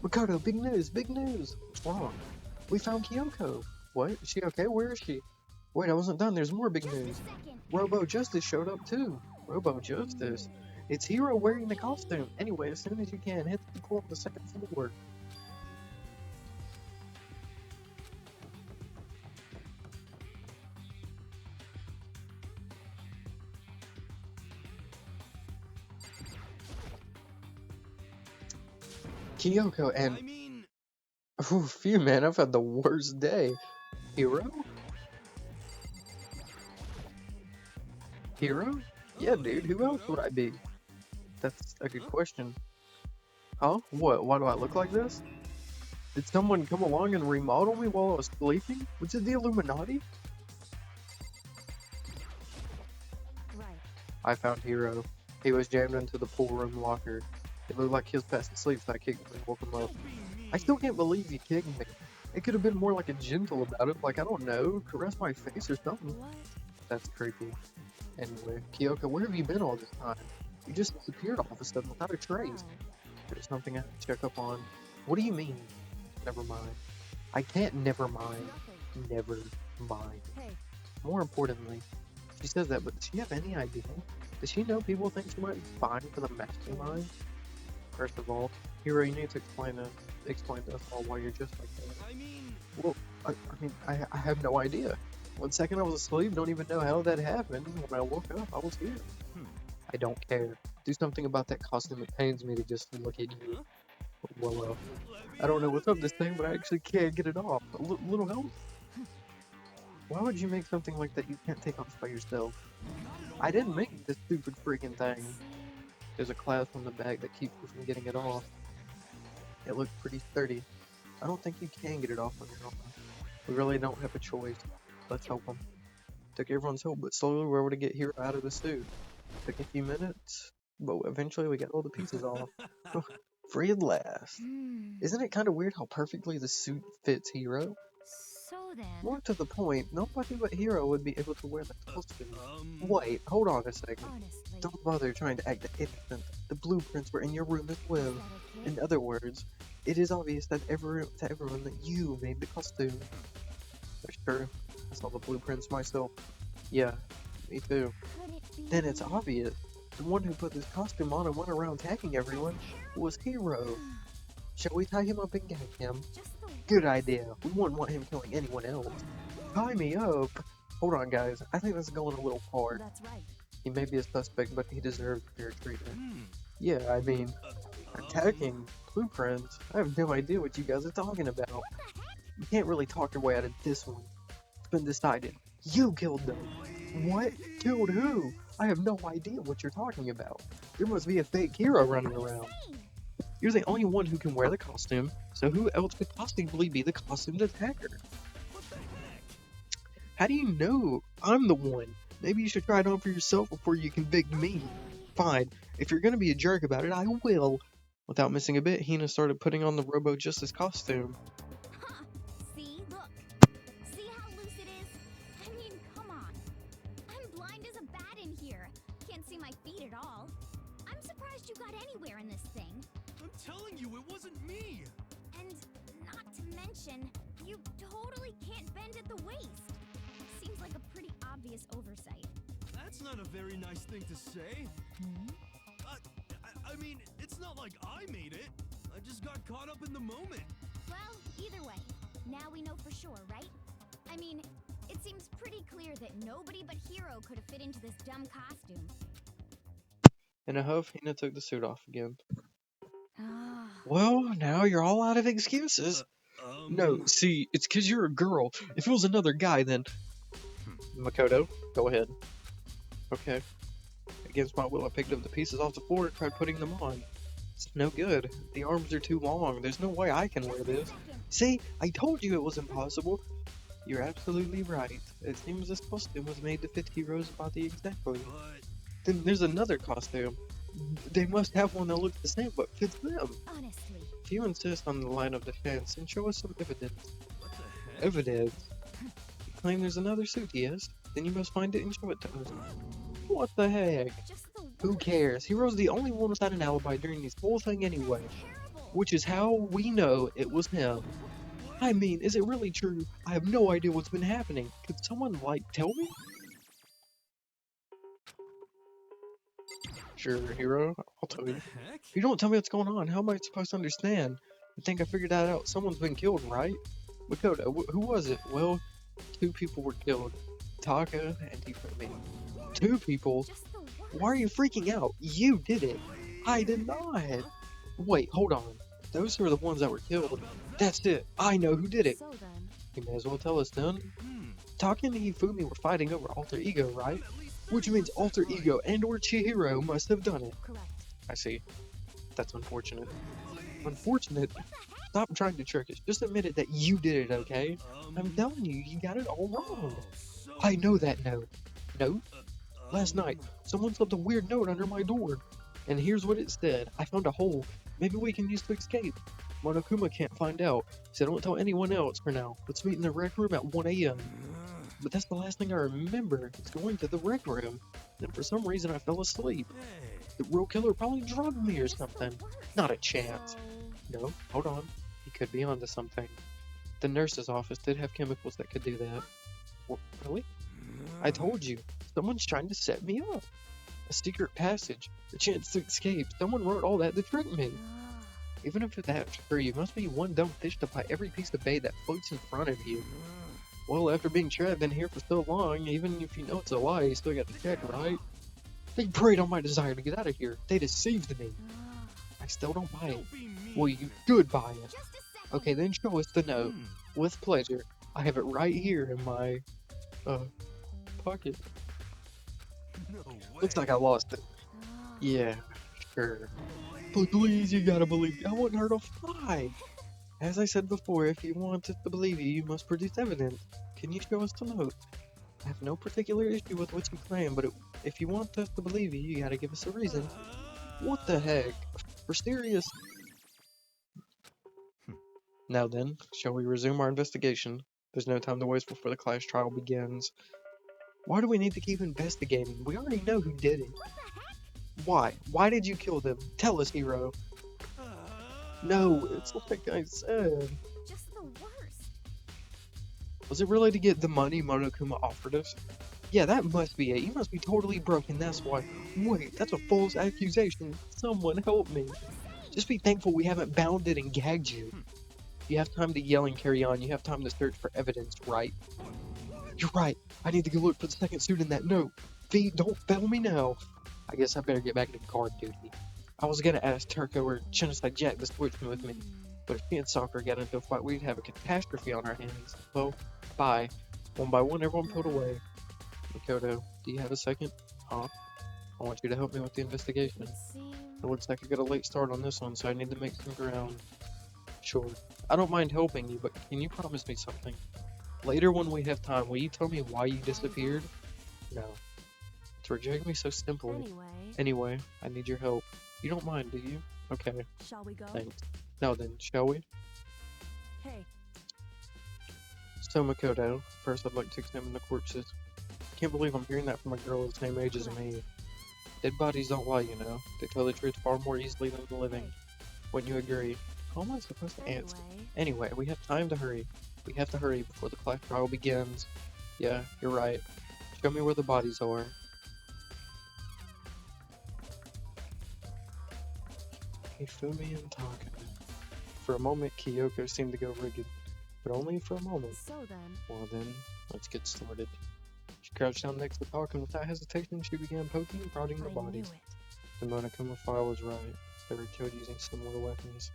Ricardo, big news, big news! What's wrong? We found Kyoko! What? Is she okay? Where is she? Wait, I wasn't done, there's more big news! Robo Justice showed up too! Robo Justice? It's Hiro wearing the costume! Anyway, as soon as you can, hit the floor on the second floor. Kyoko and... I mean, Ooh, phew, man, I've had the worst day. Hiro? Hiro? Yeah, dude, who else would I be? That's a good question. Huh? What? Why do I look like this? Did someone come along and remodel me while I was sleeping? Was it the Illuminati? Right. I found Hiro. He was jammed into the pool room locker. It looked like he was fast asleep, so I kicked him and woke him up. I still can't believe you kicked me. It could have been more like a gentle about it, like, I don't know, caress my face or something. What? That's creepy. Anyway, Kyoko, where have you been all this time? You just disappeared all of a sudden without a trace. There's something I have to check up on. What do you mean? Never mind. I can't never mind. Nothing. Never mind. Hey, More importantly, she says that, but does she have any idea? Does she know people think she might be fine for the mastermind? First of all, Hiro, you need to explain to us all why you're just like that. I mean, Well, I have no idea. 1 second I was asleep, don't even know how that happened. When I woke up, I was here. I don't care. Do something about that costume. It pains me to just look at you. Well, I don't know what's up this thing, but I actually can't get it off. A little help? Why would you make something like that you can't take off by yourself? I didn't make this stupid freaking thing. There's a clasp on the back that keeps you from getting it off. It looked pretty sturdy. I don't think you can get it off on your own. We really don't have a choice. Let's help him. Took everyone's help, but slowly we were able to get Hiro out of the suit. Took a few minutes, but eventually we got all the pieces off. Free at last. Isn't it kind of weird how perfectly the suit fits Hiro? So then... More to the point, nobody but Hiro would be able to wear the costume. um, Wait, hold on a second. honestly. Don't bother trying to act innocent. The blueprints were in your room as well. Is that okay? In other words, it is obvious that to everyone that you made the costume. That's true. I saw the blueprints myself. Yeah, me too. Could it be... Then it's obvious. The one who put this costume on and went around attacking everyone was Hiro. Shall we tie him up and gag him? Just the... Good idea. We wouldn't want him killing anyone else. Tie me up. Hold on, guys. I think this is going a little far. That's right. He may be a suspect, but he deserves fair treatment. hmm, Yeah, I mean, attacking blueprints. I have no idea what you guys are talking about. You can't really talk your way out of this one. It's been decided. You killed them. What? Killed who? I have no idea what you're talking about. There must be a fake hero running around. You're the only one who can wear the costume, so who else could possibly be the costumed attacker? what the heck? How do you know I'm the one? Maybe you should try it on for yourself before you convict me. Fine, if you're gonna be a jerk about it, I will. Without missing a bit, Hina started putting on the Robo Justice costume. Huh. See? Look. See how loose it is? I mean, come on. I'm blind as a bat in here. Can't see my feet at all. I'm surprised you got anywhere in this thing. I'm telling you, it wasn't me. And not to mention, you totally can't bend at the waist. Seems like a pretty obvious oversight. That's not a very nice thing to say. I mean, it's not like I made it. I just got caught up in the moment. Well, either way, now we know for sure, right? I mean, it seems pretty clear that nobody but Hiro could have fit into this dumb costume. In a huff, Hina took the suit off again. Ah. Well, now you're all out of excuses. No, see, it's 'cause you're a girl. If it was another guy, then... Makoto, go ahead. Okay. Against my will, I picked up the pieces off the floor and tried putting them on. It's no good. The arms are too long. There's no way I can wear this. See, I told you it was impossible. You're absolutely right. It seems this costume was made to fit Hiro's body exactly. But Then there's another costume. They must have one that looks the same but fits them. Honestly. If you insist on the line of defense, then show us some evidence. what the heck? Evidence? You claim there's another suit, yes? Then you must find it and show it to us. What the heck? Just the Who cares? Hiro's the only one without an alibi during this whole thing anyway. terrible. Which is how we know it was him. I mean, is it really true? I have no idea what's been happening. Could someone, tell me? Sure, Hiro, I'll tell What you. the heck? If you don't tell me what's going on, how am I supposed to understand? I think I figured that out. Someone's been killed, right? Makoto, who was it? Well, 2 people were killed. Taka and Hifumi. 2 people? Just the worst. Why are you freaking out? You did it. I did not. Wait, hold on. Those are the ones that were killed. That's it. I know who did it. So then, You may as well tell us then. Taka and Hifumi were fighting over alter ego, right? Which means alter ego and or Chihiro must have done it. correct. I see. That's unfortunate. Unfortunate? Stop trying to trick us. Just admit it that you did it, okay? I'm telling you, you got it all wrong. I know that note. Note? Last night, someone left a weird note under my door. And here's what it said. I found a hole. Maybe we can use to escape. Monokuma can't find out, so don't tell anyone else for now. Let's meet in the rec room at 1 a.m. But that's the last thing I remember, is going to the rec room. And for some reason I fell asleep. The real killer probably drugged me or something. Not a chance. So, No, hold on. He could be onto something. The nurse's office did have chemicals that could do that. What, really? I told you. Someone's trying to set me up. A secret passage. A chance to escape. Someone wrote all that to trick me. Even if that's true, you must be one dumb fish to buy every piece of bait that floats in front of you. Well, after being trapped in here for so long, even if you know it's a lie, you still got to check, right? They preyed on my desire to get out of here. They deceived me. I still don't buy it. Well, you should buy it. Just a second. Okay, then show us the note. With pleasure. I have it right here in my, pocket. Looks like I lost it. Yeah, sure. Please, you gotta believe me. I want her to fly. As I said before, if you want us to believe you, you must produce evidence. Can you show us the note? I have no particular issue with what you claim, but if you want us to believe you, you gotta give us a reason. What the heck? For serious? Now then, shall we resume our investigation? There's no time to waste before the class trial begins. Why do we need to keep investigating? We already know who did it. Why? Why did you kill them? Tell us, hero. No, it's like I said. Just the worst. Was it really to get the money Monokuma offered us? Yeah, that must be it. You must be totally broken, that's why. Wait, that's a false accusation. Someone help me. Just be thankful we haven't bound it and gagged you. You have time to yell and carry on. You have time to search for evidence, right? You're right. I need to go look for the second suit in that note. V, don't fail me now. I guess I better get back to guard duty. I was gonna ask Turko or Genocide Jack to switch with me, but if she and Soccer got into a fight, we'd have a catastrophe on our hands. Well, bye. One by one, everyone pulled away. Makoto, do you have a second? Huh? I want you to help me with the investigation. it seems... It looks like I got a late start on this one, so I need to make some ground. Sure. I don't mind helping you, but can you promise me something? Later when we have time, will you tell me why you disappeared? No. To reject me so simply. Anyway, I need your help. You don't mind, do you? Okay. Shall we go? Thanks. Now then, shall we? Hey, So Makoto, first I'd like to examine the corpses. Can't believe I'm hearing that from a girl the same age as me. Dead bodies don't lie, you know. They tell the truth far more easily than the living. Wouldn't you agree? How am I supposed to answer? Anyway, we have time to hurry. We have to hurry before the class trial begins. Yeah, you're right. Show me where the bodies are. Hifumi and Taka. For a moment, Kyoko seemed to go rigid, but only for a moment. so then... Well then, let's get started. She crouched down next to Taka, and without hesitation, she began poking and prodding the I knew bodies. it. The Monokuma file was right. They were killed using similar weapons.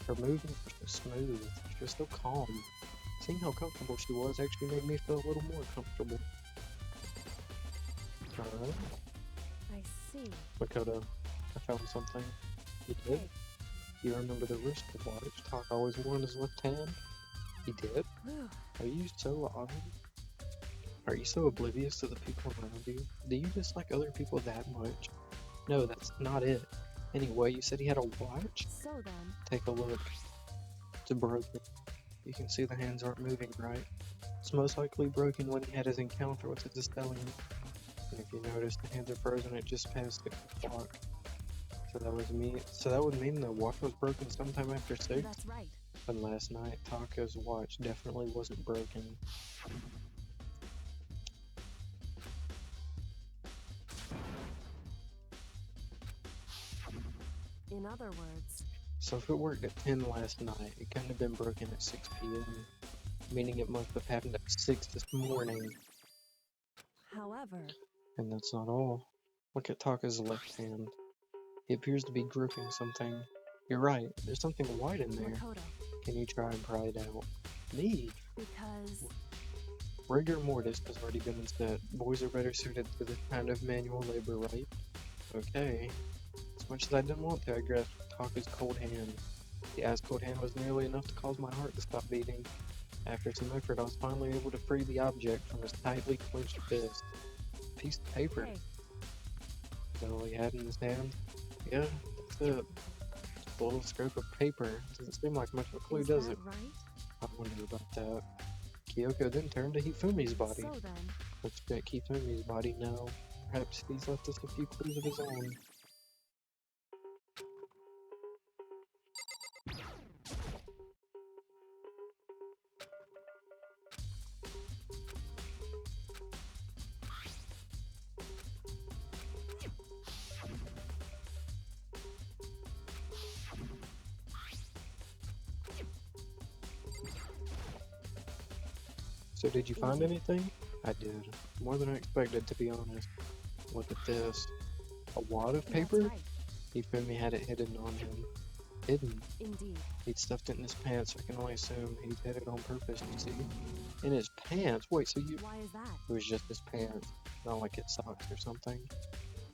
Her movements were so smooth. She was so calm. Seeing how comfortable she was actually made me feel a little more comfortable. Alright. I see. Makoto, I found something. You did? You remember the wristwatch Taka always wore in his left hand? He did? Whew. Are you so obvious? Are you so oblivious to the people around you? Do you dislike other people that much? No, that's not it. Anyway, you said he had a watch? So then... Take a look. It's broken. You can see the hands aren't moving right. It's most likely broken when he had his encounter with the stallion. And if you notice, the hands are frozen at just past 6 o'clock. So that would mean the watch was broken sometime after 6? That's right. And last night, Taka's watch definitely wasn't broken. In other words... So if it worked at 10 last night, it couldn't have been broken at 6 p.m. Meaning it must have happened at 6 this morning. However... And that's not all. Look at Taka's left hand. He appears to be gripping something. You're right. There's something white in there. Makoto, Can you try and pry it out? Me? because Rigor mortis has already been set. Boys are better suited to this kind of manual labor, right? Okay. As much as I didn't want to, I grasped Taka's cold hand. The ice cold hand was nearly enough to cause my heart to stop beating. After some effort, I was finally able to free the object from his tightly clenched fist. A piece of paper. hey, Is that all he had in his hand? Yeah, that's it. Just a little scrap of paper. Doesn't seem like much of a clue, is does that it? right? I wonder about that. Kyoko then turned to Hifumi's body. So then, Let's check Hifumi's body now. Perhaps he's left us a few clues of his own. So did you find anything? I did. More than I expected, to be honest. Look at this. A wad of paper? that's right. Hifumi had it hidden on him. Hidden? Indeed. He'd stuffed it in his pants, so I can only assume he did it on purpose, you see? In his pants? Wait, so you... Why is that? It was just his pants. Not like it's socks or something.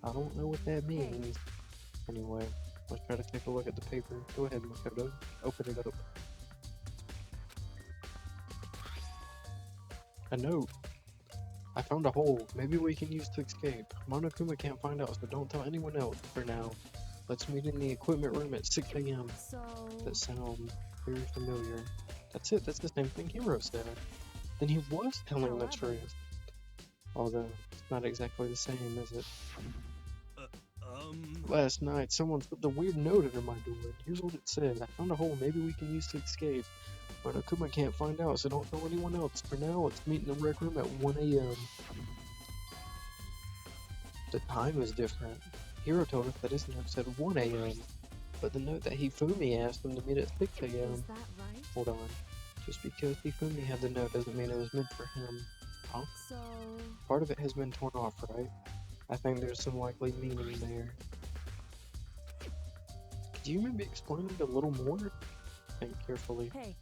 I don't know what that means. Anyway, let's try to take a look at the paper. Go ahead, Makoto. Open it up. A note. I found a hole. Maybe we can use to escape. Monokuma can't find out, so don't tell anyone else for now. Let's meet in the equipment room at 6 a.m. So, That sounds very familiar. That's it. That's the same thing Hiro said. Then he was telling the truth. Although, it's not exactly the same, is it? Last night, someone slipped a weird note under my door. Here's what it said. I found a hole maybe we can use to escape. Monokuma can't find out, so don't tell anyone else. For now, let's meet in the rec room at 1 a.m. The time is different. Hiro told us that his note said 1 a.m. But the note that Hifumi asked him to meet at 6 a.m. is that right? Hold on. Just because Hifumi had the note doesn't mean it was meant for him. Huh? So, Part of it has been torn off, right? I think there's some likely meaning there. Could you maybe explain it a little more? Think carefully. hey,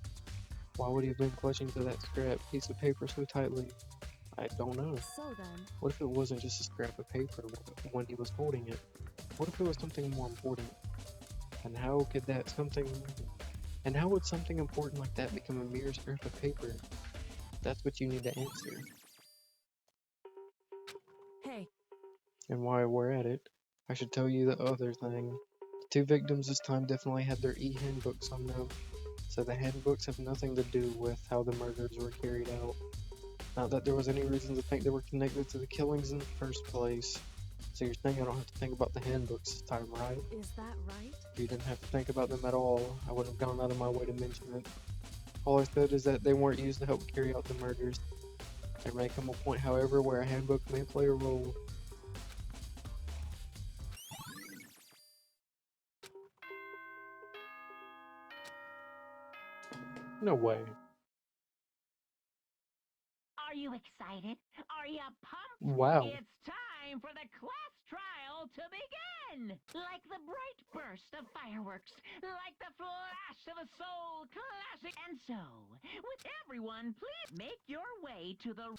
Why would he have been clutching to that scrap piece of paper so tightly? I don't know. so then, What if it wasn't just a scrap of paper when he was holding it? What if it was something more important? And how would something important like that become a mere scrap of paper? That's what you need to answer. hey, And while we're at it, I should tell you the other thing. The two victims this time definitely had their e-handbooks on them, so the handbooks have nothing to do with how the murders were carried out. Not that there was any reason to think they were connected to the killings in the first place. So you're saying I don't have to think about the handbooks this time, right? is that right? If you didn't have to think about them at all, I wouldn't have gone out of my way to mention it. All I said is that they weren't used to help carry out the murders. There may come a point, however, where a handbook may play a role. No way. Are you excited? Are you pumped? Wow. It's time for the class trial to begin! Like the bright burst of fireworks, like the flash of a soul classic. And so, with everyone, please make your way to the...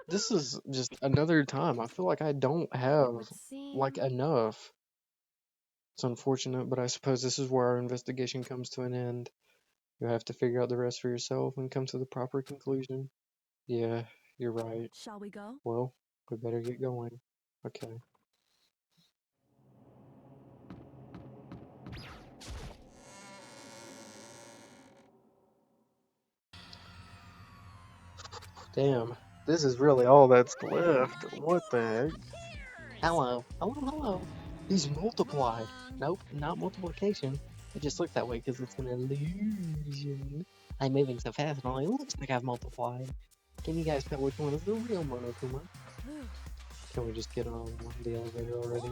This is just another time. I feel like I don't have, Would seem like, enough. It's unfortunate, but I suppose this is where our investigation comes to an end. You'll have to figure out the rest for yourself and come to the proper conclusion. Yeah, you're right. Shall we go? Well, we better get going. Okay. Damn, this is really all that's left. What the heck? Hello. Hello. He's multiplied. Nope, not multiplication. It just looks that way because it's an illusion. I'm moving so fast it only looks like I've multiplied. Can you guys tell which one is the real Monokuma? Can we just get on the elevator already?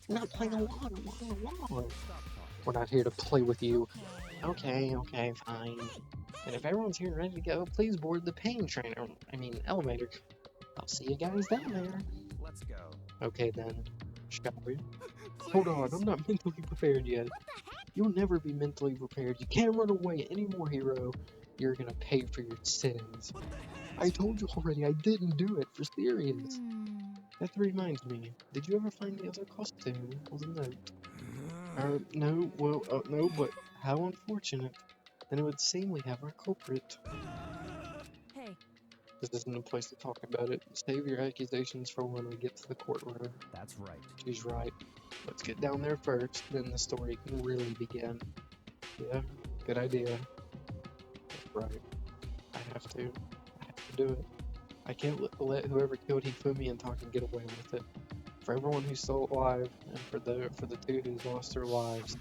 I'm not playing along. We're not here to play with you. Okay, fine. And if everyone's here and ready to go, please board the elevator. I'll see you guys down there. Let's go. Okay then, shall we? Hold on, I'm not mentally prepared yet. What the heck? You'll never be mentally prepared. You can't run away anymore, Hiro. You're gonna pay for your sins. I told you already, I didn't do it, for serious. That reminds me, did you ever find the other costume on the note? No, well, no, but how unfortunate. Then it would seem we have our culprit. Hey, This isn't a place to talk about it. Save your accusations for when we get to the courtroom. That's right. She's right. Let's get down there first, then the story can really begin. Yeah, good idea. That's right. I have to do it. I can't let whoever killed Hifumi and Taka get away with it. For everyone who's still alive, and for the two who's lost their lives.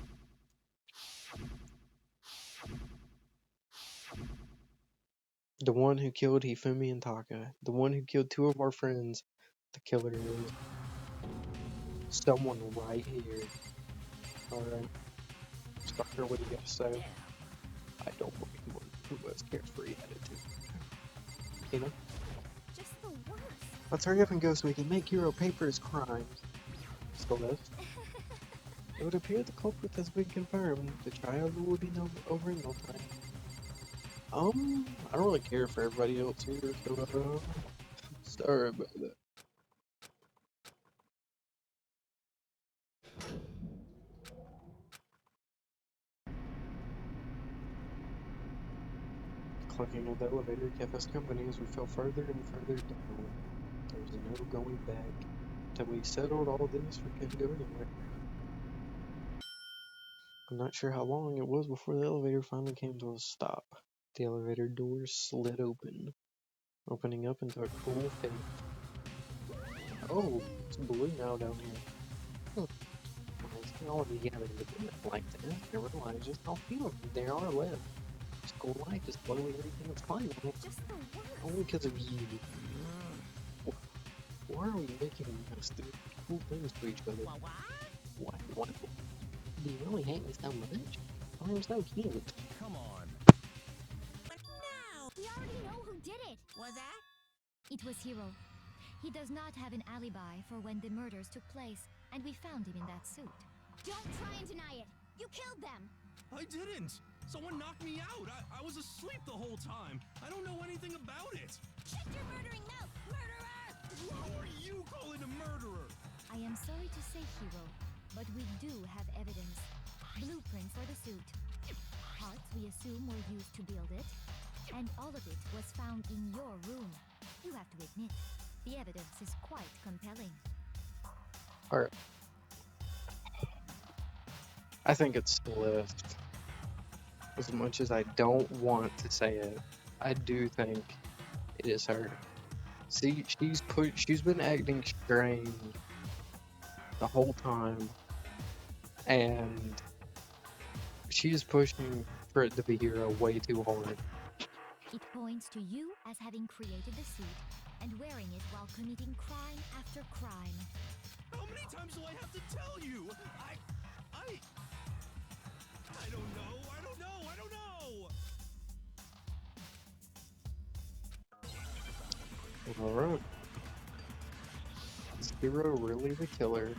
The one who killed Hifumi and Taka. The one who killed two of our friends. The killer is someone right here. Alright. Stalker, what do you got to say? I don't believe one who has carefree attitude. You know? Just the worst. Let's hurry up and go so we can make Hiro pay for his crimes. Celeste. It would appear the culprit has been confirmed. The trial will be over in no time. I don't really care for everybody else here, so sorry about that. Clunking of the elevator kept us company as we fell further and further down. There was no going back. Till we settled all this, we couldn't go anywhere. I'm not sure how long it was before the elevator finally came to a stop. The elevator doors slid open, opening up into a cool fate. Oh, it's blue now down here. It's all together like that. I realize just how few of them there are left. School life is slowly reaching its climax. Just the worst. Only because of you. Why are we making us do cool things to each other? What? Do you really hate me so much? I'm so cute. Come on. We already know who did it. Was that? It was Hiro. He does not have an alibi for when the murders took place, and we found him in that suit. Don't try and deny it. You killed them. I didn't. Someone knocked me out. I was asleep the whole time. I don't know anything about it. Shut your murdering mouth, murderer! Who are you calling a murderer? I am sorry to say, Hiro, but we do have evidence. Blueprints for the suit. Parts we assume were used to build it. And all of it was found in your room. You have to admit, the evidence is quite compelling. Alright. I think it's Celeste. As much as I don't want to say it, I do think it is her. See, she's been acting strange the whole time, and she's pushing for it to be Hiro way too hard. It points to you as having created the suit and wearing it while committing crime after crime. How many times do I have to tell you? I don't know. I don't know. Alright. Is Hiro really the killer?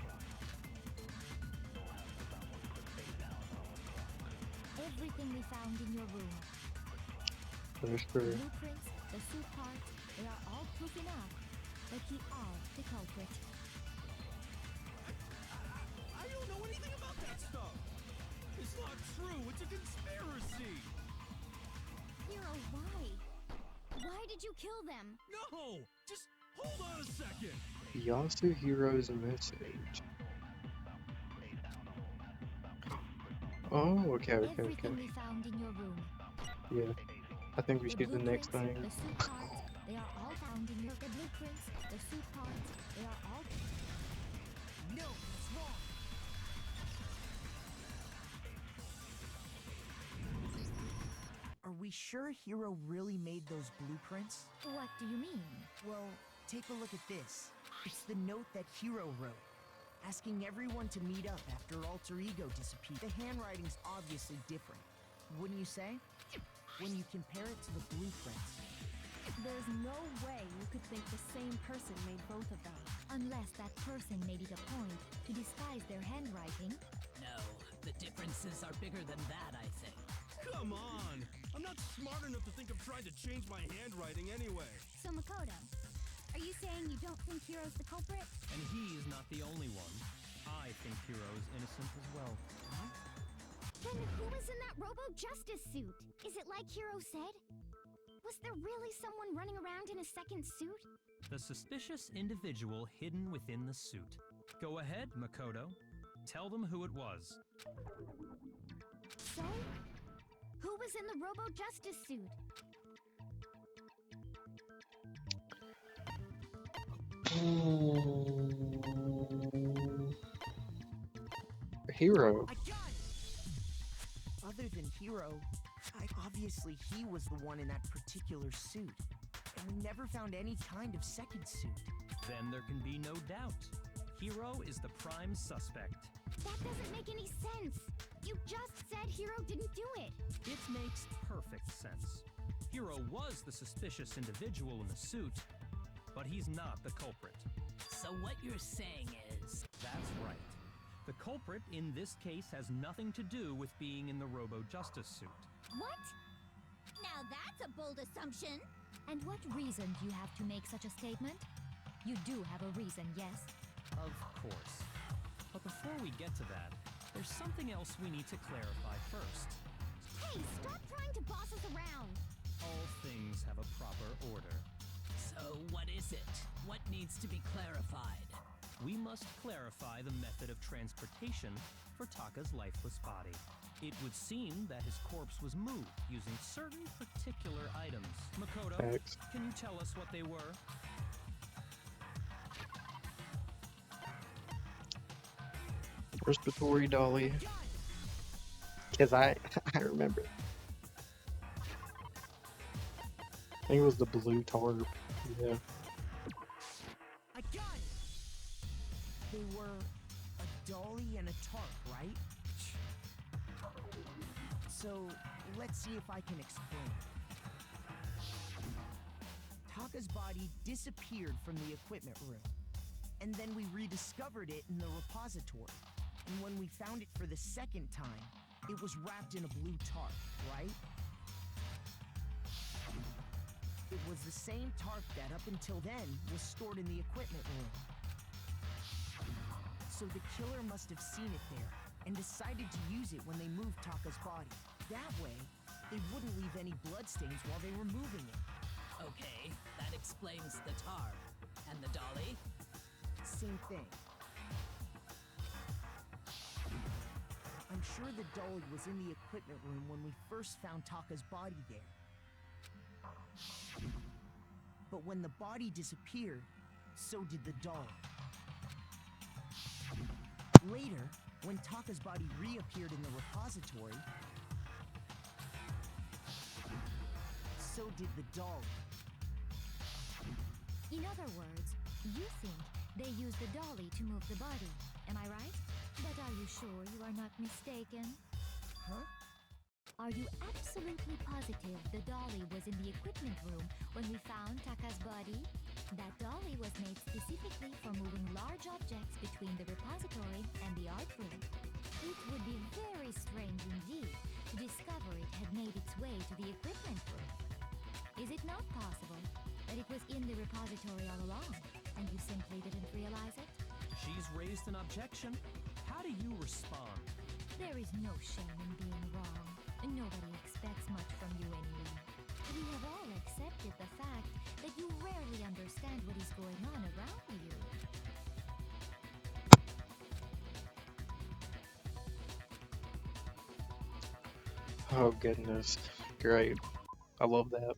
Everything we found in your room. That's The true. blueprints, the suit parts, they are all proof enough that you are the culprit. I don't know anything about that stuff. It's not true. It's a conspiracy. Hiro, why? Why did you kill them? No, just hold on a second. Yasuhiro's message. Oh, okay. Everything we found in your room. Yeah. I think we The should do the next blueprints, thing. the suit parts, they are all found in your the blueprints, the suit parts, they are all No, it's wrong. Are we sure Hiro really made those blueprints? What do you mean? Well, take a look at this. It's the note that Hiro wrote, asking everyone to meet up after Alter Ego disappeared. The handwriting's obviously different, wouldn't you say? When you compare it to the blueprints. there's no way you could think the same person made both of them. Unless that person made it a point to disguise their handwriting. No, the difference consequences are bigger than that, I think. Come on! I'm not smart enough to think of trying to change my handwriting anyway. So Makoto, are you saying you don't think Hiro's the culprit? And he's not the only one. I think Hiro is innocent as well. Then who was in that Robo Justice suit? Is it like Hiro said? Was there really someone running around in a second suit? The suspicious individual hidden within the suit. Go ahead, Makoto. Tell them who it was. So, who was in the Robo Justice suit? Hiro. I got it! Other than Hiro, obviously he was the one in that particular suit. And we never found any kind of second suit. Then there can be no doubt. Hiro is the prime suspect. That doesn't make any sense. You just said Hiro didn't do it. It makes perfect sense. Hiro was the suspicious individual in the suit, but he's not the culprit. So what you're saying is... That's right. The culprit in this case has nothing to do with being in the Robo Justice suit. What? Now that's a bold assumption. And what reason do you have to make such a statement? You do have a reason, yes? Of course. But before we get to that, there's something else we need to clarify first. Hey, stop trying to boss us around! All things have a proper order. So what is it? What needs to be clarified? We must clarify the method of transportation for Taka's lifeless body. It would seem that his corpse was moved using certain particular items. Makoto, Thanks. can you tell us what they were? Respiratory dolly. Because I remember. I think it was the blue tarp. Yeah. I got it! They were a dolly and a tarp, right? So, let's see if I can explain. Taka's body disappeared from the equipment room. And then we rediscovered it in the repository. And when we found it for the second time, it was wrapped in a blue tarp, right? It was the same tarp that, up until then, was stored in the equipment room. So the killer must have seen it there, and decided to use it when they moved Taka's body. That way, they wouldn't leave any bloodstains while they were moving it. Okay, that explains the tarp. And the dolly? Same thing. I'm sure the dolly was in the equipment room when we first found Taka's body there. But when the body disappeared, so did the dolly. Later, when Taka's body reappeared in the repository, so did the dolly. In other words, you think they used the dolly to move the body, am I right? But are you sure you are not mistaken? Huh? Are you absolutely positive the dolly was in the equipment room when we found Taka's body? That dolly was made specifically for moving large objects between the repository and the art room. It would be very strange indeed to discover it had made its way to the equipment room. Is it not possible that it was in the repository all along, and you simply didn't realize it? She's raised an objection. How do you respond? There is no shame in being wrong. Nobody expects much from you anyway. We have all accepted the fact that you rarely understand what is going on around you. Oh goodness. Great. I love that.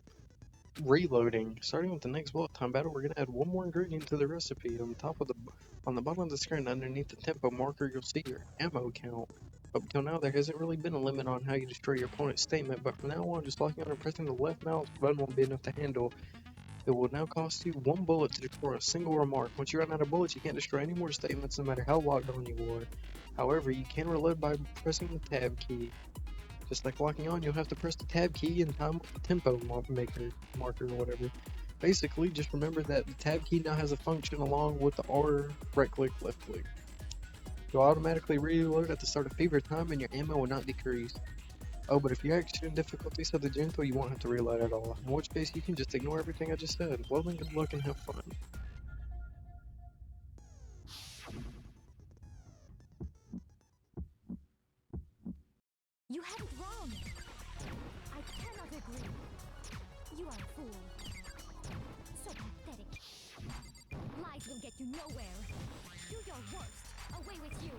Reloading. Starting with the next bullet time battle, we're gonna add one more ingredient to the recipe. On the bottom of the screen underneath the tempo marker, you'll see your ammo count. Up till now, there hasn't really been a limit on how you destroy your opponent's statement, but from now on, just locking on and pressing the left mouse button won't be enough to handle. It will now cost you one bullet to destroy a single remark. Once you run out of bullets, you can't destroy any more statements, no matter how locked on you are. However, you can reload by pressing the tab key. Just like locking on, you'll have to press the tab key and time the tempo marker or whatever. Basically, just remember that the tab key now has a function along with the R, right click, left click. You'll automatically reload at the start of fever time and your ammo will not decrease. Oh, but if you're actually in difficulty so the gentle, you won't have to reload at all. In which case, you can just ignore everything I just said. Well then, good luck and have fun. You have it wrong. I cannot agree. You are a fool. So pathetic. Lies will get you nowhere. Do your worst. Away with you.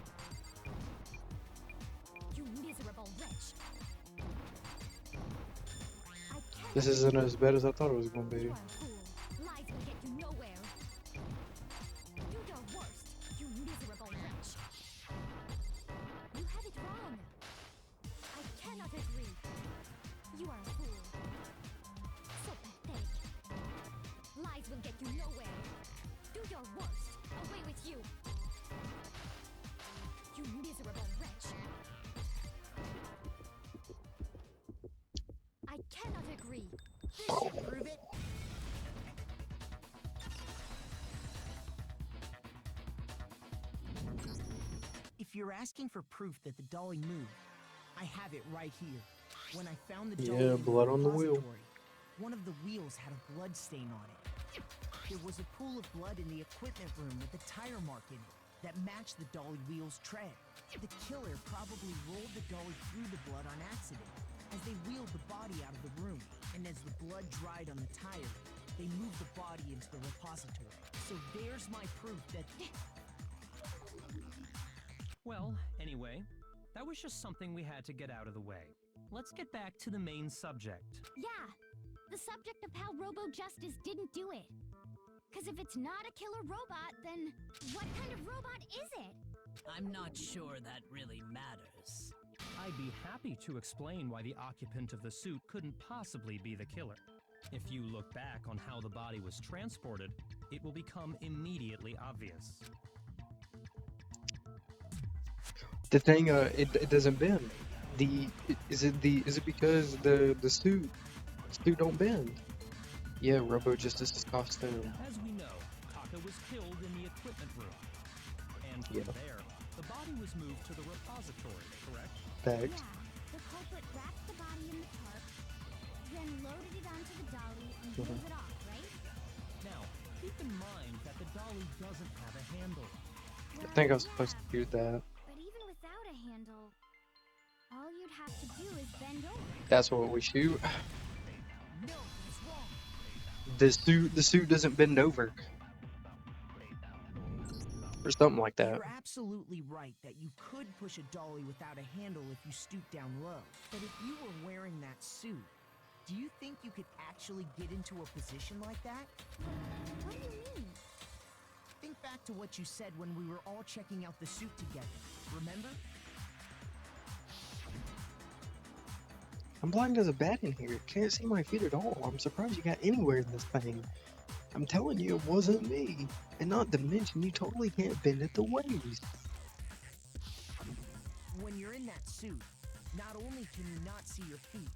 You miserable wretch. This isn't as bad as I thought it was going to be. You are a fool. Lies will get you nowhere. Do your worst. You miserable wretch. You have it wrong. I cannot agree. You are a fool. So pathetic. Lies will get you nowhere. Do your worst. Away with you. You miserable wretch. I cannot agree. This should prove it. If you're asking for proof that the dolly moved, I have it right here. When I found the dolly Yeah, in blood on the wheel. repository, one of the wheels had a blood stain on it. There was a pool of blood in the equipment room with a tire mark in it that matched the dolly wheel's tread. The killer probably rolled the dolly through the blood on accident as they wheeled the body out of the room. And as the blood dried on the tire, they moved the body into the repository. So there's my proof that... Well, anyway, that was just something we had to get out of the way. Let's get back to the main subject. Yeah, the subject of how Robo Justice didn't do it. Because if it's not a killer robot, then what kind of robot is it? I'm not sure that really matters. I'd be happy to explain why the occupant of the suit couldn't possibly be the killer. If you look back on how the body was transported, it will become immediately obvious. The thing, it doesn't bend. Is it because the suit don't bend? Yeah, Robo Justice's costume. As we know, Taka was killed in the equipment room. And from there, the body was moved to the repository, correct? Fact. Yeah, the culprit wrapped the body in the tarp, then loaded it onto the dolly and drove it off, right? Now, keep in mind that the dolly doesn't have a handle. I think I was supposed to do that. But even without a handle, all you'd have to do is bend over. That's what we shoot. No, it's wrong. The suit doesn't bend over. Or something like that. You're absolutely right that you could push a dolly without a handle if you stoop down low. But if you were wearing that suit, do you think you could actually get into a position like that? What do you mean? Think back to what you said when we were all checking out the suit together. Remember? I'm blind as a bat in here. Can't see my feet at all. I'm surprised you got anywhere in this thing. I'm telling you, it wasn't me. And not to mention, you totally can't bend at the waist. When you're in that suit, not only can you not see your feet,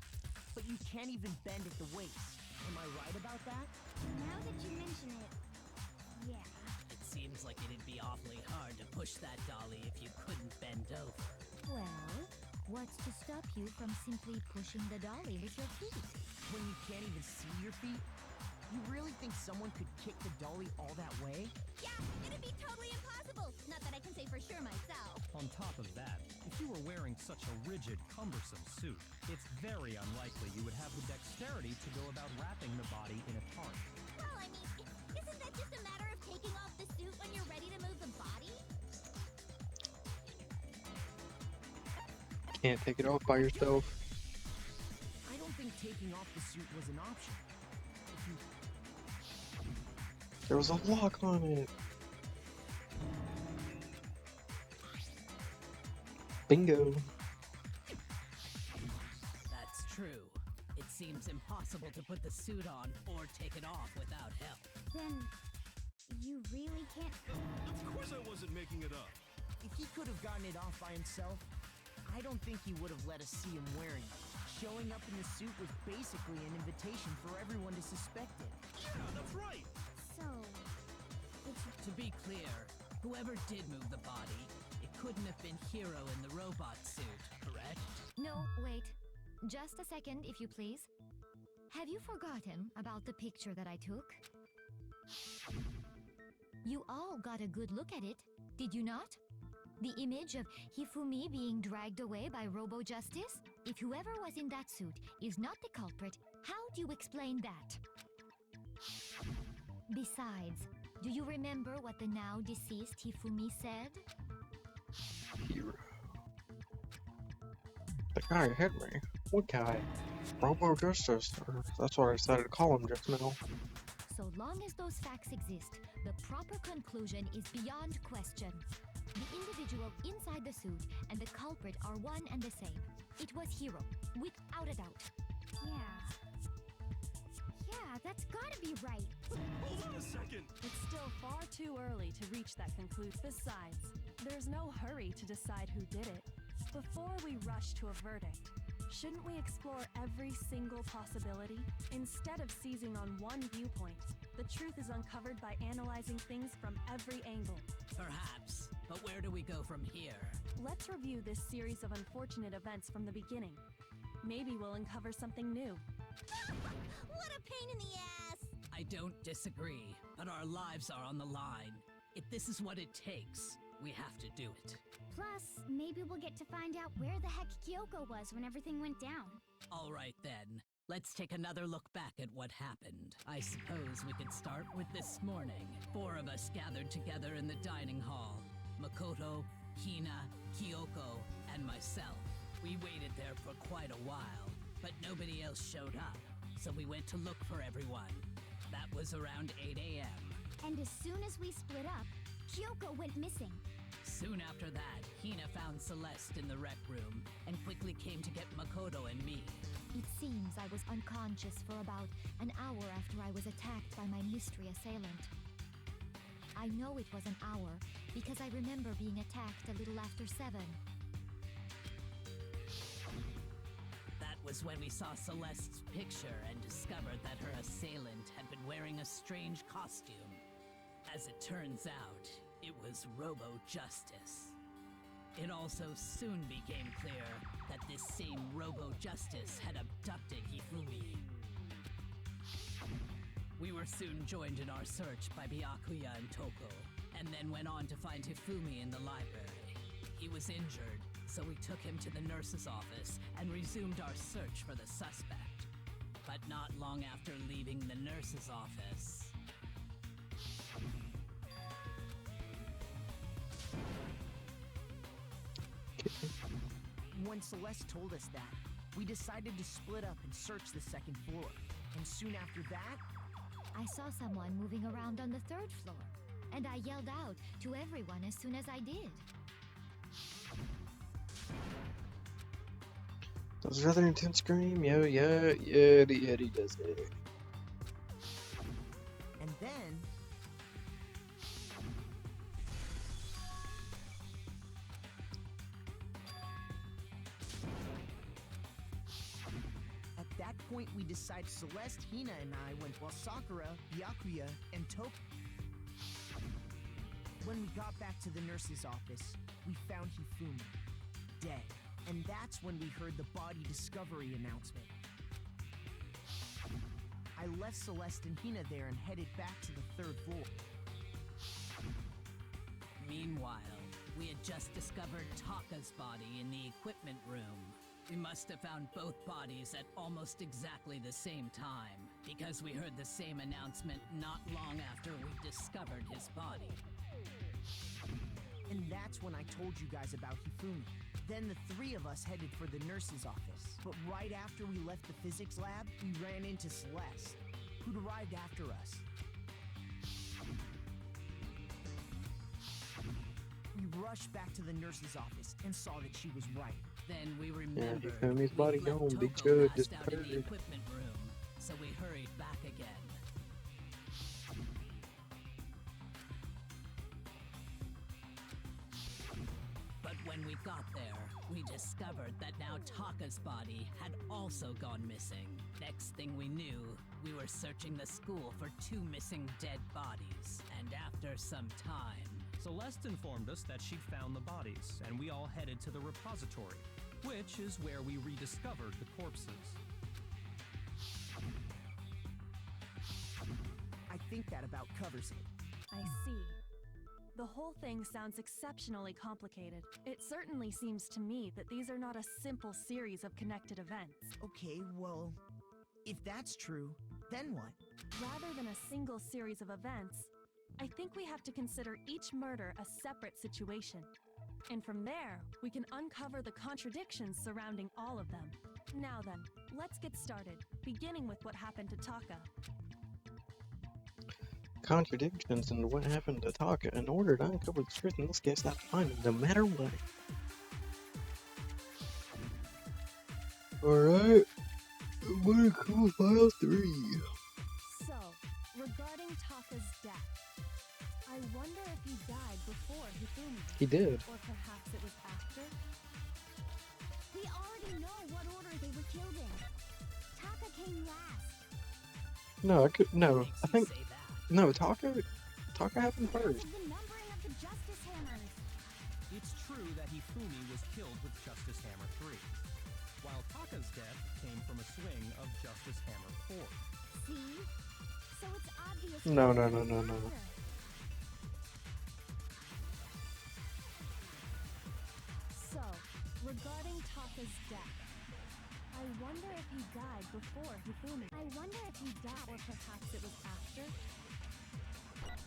but you can't even bend at the waist. Am I right about that? Now that you mention it, yeah. It seems like it'd be awfully hard to push that dolly if you couldn't bend over. Well, what's to stop you from simply pushing the dolly with your feet? When you can't even see your feet? You really think someone could kick the dolly all that way? Yeah, it'd be totally impossible. Not that I can say for sure myself. On top of that, if you were wearing such a rigid, cumbersome suit, it's very unlikely you would have the dexterity to go about wrapping the body in a tarp. Well, I mean, isn't that just a matter of taking off the suit when you're ready to move the body? Can't take it off by yourself. I don't think taking off the suit was an option. There was a lock on it. Bingo. That's true. It seems impossible to put the suit on or take it off without help. Then, you really can't... Of course I wasn't making it up. If he could have gotten it off by himself, I don't think he would have let us see him wearing it. Showing up in the suit was basically an invitation for everyone to suspect it. Yeah, that's right. So, it's... To be clear, whoever did move the body, it couldn't have been Hiro in the robot suit, correct? No, wait. Just a second, if you please. Have you forgotten about the picture that I took? You all got a good look at it, did you not? The image of Hifumi being dragged away by Robo Justice? If whoever was in that suit is not the culprit, how do you explain that? Besides, do you remember what the now deceased Hifumi said? Hero. The guy hit me. What guy? Robo Justice. That's what I decided to call him just now. So long as those facts exist, the proper conclusion is beyond question. The individual inside the suit and the culprit are one and the same. It was Hiro, without a doubt. Yeah, that's gotta be right. Hold on a second! It's still far too early to reach that conclusion. Besides, there's no hurry to decide who did it. Before we rush to a verdict, shouldn't we explore every single possibility? Instead of seizing on one viewpoint, the truth is uncovered by analyzing things from every angle. Perhaps, but where do we go from here? Let's review this series of unfortunate events from the beginning. Maybe we'll uncover something new. What a pain in the ass! I don't disagree, but our lives are on the line. If this is what it takes, we have to do it. Plus, maybe we'll get to find out where the heck Kyoko was when everything went down. All right then, let's take another look back at what happened. I suppose we could start with this morning. 4 of us gathered together in the dining hall. Makoto, Hina, Kyoko, and myself. We waited there for quite a while, but nobody else showed up, so we went to look for everyone. That was around 8 a.m. And as soon as we split up, Kyoko went missing. Soon after that, Hina found Celeste in the rec room and quickly came to get Makoto and me. It seems I was unconscious for about an hour after I was attacked by my mystery assailant. I know it was an hour because I remember being attacked a little after 7. That was when we saw Celeste's picture and discovered that her assailant had been wearing a strange costume. As it turns out, it was Robo Justice. It also soon became clear that this same Robo Justice had abducted Hifumi. We were soon joined in our search by Byakuya and Toko, and then went on to find Hifumi in the library. He was injured, so we took him to the nurse's office and resumed our search for the suspect. But not long after leaving the nurse's office... When Celeste told us that, we decided to split up and search the second floor. And soon after that, I saw someone moving around on the 3rd floor, and I yelled out to everyone as soon as I did. Does rather intense scream? Yeah, he does it. and then... At that point, we decided Celeste, Hina, and I went while Sakura, Byakuya, and Toko. When we got back to the nurse's office, we found Hifumi, dead. And that's when we heard the body discovery announcement. I left Celeste and Hina there and headed back to the 3rd floor. Meanwhile, we had just discovered Taka's body in the equipment room. We must have found both bodies at almost exactly the same time, because we heard the same announcement not long after we discovered his body. And that's when I told you guys about Hifumi. Then the 3 of us headed for the nurse's office. But right after we left the physics lab, we ran into Celeste, who'd arrived after us. We rushed back to the nurse's office and saw that she was right. Then we remembered Hifumi's body we'd left gone, be Toko good, passed just out in the purge. equipment room, so we hurried back again. But when we got there, we discovered that now Taka's body had also gone missing. Next thing we knew, we were searching the school for 2 missing dead bodies. And after some time, Celeste informed us that she'd found the bodies, and we all headed to the repository, which is where we rediscovered the corpses. I think that about covers it. I see. The whole thing sounds exceptionally complicated. It certainly seems to me that these are not a simple series of connected events. Okay, well, if that's true, then what? Rather than a single series of events, I think we have to consider each murder a separate situation. And from there, we can uncover the contradictions surrounding all of them. Now then, let's get started, beginning with what happened to Taka. Contradictions in what happened to Taka. In order to uncover the truth in this case, I have to find him no matter what. Alright, I'm gonna call file 3. So, regarding Taka's death, I wonder if he died before Hifumi. He did. Or perhaps it was after? We already know what order they were killed in. Taka came last. No, I think, no, Taka happened first. The numbering of the Justice Hammers. It's true that Hifumi was killed with Justice Hammer 3, while Taka's death came from a swing of Justice Hammer 4. See? So it's obvious. No. So, regarding Taka's death, I wonder if he died before Hifumi. I wonder if he died, or perhaps it was after?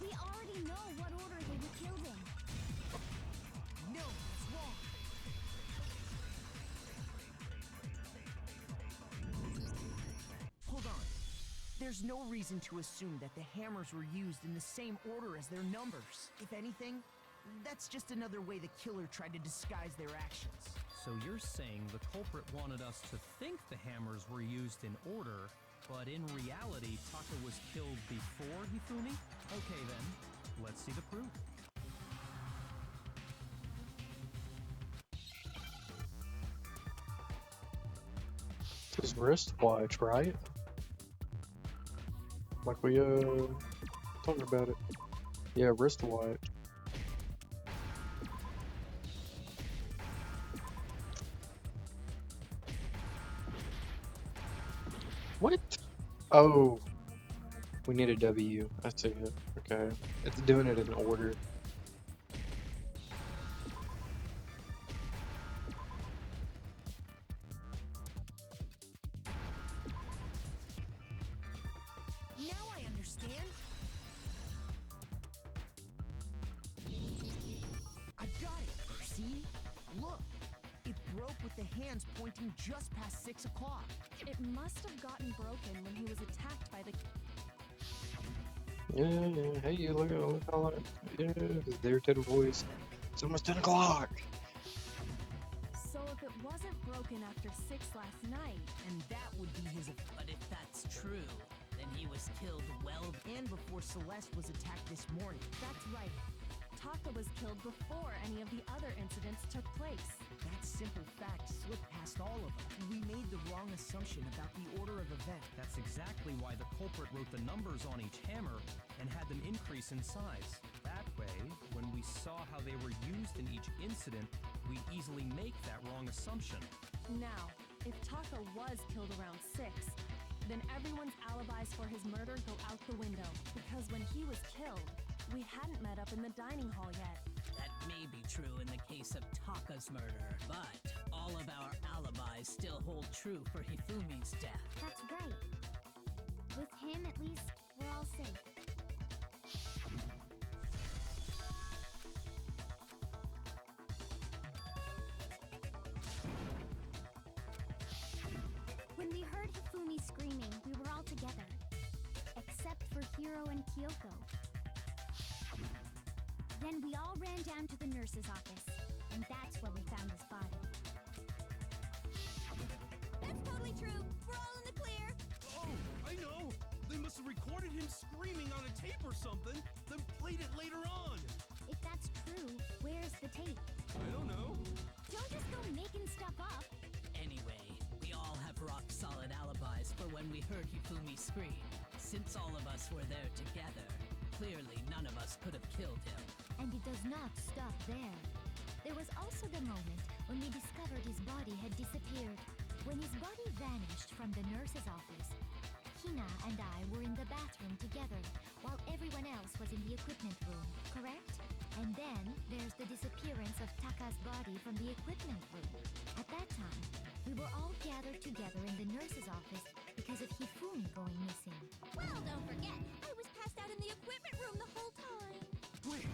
We already know what order they were killed in. No, it's wrong. Hold on. There's no reason to assume that the hammers were used in the same order as their numbers. If anything, that's just another way the killer tried to disguise their actions. So you're saying the culprit wanted us to think the hammers were used in order, but in reality, Taka was killed before Hifumi? Okay then, let's see the proof. His wristwatch, right? Like we, talking about it. Yeah, wristwatch. What? Oh. We need a W. I see it. Okay. It's doing it in order. Now I understand. I got it. See? Look. It broke with the hands pointing just past 6 o'clock. It must have gotten broken when he was attacked by the... Yeah. Hey, you look how yeah, his irritated voice. It's almost 10 o'clock. So if it wasn't broken after 6 last night... And that would be his... But if that's true, then he was killed well... And before Celeste was attacked this morning. That's right. Taka was killed before any of the other incidents took place. That simple fact slipped past all of us. We made the wrong assumption about the order of events. That's exactly why the culprit wrote the numbers on each hammer and had them increase in size. That way, when we saw how they were used in each incident, we'd easily make that wrong assumption. Now, if Taka was killed around 6, then everyone's alibis for his murder go out the window. Because when he was killed, we hadn't met up in the dining hall yet. That may be true in the case of Taka's murder, but all of our alibis still hold true for Hifumi's death. That's right. With him, at least, we're all safe. When we heard Hifumi screaming, we were all together. Except for Hiro and Kyoko. Then we all ran down to the nurse's office, and that's where we found his body. That's totally true. We're all in the clear. Oh, I know. They must have recorded him screaming on a tape or something, then played it later on. If that's true, where's the tape? I don't know. Don't just go making stuff up. Anyway, we all have rock-solid alibis for when we heard Hifumi scream. Since all of us were there together, clearly none of us could have killed him. And it does not stop there. There was also the moment when we discovered his body had disappeared. When his body vanished from the nurse's office, Hina and I were in the bathroom together, while everyone else was in the equipment room, correct? And then there's the disappearance of Taka's body from the equipment room. At that time, we were all gathered together in the nurse's office because of Hifumi going missing. Well, don't forget, I was passed out in the equipment room the whole time. Wait,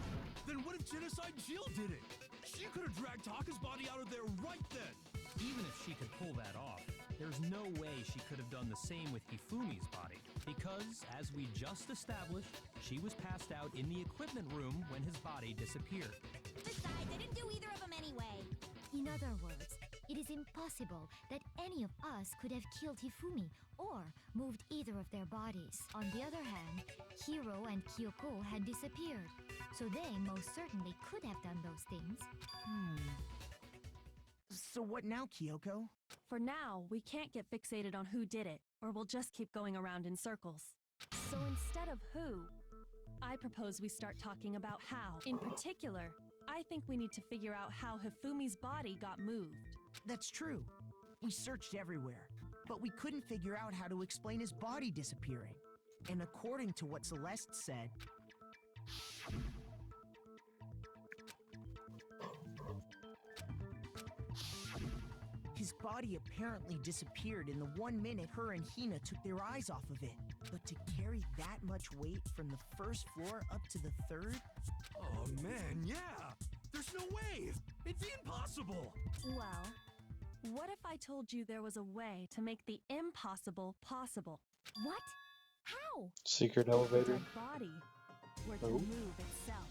then what if Genocide Jill did it? She could have dragged Taka's body out of there right then. Even if she could pull that off, there's no way she could have done the same with Hifumi's body. Because, as we just established, she was passed out in the equipment room when his body disappeared. Besides, I didn't do either of them anyway. In other words, it is impossible that any of us could have killed Hifumi or moved either of their bodies. On the other hand, Hiro and Kyoko had disappeared, so they most certainly could have done those things. So what now, Kyoko? For now, we can't get fixated on who did it, or we'll just keep going around in circles. So instead of who, I propose we start talking about how. In particular, I think we need to figure out how Hifumi's body got moved. That's true. We searched everywhere, but we couldn't figure out how to explain his body disappearing. And according to what Celeste said, his body apparently disappeared in the 1 minute her and Hina took their eyes off of it. But to carry that much weight from the first floor up to the third? Oh man, yeah! There's no way! It'd be impossible! Well, what if I told you there was a way to make the impossible possible? What? How? Secret elevator. The body were to Oh. move itself.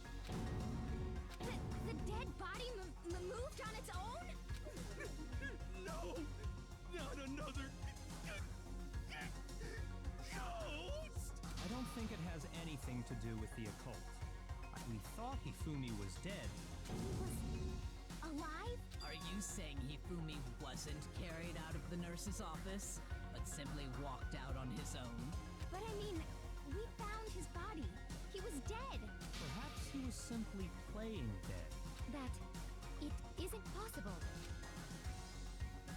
The dead body moved on its own? No! Not another... ghost! I don't think it has anything to do with the occult. We thought Hifumi was dead. He was alive? Are you saying Hifumi wasn't carried out of the nurse's office, but simply walked out on his own? But I mean, we found his body. He was dead. Perhaps he was simply playing dead. That it isn't possible.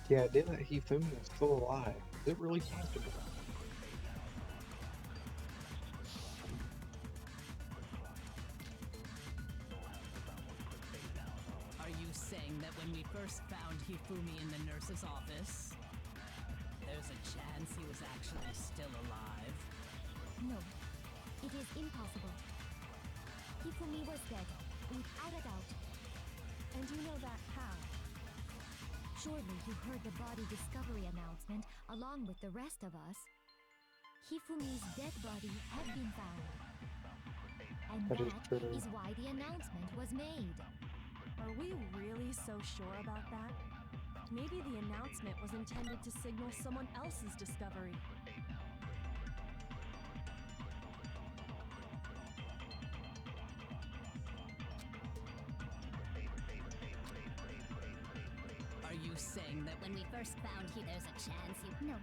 Yeah, didn't Hifumi was still alive? Is it really possible? Are you saying that when we first found Hifumi in the nurse's office, there's a chance he was actually still alive? No, it is impossible. Hifumi was dead, without a doubt. And you know that how? Surely you heard the body discovery announcement along with the rest of us. Hifumi's dead body had been found. And That is that true. is why the announcement was made. Are we really so sure about that? Maybe the announcement was intended to signal someone else's discovery. Are you saying that when we first found there's a chance he... No,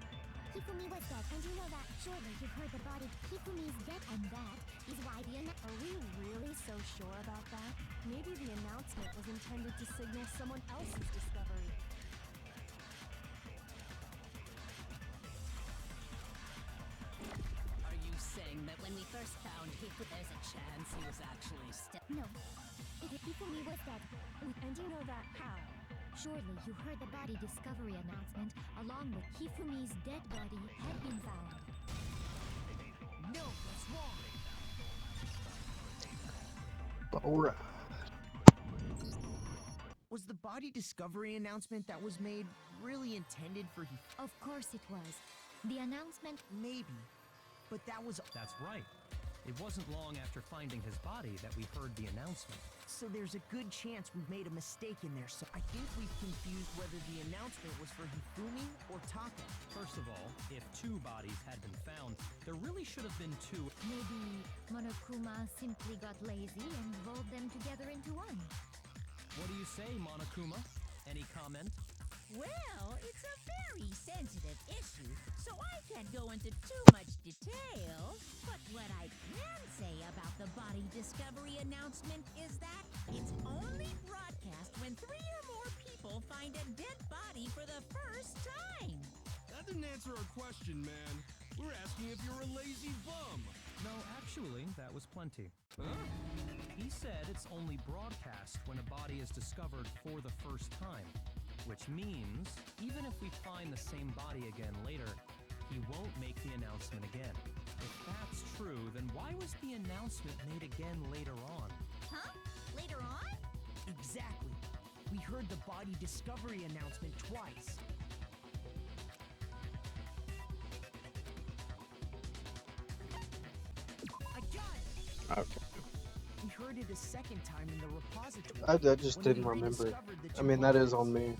Hifumi was dead, and you know that. Surely you heard the body. Hifumi's dead, and that is why the Are we really so sure about that? Maybe the announcement was intended to signal someone else's discovery. Are you saying that when we first found there's a chance he was actually still... No, Hifumi was dead. And you know that how? Surely you heard the body discovery announcement along with Hifumi's dead body had been found. no, that's wrong. Alright. Was the body discovery announcement that was made really intended for Of course it was. The announcement... Maybe. But that was... That's right. It wasn't long after finding his body that we heard the announcement. So there's a good chance we've made a mistake in there, so I think we've confused whether the announcement was for Hifumi or Taka. First of all, if 2 bodies had been found, there really should have been 2. Maybe Monokuma simply got lazy and rolled them together into one. What do you say, Monokuma? Any comment? Well, it's a very very sensitive issue, so I can't go into too much detail. But what I can say about the body discovery announcement is that it's only broadcast when 3 or more people find a dead body for the first time. That didn't answer our question, man. We're asking if you're a lazy bum. No, actually, that was plenty. Huh? He said it's only broadcast when a body is discovered for the first time. Which means, even if we find the same body again later, he won't make the announcement again. If that's true, then why was the announcement made again later on? Huh? Later on? Exactly. We heard the body discovery announcement twice. I got it! Okay. We heard it a second time in the repository. I just when didn't we remember it. rediscovered the I two mean, that is bodies. on me.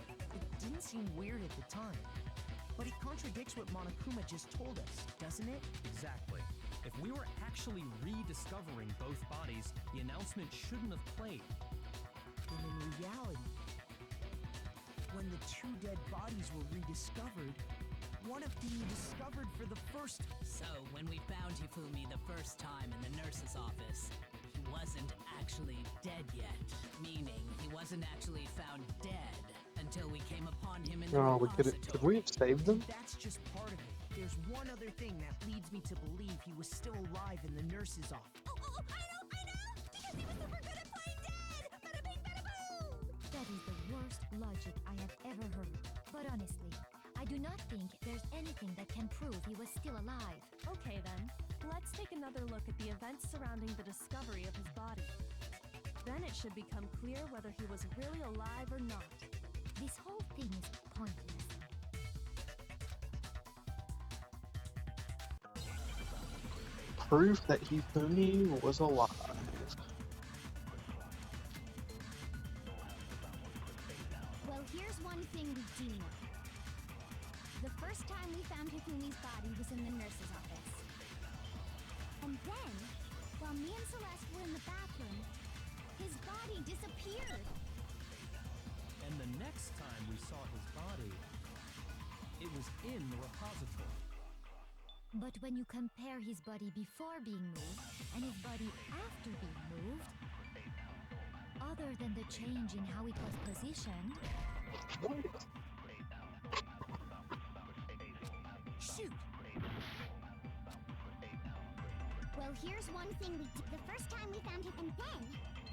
It didn't seem weird at the time, but it contradicts what Monokuma just told us, doesn't it? Exactly. If we were actually rediscovering both bodies, the announcement shouldn't have played. And in reality, when the 2 dead bodies were rediscovered, one of them discovered for the first... So, when we found Hifumi the first time in the nurse's office, he wasn't actually dead yet. Meaning, he wasn't actually found dead until we came upon him in the Oh, repository. could we have saved them? That's just part of it. There's one other thing that leads me to believe he was still alive in the nurse's office. Oh, I know! Because he was super good at playing dead! Bada bing, bada boom! That is the worst logic I have ever heard. But honestly, I do not think there's anything that can prove he was still alive. Okay then, let's take another look at the events surrounding the discovery of his body. Then it should become clear whether he was really alive or not. This whole thing is pointless. Proof that Hifumi was alive. Well, here's one thing we do know. The first time we found Hifumi's body was in the nurse's office. And then, while me and Celeste were in the bathroom, his body disappeared. And the next time we saw his body, it was in the repository. But when you compare his body before being moved and his body after being moved, other than the change in how it was positioned... Shoot! Well, here's one thing we did. The first time we found him, and then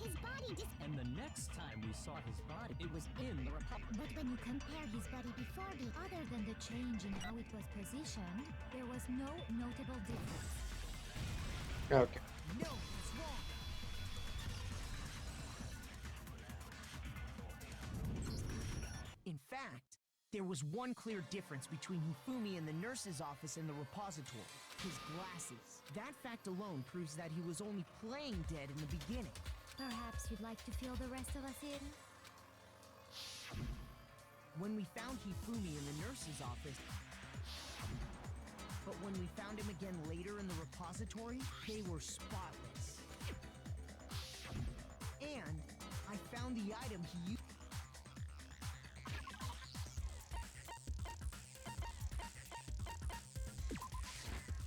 his body And the next time we saw his body, it was in the repository. But when you compare his body before being other than the change in how it was positioned, there was no notable difference. Okay. No, it's wrong. In fact, there was one clear difference between Hifumi in the nurse's office and the repository. His glasses. That fact alone proves that he was only playing dead in the beginning. Perhaps you'd like to fill the rest of us in? When we found Hifumi in the nurse's office, but when we found him again later in the repository, they were spotless. And I found the item he used.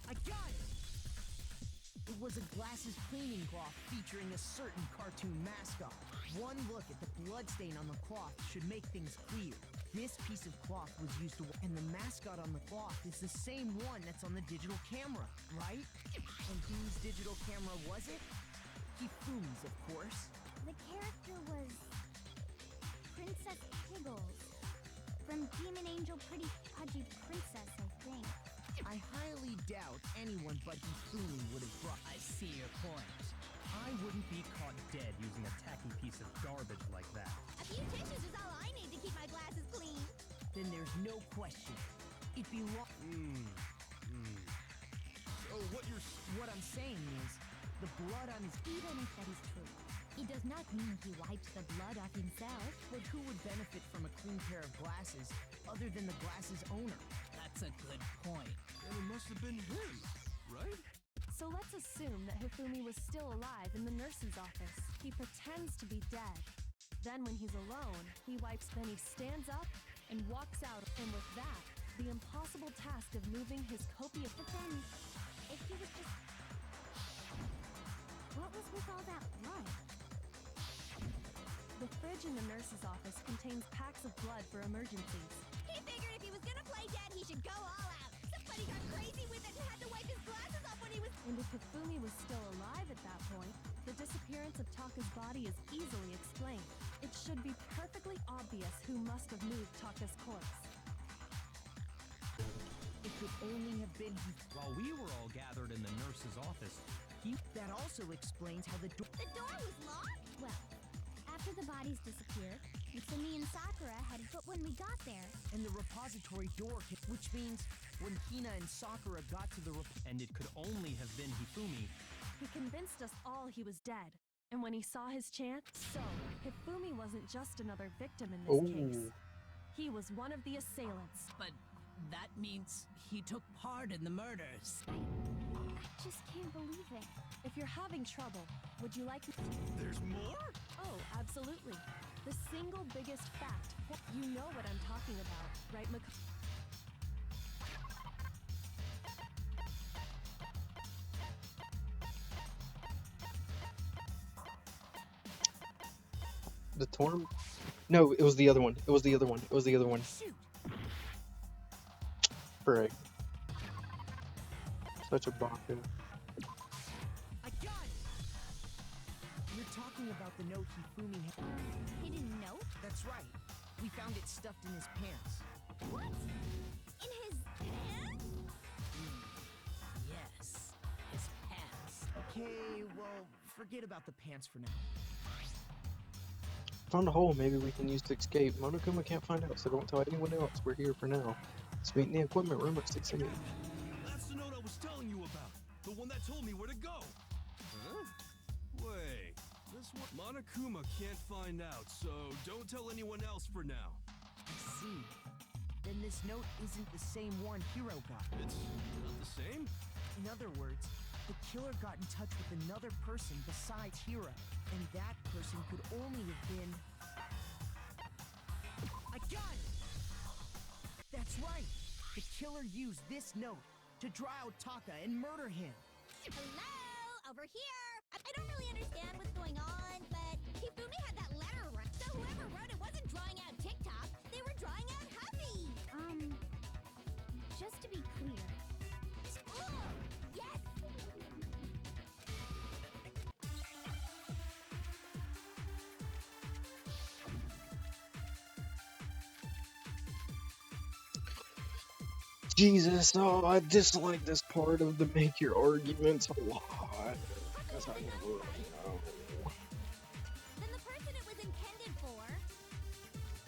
I got it! It was a glasses cleaning cloth featuring a certain cartoon mascot. One look at the bloodstain on the cloth should make things clear. This piece of cloth was used to... And the mascot on the cloth is the same one that's on the digital camera, right? And whose digital camera was it? Hifumi's, of course. The character was... Princess Piggles. From Demon Angel Pretty Pudgy Princess, I think. I highly doubt anyone but Hifumi would have brought... I see your point. I wouldn't be caught dead using a tacky piece of garbage like that. A few tissues is all I need to keep my glasses clean. Then there's no question. It belongs... Oh, What I'm saying is, the blood on his... Even if that is true, it does not mean he wiped the blood off himself. But who would benefit from a clean pair of glasses other than the glasses owner? That's a good point. And it must have been him, right? So let's assume that Hifumi was still alive in the nurse's office. He pretends to be dead. Then when he's alone, he stands up and walks out. And with that, the impossible task of moving his copious... But then, if he was just... What was with all that blood? The fridge in the nurse's office contains packs of blood for emergencies. He figured if he was gonna play dead, he should go all out. Somebody got crazy with it and had to wipe his glasses off when he was... And if Hifumi was still alive at that point, the disappearance of Taka's body is easily explained. It should be perfectly obvious who must have moved Taka's corpse. It could only have been While we were all gathered in the nurse's office, That also explains how the door... The door was locked? Well, after the bodies disappeared, Hifumi and Sakura headed but when we got there. And the repository door, which means when Hina and Sakura got to the and it could only have been Hifumi. He convinced us all he was dead. And when he saw his chance, so Hifumi wasn't just another victim in this case. He was one of the assailants. But that means he took part in the murders. I just can't believe it. If you're having trouble, would you like... There's more? Oh, absolutely. The single biggest fact. You know what I'm talking about, right, The Torm? No, it was the other one. It was the other one. It was the other one. Frick. Such a baka. I got it! You're talking about the note Hifumi had. Hidden note? That's right. We found it stuffed in his pants. What? In his pants? Yes, his pants. Okay, well, forget about the pants for now. Found a hole maybe we can use to escape. Monokuma can't find out, so don't tell anyone else. We're here for now. Let's meet in the equipment room at 6 a.m. That's the note I was telling you about. The one that told me where to go. Huh? Wait. This one... Monokuma can't find out, so don't tell anyone else for now. I see. Then this note isn't the same one Hiro got. It's not the same? In other words, the killer got in touch with another person besides Hiro. And that person could only have been... I got it! That's right! The killer used this note to draw out Taka and murder him. Hello? Over here? I don't really understand what's going on, but Hifumi had that letter right. So whoever wrote it wasn't drawing out TikTok. They were drawing out Huffy. Just to be clear. Oh, yes! Jesus, oh, I dislike this part of the make your arguments a lot. Because I never really know. Then the person it was intended for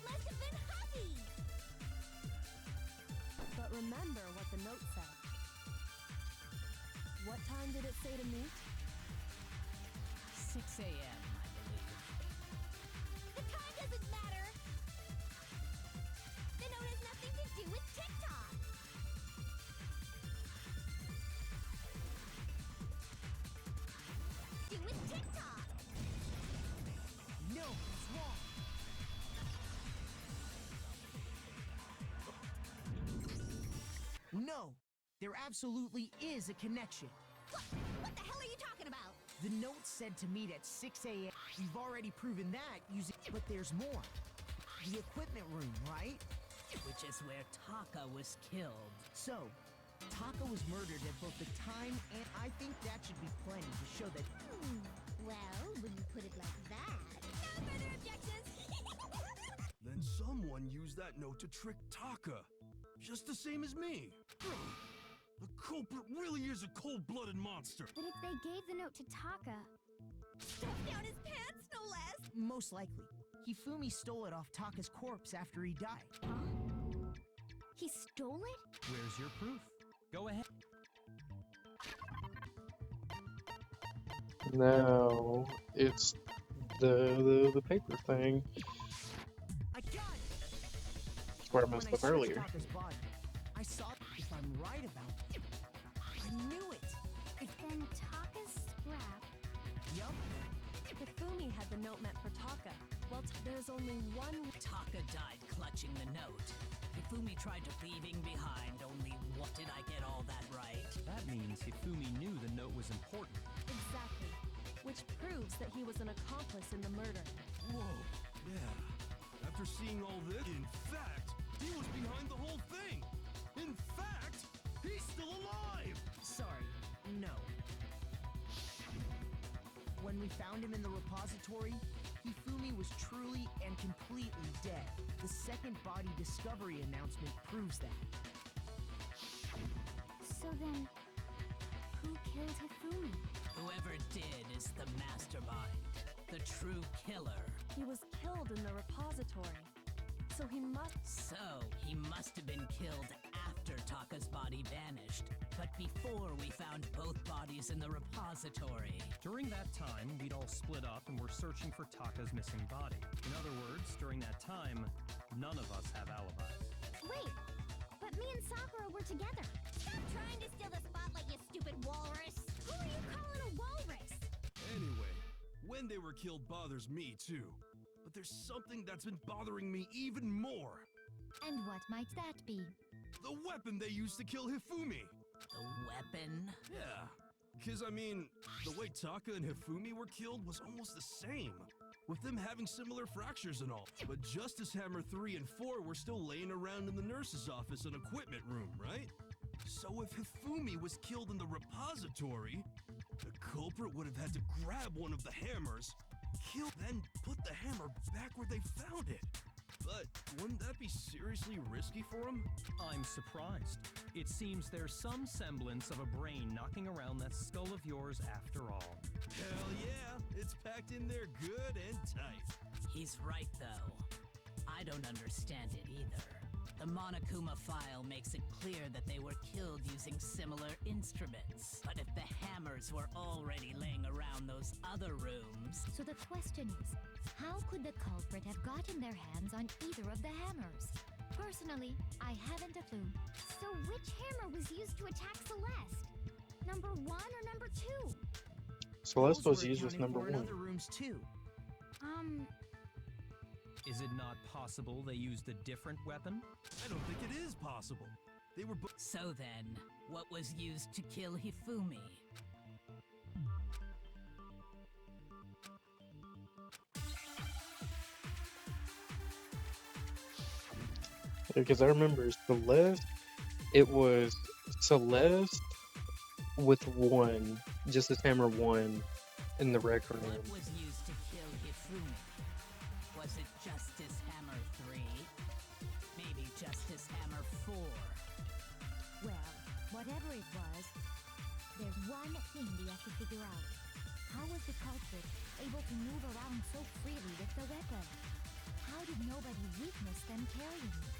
must have been Huffy. But remember what the note said. What time did it say to meet? 6 a.m., I believe. The time doesn't matter. The note has nothing to do with TikTok. Do with TikTok. No, it's wrong. No, there absolutely is a connection. What the hell are you talking about? The note said to meet at 6 a.m. We've already proven that using... But there's more. The equipment room, right? Which is where Taka was killed. So, Taka was murdered at both the time and I think that should be plenty to show that... Well, when you put it like that. No further objections. Then someone used that note to trick Taka. Just the same as me. The culprit really is a cold-blooded monster. But if they gave the note to Taka... Stuffed down his pants, no less. Most likely. Hifumi stole it off Taka's corpse after he died. Huh? He stole it? Where's your proof? Go ahead. No, it's the paper thing. I got it! That's where I messed up earlier. Taka's body, I saw if I'm right about it. I knew it! It Then Taka's scrap. Yup. Hifumi had the note meant for Taka. Well, there's only one. Taka died clutching the note. Hifumi tried to leaving behind, only what did I get all that right? That means Hifumi knew the note was important. Exactly. Which proves that he was an accomplice in the murder. Whoa, yeah. After seeing all this, in fact, he was behind the whole thing. In fact, he's still alive. Sorry, no. When we found him in the repository, Hifumi was truly and completely dead. The second body discovery announcement proves that. So then, who killed Hifumi? Whoever did is the mastermind, the true killer. He was killed in the repository. So he must have been killed after Taka's body vanished, but before we found both bodies in the repository. During that time, we'd all split up and were searching for Taka's missing body. In other words, during that time, none of us have alibis. Wait, but me and Sakura were together. Stop trying to steal the spotlight, you stupid walrus! Who are you calling a walrus? Anyway, when they were killed bothers me too. But there's something that's been bothering me even more. And what might that be? The weapon they used to kill Hifumi. The weapon? Yeah. Because, I mean, the way Taka and Hifumi were killed was almost the same, with them having similar fractures and all. But Justice Hammer 3 and 4 were still laying around in the nurse's office and equipment room, right? So if Hifumi was killed in the repository, the culprit would have had to grab one of the hammers, kill, then put the hammer back where they found it. But wouldn't that be seriously risky for him? I'm surprised. It seems there's some semblance of a brain knocking around that skull of yours after all. Hell yeah, it's packed in there good and tight. He's right, though. I don't understand it either. The Monokuma file makes it clear that they were killed using similar instruments. But if the hammers were already laying around those other rooms... So the question is, how could the culprit have gotten their hands on either of the hammers? Personally, I haven't a clue. So which hammer was used to attack Celeste? Number 1 or number 2? Celeste was Those were used as accounted number for in 1. other rooms too. Is it not possible they used a different weapon? I don't think it is possible. They were both. So then, what was used to kill Hifumi? Because I remember Celeste, it was Celeste with 1, Justice Hammer 1 in the rec room. What was used to kill Hifumi? Was it Justice Hammer 3? Maybe Justice Hammer 4? Well, whatever it was, there's one thing we have to figure out. How was the culprit able to move around so freely with the weapon? How did nobody witness them carrying it?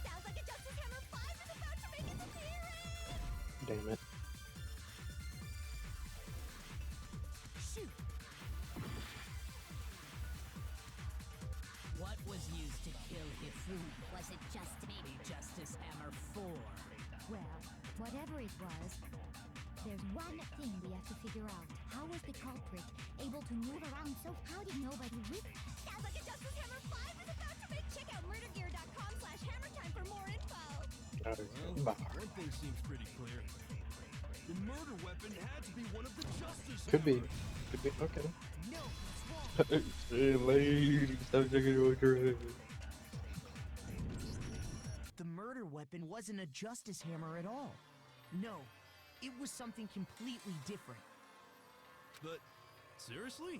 Sounds like a Justice Hammer 5 is about to make its appearance! Damn it. Shoot! What was used to kill Hifumi? Was it just Maybe Justice Hammer 4? Well, whatever it was, there's one thing we have to figure out. How was the culprit able to move around so how did nobody witness? Sounds like a Justice Hammer 5 is about to make. Check out murdergear.com/hammertime for more info. Well, one thing seems pretty clear. The murder weapon had to be one of the Justice Could be. Hammers. Could be. Okay. No, it's wrong. Hey, lady, stop taking your drink. The murder weapon wasn't a Justice Hammer at all. No, it was something completely different. But seriously?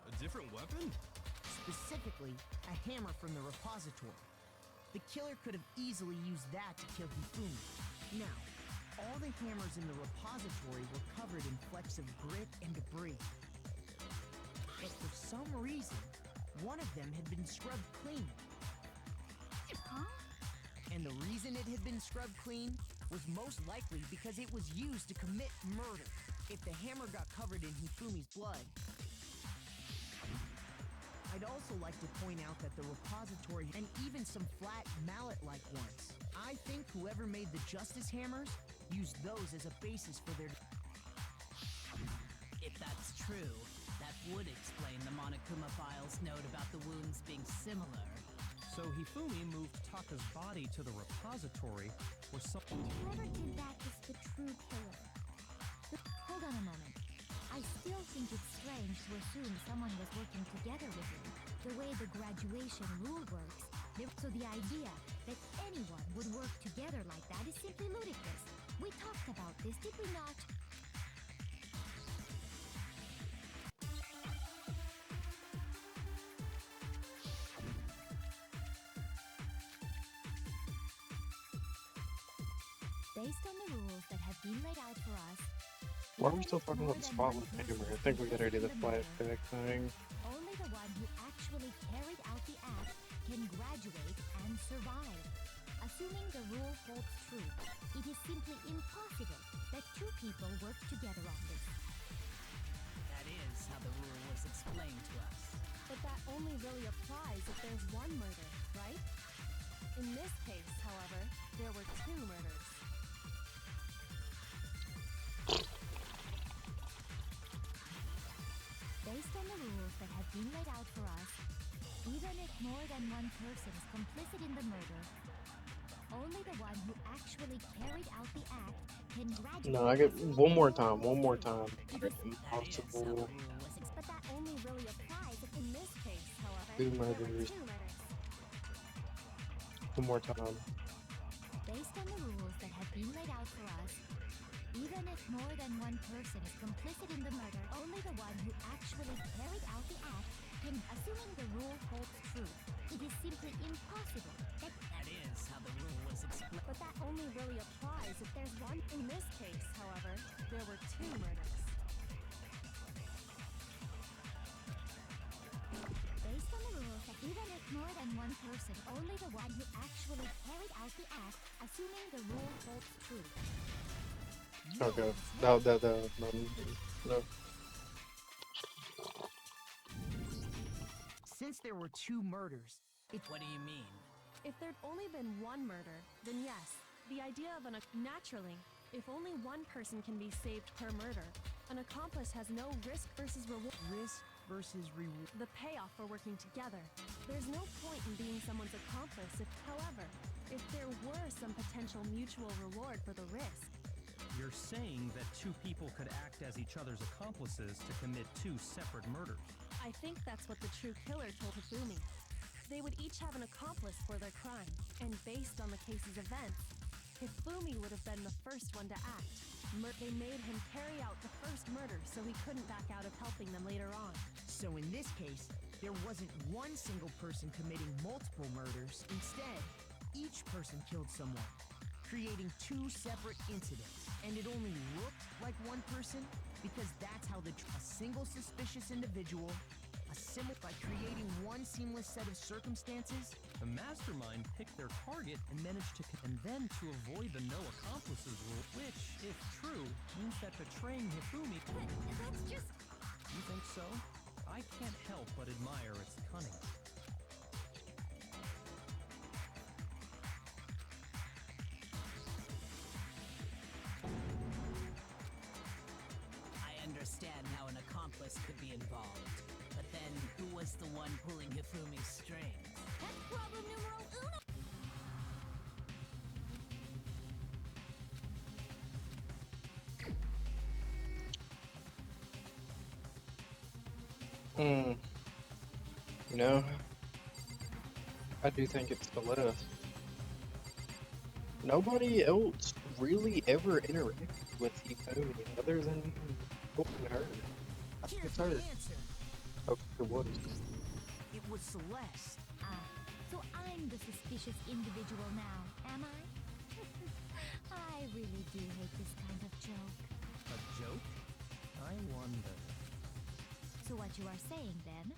A different weapon? Specifically, a hammer from the repository. The killer could have easily used that to kill Hifumi. Now, all the hammers in the repository were covered in flecks of grit and debris. But for some reason, one of them had been scrubbed clean. Huh? And the reason it had been scrubbed clean was most likely because it was used to commit murder. If the hammer got covered in Hifumi's blood. I'd also like to point out that the repository and even some flat mallet-like ones. I think whoever made the Justice Hammers used those as a basis for their... If that's true, that would explain the Monokuma file's note about the wounds being similar. So Hifumi moved Taka's body to the repository where something. Whoever did that is the true killer. Hold on a moment. I still think it's strange to assume someone was working together with him. The way the graduation rule works, so the idea that anyone would work together like that is simply ludicrous. We talked about this, did we not? Based on the rules that have been laid out for us, Why are we still talking about the spotlight hammer? I think we gotta do the flashback thing. only the one who actually carried out the act can graduate and survive. Assuming the rule holds true, it is simply impossible that two people work together on this. That is how the rule was explained to us. But that only really applies if there's one murder, right? In this case, however, there were two murders. Based on the rules that have been laid out for us, even if more than one person is complicit in the murder, only the one who actually carried out the act can graduate. No, I get one more time. Impossible. But that only really applies if in this case, however, Two there were murders. two murders. One more time. Based on the rules that have been laid out for us, even if more than one person is complicit in the murder, only the one who actually carried out the act can, assuming the rule holds true, it is simply impossible that. That is how the rule was explained. But that only really applies if there's one. In this case, however, there were two murders. Based on the rules that even if more than one person, only the one who actually carried out the act, assuming the rule holds true. Okay. No. Since there were two murders, What do you mean? If there'd only been one murder, then yes, the idea of naturally, if only one person can be saved per murder, an accomplice has no risk versus reward. risk versus reward. The payoff for working together. There's no point in being someone's accomplice however, if there were some potential mutual reward for the risk. You're saying that two people could act as each other's accomplices to commit two separate murders. I think that's what the true killer told Hifumi. They would each have an accomplice for their crime, and based on the case's events, Hifumi would have been the first one to act. They made him carry out the first murder so he couldn't back out of helping them later on. So in this case, there wasn't one single person committing multiple murders. Instead, each person killed someone, creating two separate incidents. And it only looked like one person because that's how a single suspicious individual, by creating one seamless set of circumstances. The mastermind picked their target and managed to then to avoid the no accomplices rule, which, if true, means that betraying Hifumi. That's just. You think so? I can't help but admire its cunning. I understand how an accomplice could be involved. But then, who was the one pulling Hifumi's strings? That's problem numero uno! You know, I do think it's Celeste. Nobody else really ever interacted with Hifumi other than her. I think it's her. Here's the answer. Okay, it was. It was Celeste. So I'm the suspicious individual now, am I? I really do hate this kind of joke. A joke? I wonder. So what you are saying, then,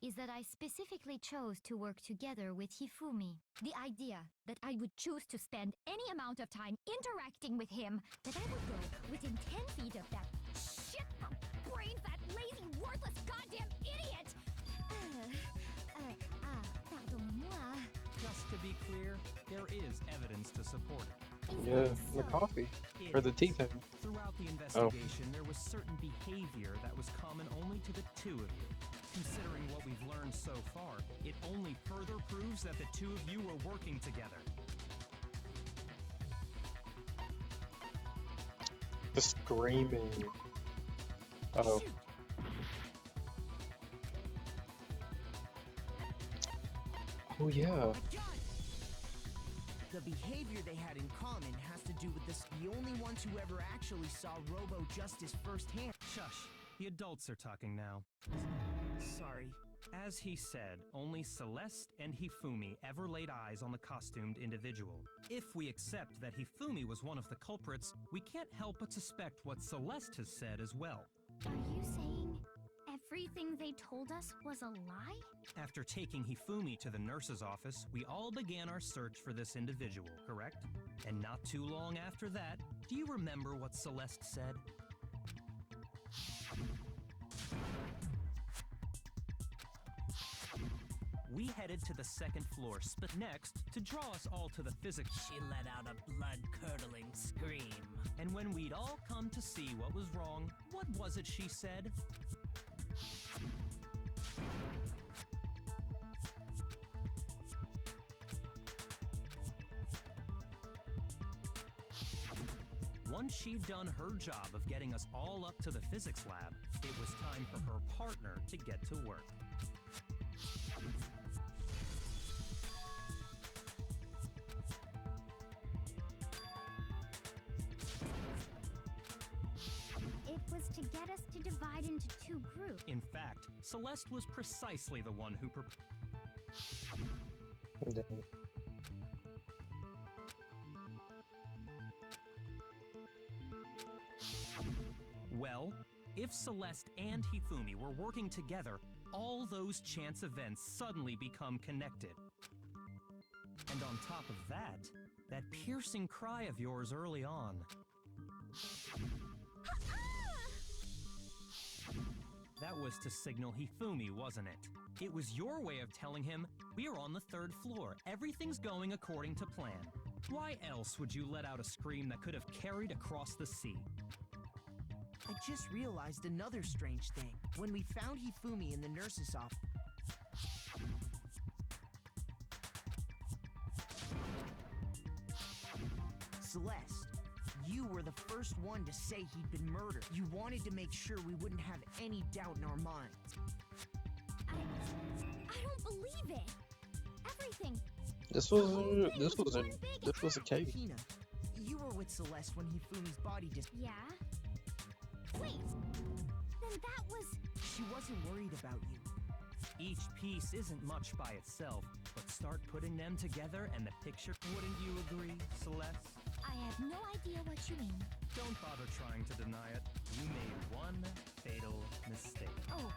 is that I specifically chose to work together with Hifumi. The idea that I would choose to spend any amount of time interacting with him, that I would go within 10 feet of that shit-brained, that lazy, worthless, goddamn idiot! Pardon-moi. Just to be clear, there is evidence to support it. Yeah, the coffee. Or the tea thing. Throughout the investigation, there was certain behavior that was common only to the two of you. Considering what we've learned so far, it only further proves that the two of you were working together. The screaming. Oh. Oh yeah. The behavior they had in common has to do with this. The only ones who ever actually saw Robo Justice firsthand. Shush. The adults are talking now. Sorry. As he said, only Celeste and Hifumi ever laid eyes on the costumed individual. If we accept that Hifumi was one of the culprits, we can't help but suspect what Celeste has said as well. Are you saying everything they told us was a lie? After taking Hifumi to the nurse's office, we all began our search for this individual, correct? And not too long after that, do you remember what Celeste said? We headed to the second floor, but next, to draw us all to the physics, She let out a blood-curdling scream. and when we'd all come to see what was wrong, what was it she said? Once she'd done her job of getting us all up to the physics lab, it was time for her partner to get to work. It was to get us to divide into two groups. In fact, Celeste was precisely the one who Well, if Celeste and Hifumi were working together, all those chance events suddenly become connected. And on top of that, that piercing cry of yours early on. That was to signal Hifumi, wasn't it? It was your way of telling him, we're on the third floor, everything's going according to plan. Why else would you let out a scream that could have carried across the sea? I just realized another strange thing. When we found Hifumi in the nurse's office, Celeste, you were the first one to say he'd been murdered. You wanted to make sure we wouldn't have any doubt in our minds. I don't believe it. Everything. This was a cave. Hina, you were with Celeste when Hifumi's body Yeah? Wait. Then that was... She wasn't worried about you. Each piece isn't much by itself, but start putting them together and the picture... Wouldn't you agree, Celeste? I have no idea what you mean. Don't bother trying to deny it. You made one fatal mistake. Oh,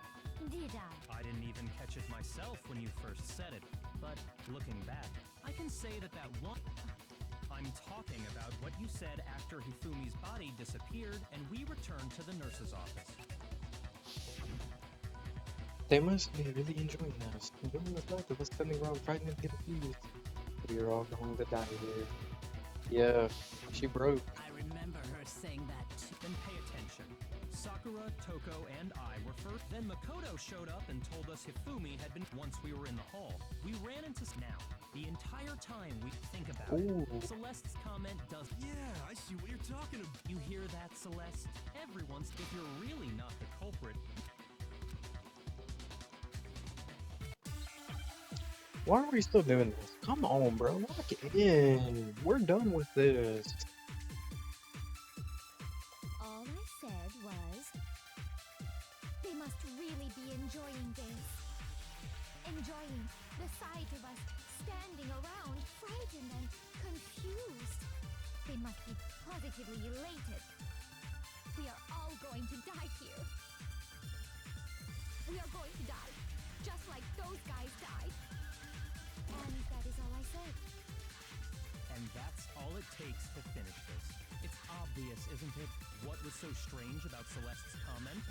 did I? I didn't even catch it myself when you first said it, but looking back, I can say that one... I'm talking about what you said after Hifumi's body disappeared and we returned to the nurse's office. They must be really enjoying this. Enjoying the fact of us standing around fighting and getting fused. We are all going to die here. Yeah, she broke. I remember her saying that too. Then pay attention. Sakura, Toko, and I were first. Then Makoto showed up and told us Hifumi had been... Once we were in the hall, we ran into... Now, the entire time we think about it, Celeste's comment does... Yeah, I see what you're talking about. You hear that, Celeste? Everyone's... If you're really not the culprit... Why are we still doing this? Come on, bro. Lock it in. We're done with this. All I said was... They must really be enjoying this. Enjoying the sight of us standing around, frightened and confused. They must be positively elated. We are all going to die here. We are going to die, just like those guys died. And that is all I said. And that's all it takes to finish this. It's obvious, isn't it? What was so strange about Celeste's comment?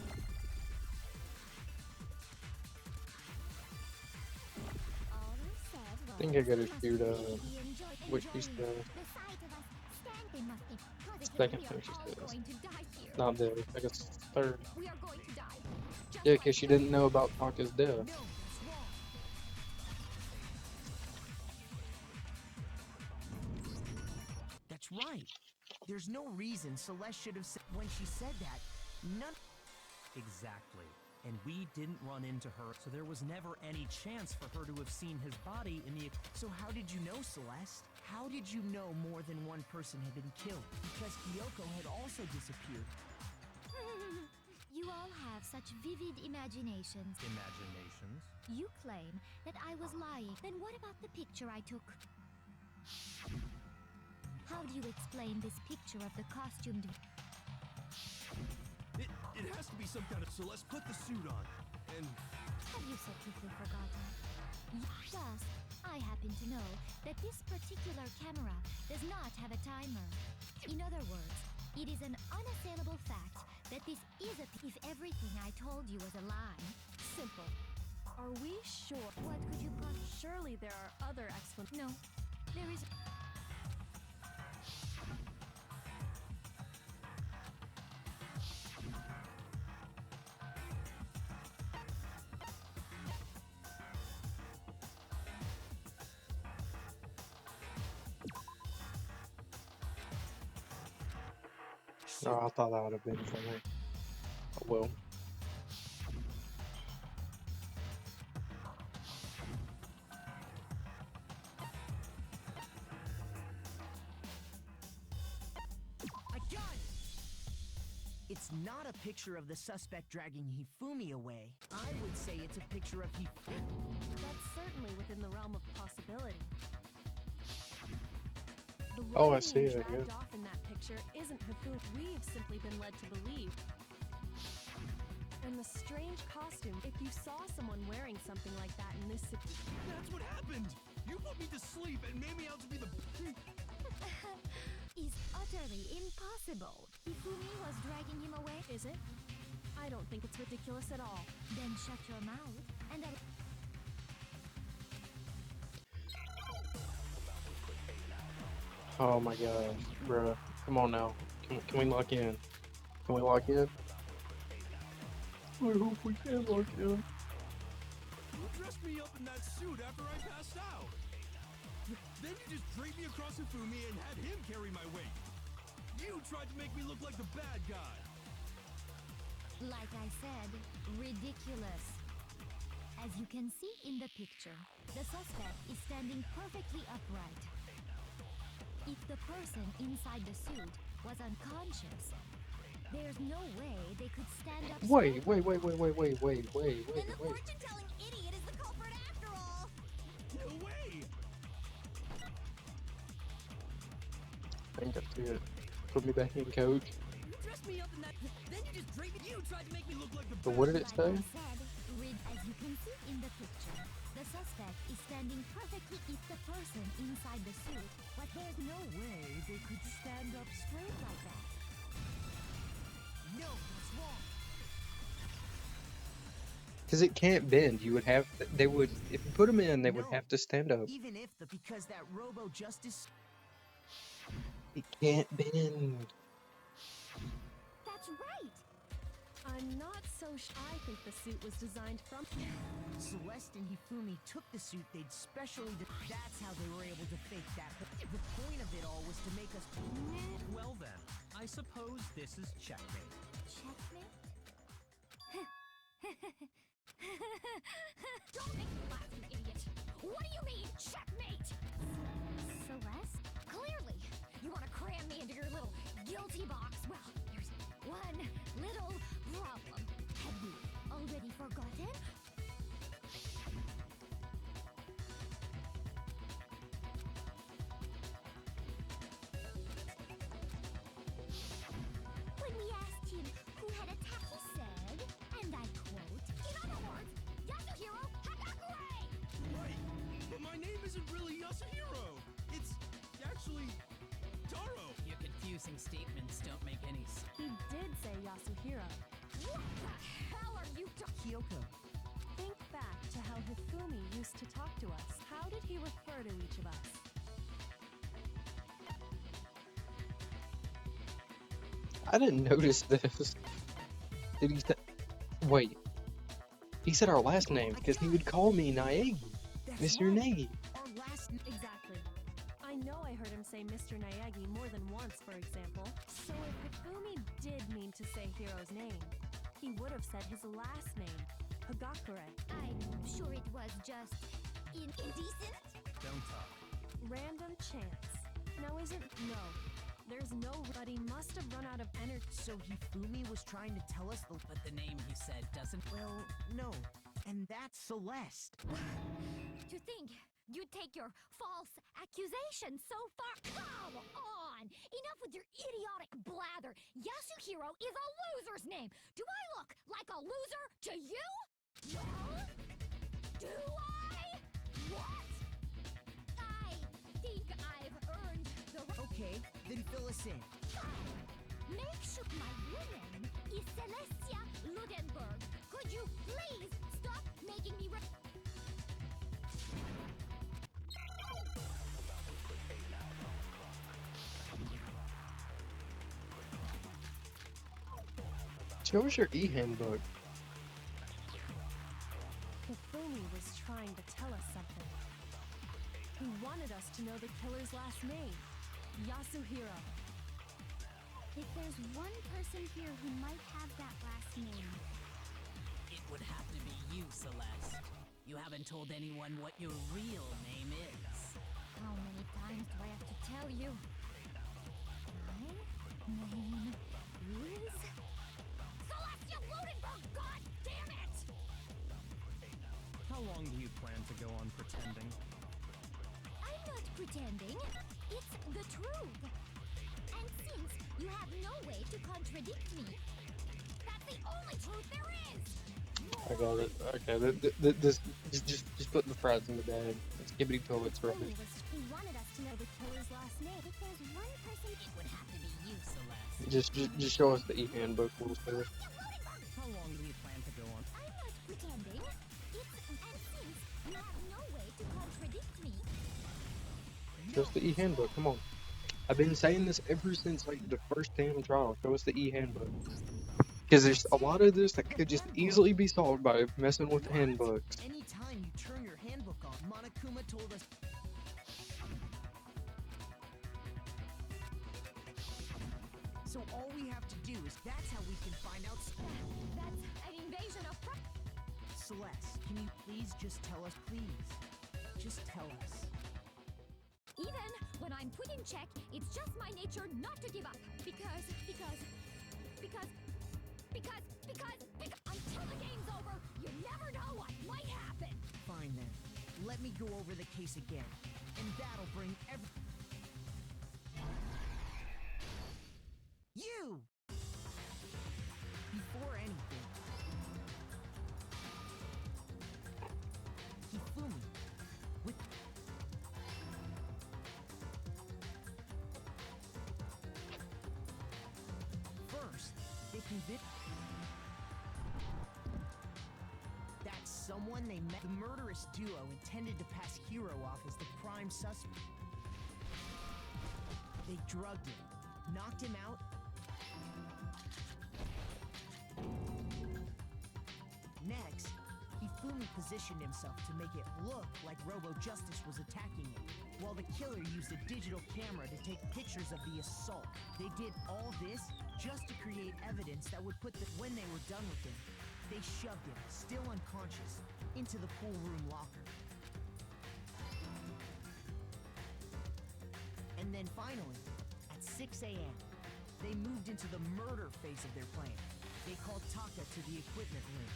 All I said was... I think I gotta shoot what she said. The sight of us Second We are time she all said this. going to die here. Not the, I guess, third. We are going to die. Just Yeah, like because she didn't know about Taka's death. No, that's wrong. That's right. There's no reason Celeste should have said when she said that. None. Exactly. And we didn't run into her, so there was never any chance for her to have seen his body in the... So how did you know, Celeste? How did you know more than one person had been killed? Because Kyoko had also disappeared. You all have such vivid imaginations. Imaginations? You claim that I was lying. Then what about the picture I took? How do you explain this picture of the costumed... It has to be some kind of Celeste. Put the suit on. And Have you so quickly forgotten? Plus, I happen to know that this particular camera does not have a timer. In other words, it is an unassailable fact that this is a... If everything I told you was a lie. Simple. Are we sure? What could you Surely there are other explanations. No, there is... No, I thought that would have been funny. Oh, well. I got it! It's not a picture of the suspect dragging Hifumi away. I would say it's a picture of That's certainly within the realm of possibility. The Oh, one I see being it, dragged yeah. off in that picture isn't Hifumi. We've simply been led to believe. And the strange costume, if you saw someone wearing something like that in this situation... that's what happened! You put me to sleep and made me out to be the... is utterly impossible. Hifumi was dragging him away? Is it? I don't think it's ridiculous at all. Then shut your mouth and I'll... Oh my gosh, bruh. Come on now. Can we lock in? Can we lock in? I hope we can lock in. You dressed me up in that suit after I passed out. Then you just draped me across Hifumi and had him carry my weight. You tried to make me look like the bad guy. Like I said, ridiculous. As you can see in the picture, the suspect is standing perfectly upright. If the person inside the suit was unconscious, there's no way they could stand up Wait. straight. Then the fortune-telling idiot is the culprit after all. No way! I think I see it. Put me back in, coach. You dressed me up in that... Then you just draped me... You tried to make me look like the But bad what did it Like I say? said, as you can see in the picture, the suspect is standing perfectly if the person inside the suit, but there's no way they could stand up straight like that. No, that's wrong. Because it can't bend. You would have... They would... If you put them in, they would No. have to stand up. Even if because that Robo Justice... It can't bend. That's right! I'm not so I think the suit was designed from... Celeste and Hifumi took the suit they'd specially... That's how they were able to fake that. The point of it all was to make us... Well then, I suppose this is checkmate. Checkmate? Don't make me laugh, you idiot! What do you mean, checkmate? Celeste? Clearly! You want to cram me into your little guilty box? Well, there's one little problem. Have you already forgotten? When we asked him who had attacked, he said, and I quote, in other words, Yasuhiro Hakakure! Right, but my name isn't really Yasuhiro. It's actually Taro. Your confusing statements don't make any sense. He did say Yasuhiro. What the hell are you Kyoko. Think back to how Hifumi used to talk to us. How did he refer to each of us? I didn't notice this. Did he say... Wait. He said our last name because he would call me Naegi. Mr. Nagi. Our last... Exactly. I know I heard him say Mr. Naegi more than once, for example. So if Hifumi did mean to say Hiro's name, he would have said his last name, Hagakure. I'm sure it was just indecent. Don't talk. Random chance. Now isn't... No. There's no... But he must have run out of energy. So Hifumi was trying to tell us the... But the name you said doesn't... Well, no. And that's Celeste. To think you'd take your false accusations so far. Come on! Enough with your idiotic blather. Yasuhiro is a loser's name. Do I look like a loser to you? Well, do I? What? I think I've earned the right. Okay, then fill us in. Make sure my real name is Celestia Ludenberg. Could you please stop making me Show us your e-handbook. Hifumi was trying to tell us something. He wanted us to know the killer's last name, Yasuhiro. If there's one person here who might have that last name, It would have to be you, Celeste. You haven't told anyone what your real name is. how many times do I have to tell you? My name is Celestia Ludenberg. God damn it! How long do you plan to go on pretending? I'm not pretending. It's the truth. And since you have no way to contradict me, that's the only truth there is. I got it. Okay, just put the fries in the bag. Skibbity toilets rubbish. He wanted us to know the killer's last name. If there's one person, It would have to be you, Celeste. Just show us the e-handbook. We'll say it. How long do you plan to go on? I'm not pretending. And since you have no way to contradict me, Show us the e-handbook. Come on. I've been saying this ever since like the first damn trial. Show us the e-handbook. Because there's a lot of this that could just easily be solved by messing with the handbooks. Anytime you turn your handbook on, Monokuma told us... So all we have to do is... That's how we can find out... that's an invasion of Celeste, can you please just tell us, please? Just tell us. Even when I'm put in check, it's just my nature not to give up. Because until the game's over, you never know what might happen. Fine then. Let me go over the case again. And that'll bring You! Before anything. Hifumi. With... First, they convict... That's someone they met. The murderous duo intended to pass Hiro off as the prime suspect. They drugged him, knocked him out. Next, Hifumi positioned himself to make it look like Robo Justice was attacking him, while the killer used a digital camera to take pictures of the assault. They did all this just to create evidence that would put when they were done with him, they shoved him, still unconscious, into the pool room locker. And then finally, at 6 a.m., they moved into the murder phase of their plan. They called Taka to the equipment room.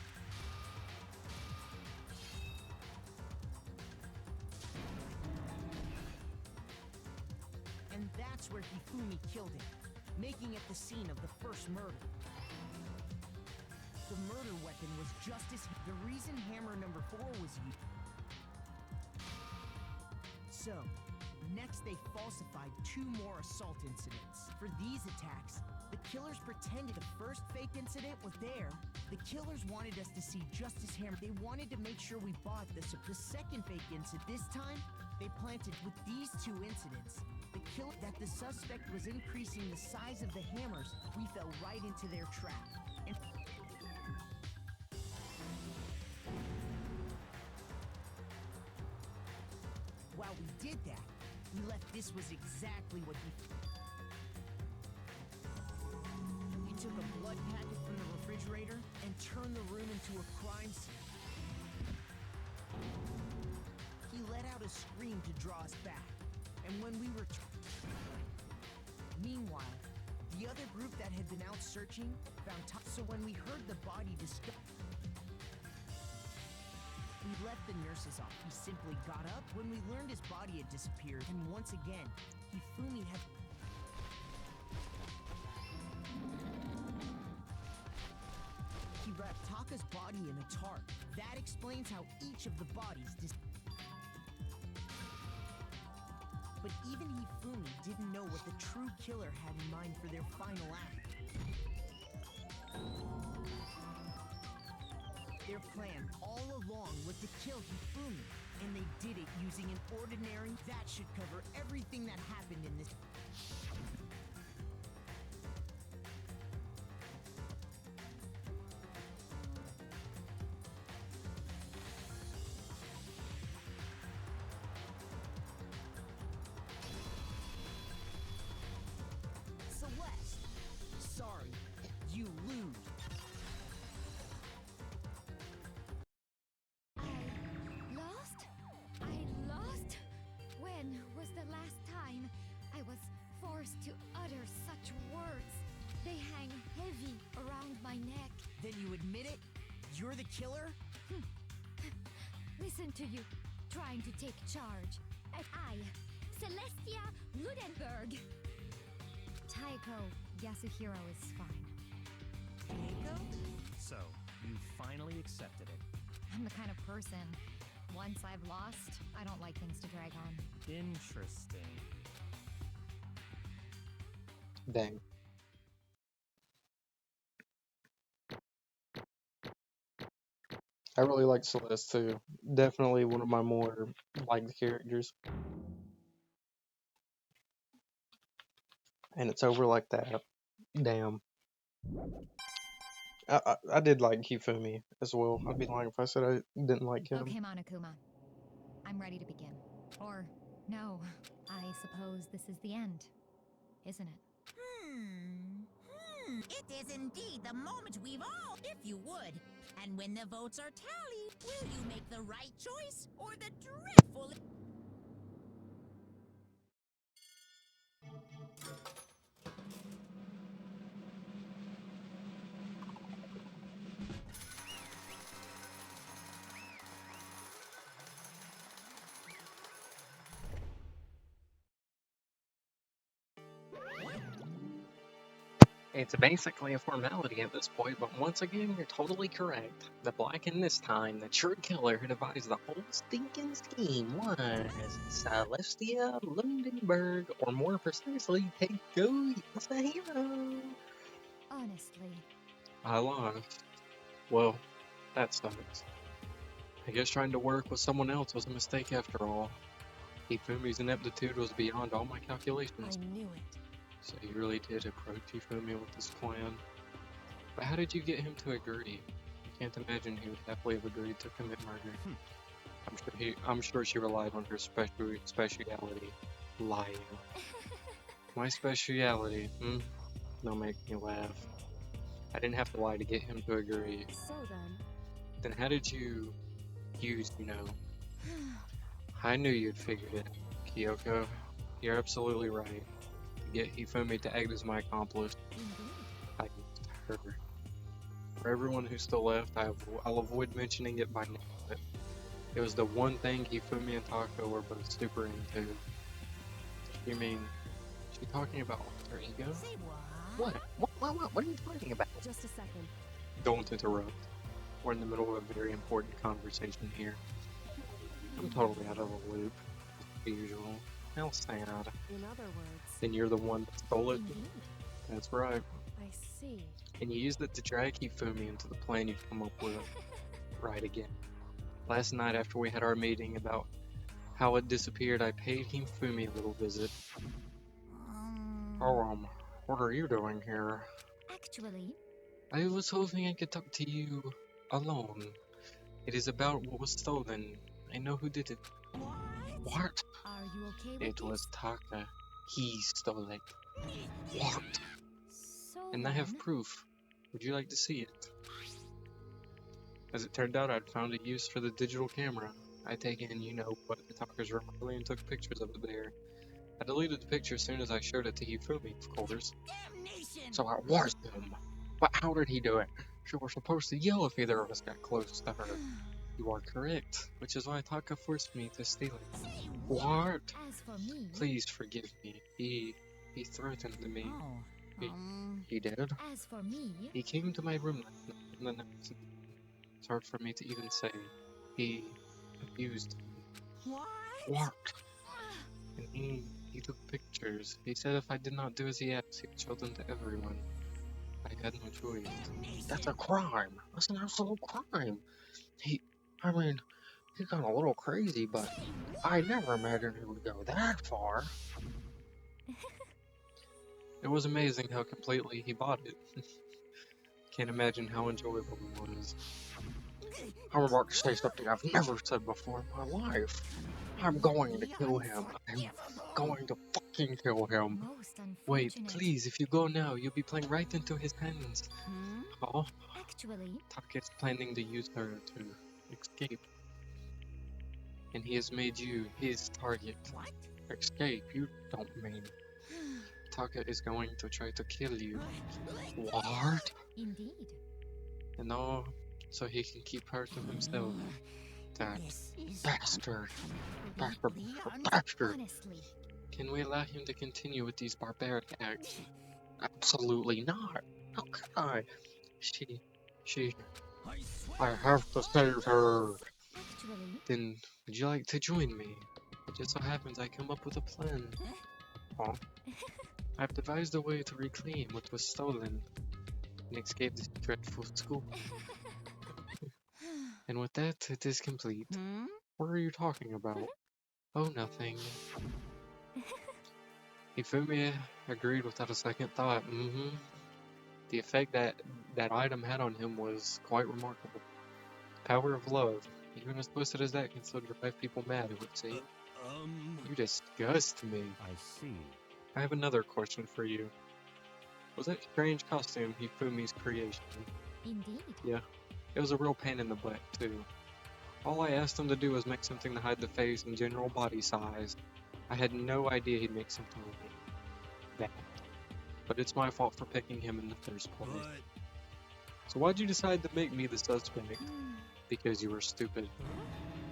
And that's where Hifumi killed him, making it the scene of the first murder. The murder weapon was just as... The reason hammer number 4 was used... So, Next, they falsified 2 more assault incidents. For these attacks, the killers pretended the first fake incident was there. The killers wanted us to see Justice Hammer. They wanted to make sure we bought the second fake incident. This time, they planted with these 2 incidents. That the suspect was increasing the size of the hammers. We fell right into their trap. And while we did that, we left. This was exactly what he took a blood packet from the refrigerator and turned the room into a crime scene. He let out a scream to draw us back. And when we were meanwhile, the other group that had been out searching found so when we heard the body we left the nurses off. He simply got up when we learned his body had disappeared, and once again, Hifumi had he wrapped Taka's body in a tarp. That explains how each of the bodies But even Hifumi didn't know what the true killer had in mind for their final act. Their plan all along was to kill Hifumi, and they did it using an ordinary. That should cover everything that happened in this. Celeste, sorry, you lose. I lost? When was the last time I was forced to utter such words? They hang heavy around my neck. Then you admit it? You're the killer? Listen to you, trying to take charge. I, Celestia Ludenberg. Taiko Yasuhiro is fine. Taiko? So, you finally accepted it. I'm the kind of person, once I've lost, I don't like things to drag on. Interesting. Dang. I really like Celeste too. Definitely one of my more liked characters. And it's over like that. Damn. I did like Hifumi as well. I'd be lying if I said I didn't like him. Okay, Monokuma. I'm ready to begin. Or, no, I suppose this is the end, isn't it? It is indeed the moment we've all, if you would. And when the votes are tallied, will you make the right choice or the dreadful... It's basically a formality at this point, but once again, you're totally correct. The black in this time, the true killer who devised the whole stinking scheme was Celestia Lundenberg, or more precisely, Taiko Yasuhiro. Honestly. I lost. Well, that sucks. I guess trying to work with someone else was a mistake after all. Hifumi's ineptitude was beyond all my calculations. I knew it. So you really did approach Hifumi with this plan. But how did you get him to agree? I can't imagine he would happily have agreed to commit murder. I'm sure she relied on her speciality, lying. My speciality, Don't make me laugh. I didn't have to lie to get him to agree. So Then how did you use, I knew you'd figured it, Kyoko. You're absolutely right. Get Hifumi to act as my accomplice. I used her. For everyone who's still left, I'll avoid mentioning it by name, but it was the one thing Hifumi and Taka were both super into. You mean, is she talking about alter ego? Say what? What are you talking about? Just a second. Don't interrupt. We're in the middle of a very important conversation here. I'm totally out of the loop, as usual. How sad. In other words, Then you're the one that stole it? Indeed. That's right. I see. And you used it to drag Hifumi into the plan you'd come up with. Right again. Last night after we had our meeting about how it disappeared, I paid Hifumi a little visit. Oh, what are you doing here? Actually, I was hoping I could talk to you alone. It is about what was stolen. I know who did it. What? are you okay with It was Taka. He stole it. What? So And I have then, proof. Would you like to see it? As it turned out, I'd found a use for the digital camera. I take in, you know, what the Taka's room early and took pictures of it there. I deleted the picture as soon as I showed it to Hifumi, of course. So I was him. But how did he do it? She was supposed to yell if either of us got close to her. You are correct, which is why Taka forced me to steal it. What? as for me, Please forgive me. He threatened me. Oh, He did. as for me, He came to my room last night and then it's hard for me to even say. He abused me. What? And he took pictures. He said if I did not do as he asked, he would show them to everyone. I had no choice. That's a crime. That's an absolute crime. He got a little crazy, but I never imagined he would go that far. It was amazing how completely he bought it. Can't imagine how enjoyable it was. I'm about to say something I've never said before in my life. I'm going to kill him. I'm going to fucking kill him. most Wait, unfortunate. please, if you go now, you'll be playing right into his hands. Oh, Actually, Taka's planning to use her to escape. And he has made you his target. what? Escape, you don't mean. Taka is going to try to kill you. What? Indeed. And all so he can keep her to himself. That bastard. Bastard. Bastard. Honestly, Can we allow him to continue with these barbaric acts? Absolutely not. How could I? I have to save her. actually, Then, would you like to join me? It just so happens I come up with a plan. Oh. I've devised a way to reclaim what was stolen and escape this dreadful school. And with that, it is complete. What are you talking about? Oh, nothing. Hifumi agreed without a second thought. The effect that item had on him was quite remarkable. Power of love. Even as twisted as that can still drive people mad, it would seem. You disgust me. I see. I have another question for you. Was that strange costume Hifumi's creation? indeed. Yeah. It was a real pain in the butt, too. All I asked him to do was make something to hide the face and general body size. I had no idea he'd make something like that. But it's my fault for picking him in the first place. So why'd you decide to make me the suspect? Because you were stupid.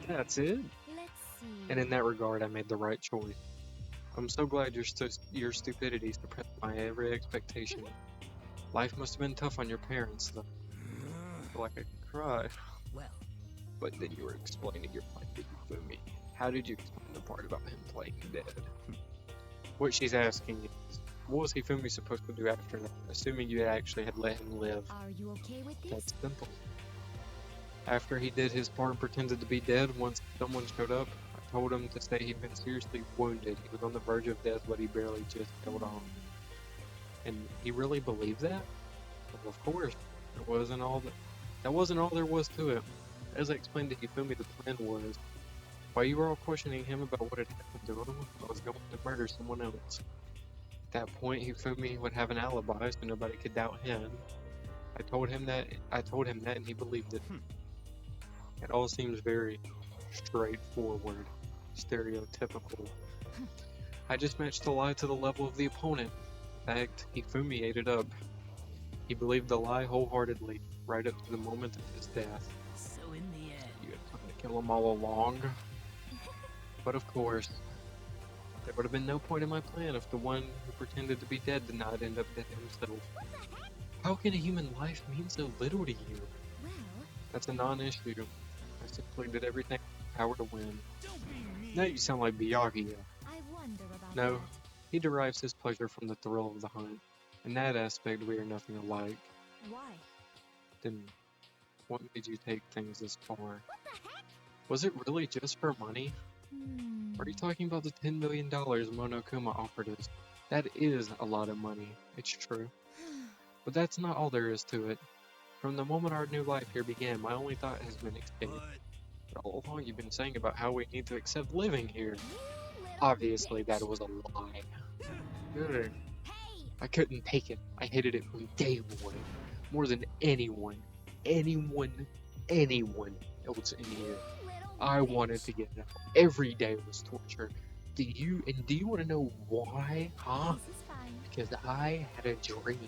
That's it. Let's see. And in that regard, I made the right choice. I'm so glad your stupidity suppressed my every expectation. Life must have been tough on your parents, though. I feel like I could cry. well, But then you were explaining your plan to Hifumi. How did you explain the part about him playing dead? What she's asking is, what was Hifumi supposed to do after that, assuming you actually had let him live? Are you okay with this? That's simple. After he did his part and pretended to be dead, once someone showed up, I told him to say he'd been seriously wounded. He was on the verge of death, but he barely just held on. And he really believed that? Well, of course. That wasn't all there was to it. As I explained to Hifumi, the plan was, while you were all questioning him about what had happened to him, I was going to murder someone else. At that point, Hifumi would have an alibi, so nobody could doubt him. I told him that, and he believed it. It all seems very straightforward, stereotypical. I just matched the lie to the level of the opponent. In fact, Hifumi ate it up. He believed the lie wholeheartedly, right up to the moment of his death. so in the end, You had planned to kill him all along. But of course, there would have been no point in my plan if the one who pretended to be dead did not end up dead himself. How can a human life mean so little to you? Well, That's a non-issue. I simply did everything in my power to win. Now you sound like Byakuya. I wonder No, he derives his pleasure from the thrill of the hunt. In that aspect, we are nothing alike. Why? Then, what made you take things this far? Was it really just for money? Are you talking about the $10 million Monokuma offered us? That is a lot of money, it's true. But that's not all there is to it. From the moment our new life here began, my only thought has been escape. But all along you've been saying about how we need to accept living here. Obviously that was a lie. Ugh. I couldn't take it. I hated it from day one. More than anyone else in here. I wanted to get out. Every day was torture. Do you want to know why? Huh? Because I had a dream.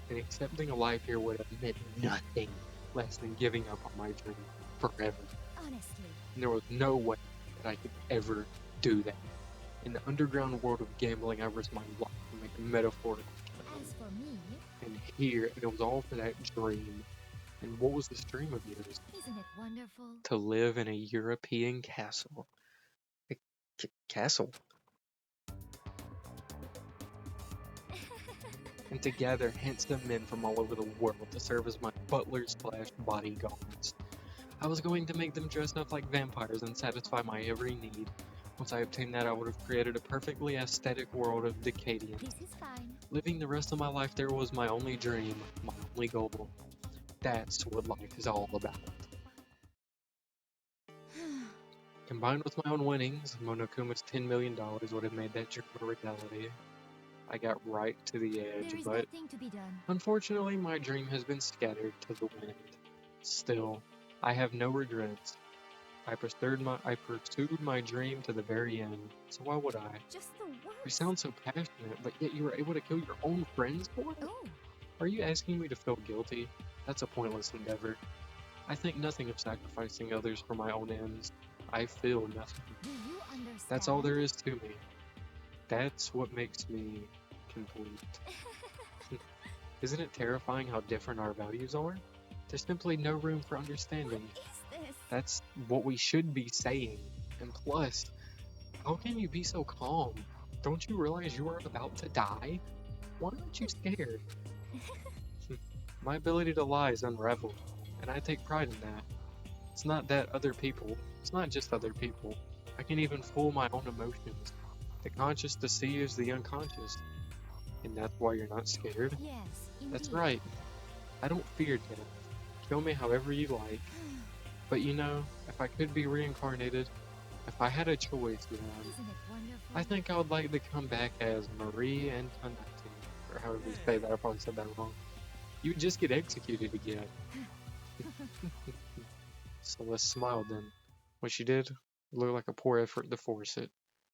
And accepting a life here would have meant nothing less than giving up on my dream forever. Honestly. And there was no way that I could ever do that. In the underground world of gambling, I risked my life to make a metaphorical As for me, and here, and it was all for that dream. And what was this dream of yours? isn't it wonderful? To live in a European castle. A castle? And to gather handsome men from all over the world to serve as my butlers/bodyguards. I was going to make them dress up like vampires and satisfy my every need. Once I obtained that, I would have created a perfectly aesthetic world of Decadians. This is fine. Living the rest of my life there was my only dream, my only goal. That's what life is all about. Combined with my own winnings, Monokuma's $10 million would have made that dream a reality. I got right to the edge, There is but nothing to be done. unfortunately my dream has been scattered to the wind. Still, I have no regrets. I pursued my dream to the very end, so why would I? Just the worst. You sound so passionate, but yet you were able to kill your own friends for it? Oh, Are you asking me to feel guilty? That's a pointless endeavor. I think nothing of sacrificing others for my own ends. I feel nothing. do you understand? That's all there is to me. That's what makes me complete. Isn't it terrifying how different our values are? There's simply no room for understanding. What is this? That's what we should be saying. And plus, how can you be so calm? Don't you realize you are about to die? Why aren't you scared? My ability to lie is unraveled, and I take pride in that. It's not just other people. I can even fool my own emotions. The conscious deceives the unconscious. And that's why you're not scared? Yes, That's indeed. right. I don't fear death. Kill me however you like. But you know, if I could be reincarnated, if I had a choice, Isn't it wonderful? I think I would like to come back as Marie Antoinette, or however you say that. I probably said that wrong. You would just get executed again. Celeste smiled then. What she did looked like a poor effort to force it.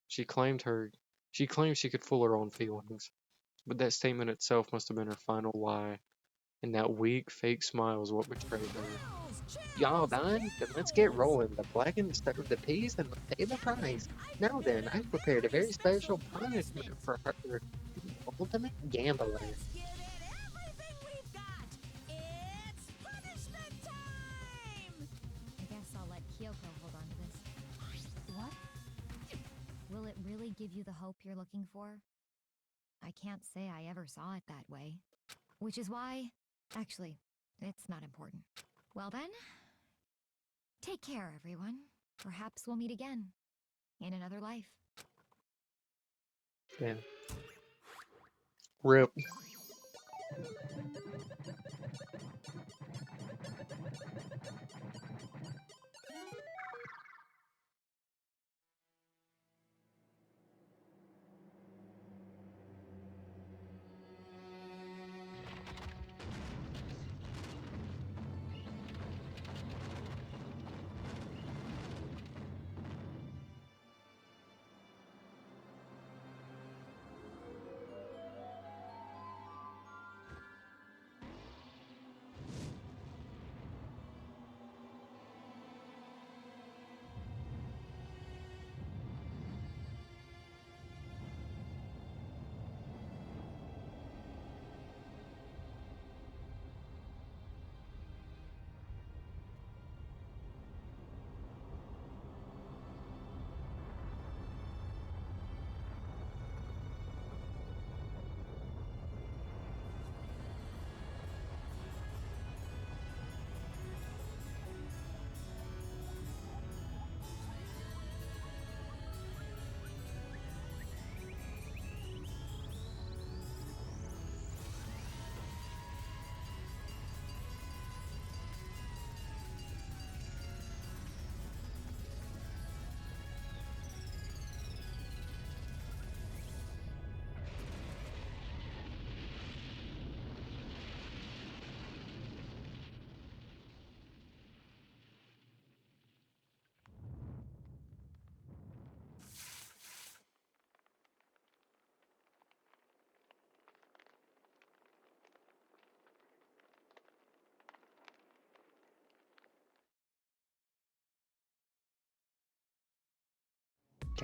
She claimed she could fool her own feelings. But that statement itself must have been her final lie. And that weak, fake smile is what betrayed her. Y'all done? Then let's get rolling. The blackened stir the peas and pay the price. Now then, I've prepared a very special punishment for her. Ultimate gambler. Let's give it everything we've got. It's punishment time! I guess I'll let Kyoko hold on to this. What? Will it really give you the hope you're looking for? I can't say I ever saw it that way. Which is why... Actually, it's not important. Well then, take care, everyone. Perhaps we'll meet again. In another life. Damn. RIP.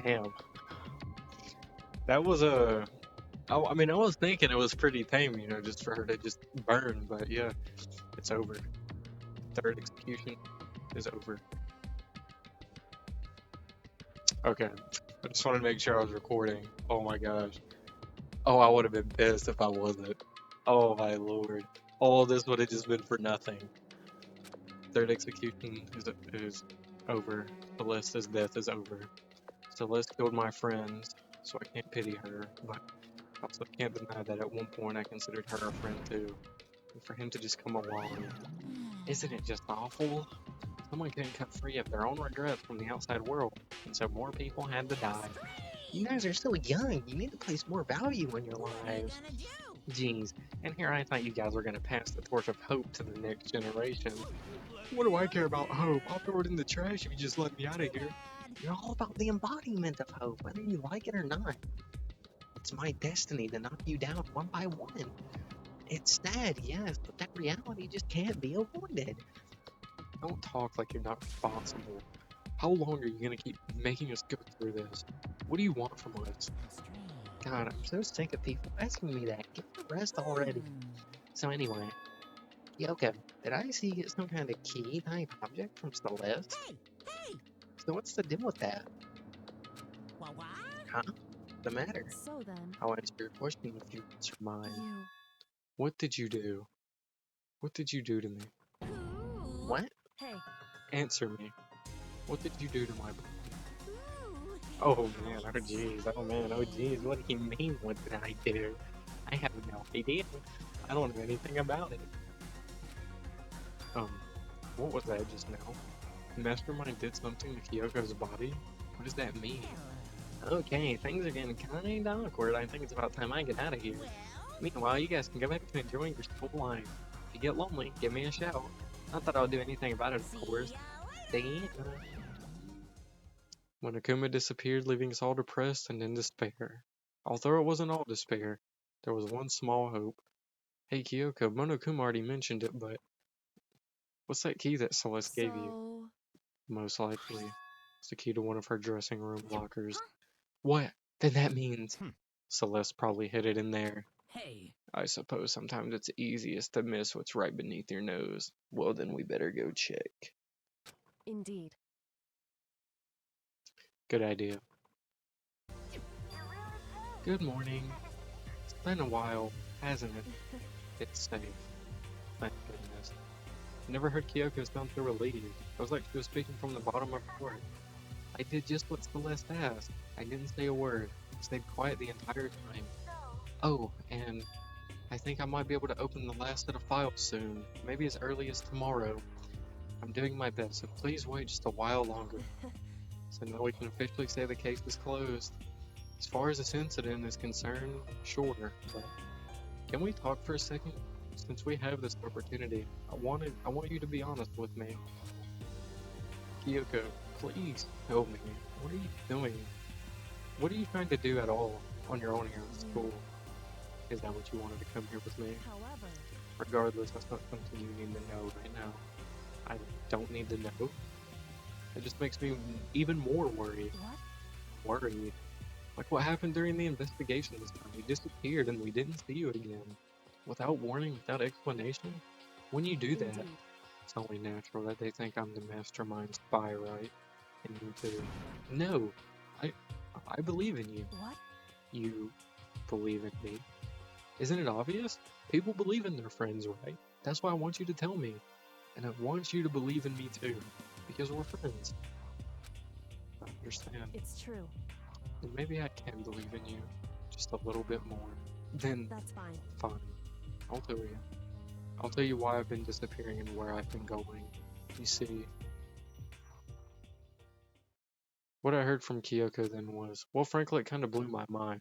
Damn. That was a. I mean, I was thinking it was pretty tame, you know, just for her to just burn, but yeah, it's over. Third execution is over. Okay, I just wanted to make sure I was recording. Oh my gosh. Oh, I would have been pissed if I wasn't. Oh my lord. All this would have just been for nothing. Third execution is over. Celeste's death is over. Celeste killed my friends, so I can't pity her, but I also can't deny that at one point I considered her a friend too. And for him to just come along, isn't it just awful? Someone couldn't cut free of their own regrets from the outside world, and so more people had to die. You guys are so young, you need to place more value in your lives. Jeez, and here I thought you guys were gonna pass the torch of hope to the next generation. What do I care about hope? I'll throw it in the trash if you just let me out of here. You're all about the embodiment of hope, whether you like it or not. It's my destiny to knock you down one by one. It's sad, yes, but that reality just can't be avoided. Don't talk like you're not responsible. How long are you gonna keep making us go through this? What do you want from us? God, I'm so sick of people asking me that. Give me a rest already. So anyway, Kyoko, did I see you get some kind of key type object from Celeste? Hey! So what's the deal with that? What? Huh? The matter? So then, I'll answer your question if you answer mine. you... What did you do? What did you do to me? What? Hey, Answer me. What did you do to my brother? Oh man, oh jeez, oh man, oh jeez, what do you mean, what did I do? I have no idea. I don't know anything about it. What was that just now? Mastermind did something to Kyoko's body? What does that mean? Okay, things are getting kinda awkward. I think it's about time I get out of here. Meanwhile, you guys can go back to enjoying your school life. If you get lonely, give me a shout. Not that I'll do anything about it, of course. See ya. When Akuma disappeared, leaving us all depressed and in despair. Although it wasn't all despair, there was one small hope. Hey Kyoko, Monokuma already mentioned it, but what's that key that Celeste gave you? Most likely, it's the key to one of her dressing room lockers. What? Then that means Celeste probably hid it in there. Hey. I suppose sometimes it's easiest to miss what's right beneath your nose. Well, then we better go check. Indeed. Good idea. Good morning. It's been a while, hasn't it? It's safe. Thank goodness. I never heard Kyoko sound so relieved. It was like she was speaking from the bottom of her heart. I did just what Celeste asked. I didn't say a word. I stayed quiet the entire time. Oh, and I think I might be able to open the last set of files soon. Maybe as early as tomorrow. I'm doing my best, so please wait just a while longer. So now we can officially say the case is closed. As far as this incident is concerned, sure, but can we talk for a second? Since we have this opportunity, I want you to be honest with me. Kyoko, please tell me, what are you doing? What are you trying to do at all on your own here at school? Is that what you wanted to come here with me? However, regardless, that's not something you need to know right now. I don't need to know. It just makes me even more worried. what? Worried. Like what happened during the investigation this time. You disappeared and we didn't see you again. Without warning, without explanation? When you do that, Indeed. it's only natural that they think I'm the mastermind spy, right? And you too. No! I believe in you. What? You believe in me. Isn't it obvious? People believe in their friends, right? That's why I want you to tell me. And I want you to believe in me too. Because we're friends. I understand. It's true. And maybe I can believe in you. Just a little bit more. Then, That's fine. fine. I'll tell you. I'll tell you why I've been disappearing and where I've been going. You see, what I heard from Kyoko then was, well, frankly, it kind of blew my mind.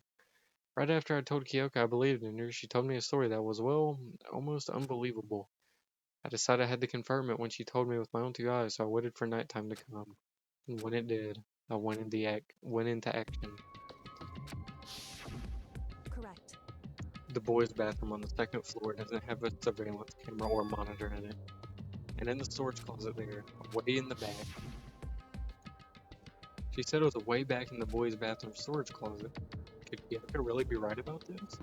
Right after I told Kyoko I believed in her, she told me a story that was, well, almost unbelievable. I decided I had to confirm it when she told me with my own two eyes, so I waited for nighttime to come. And when it did, I went into action. Correct. The boys' bathroom on the second floor doesn't have a surveillance camera or monitor in it. And in the storage closet there, way in the back, She said it was way back in the boys' bathroom storage closet. Could Kyoko really be right about this?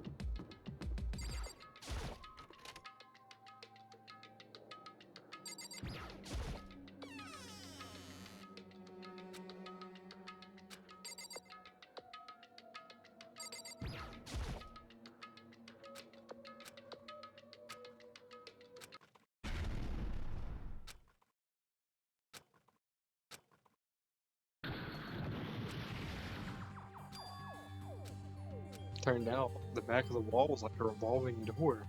Turned out, the back of the wall was like a revolving door,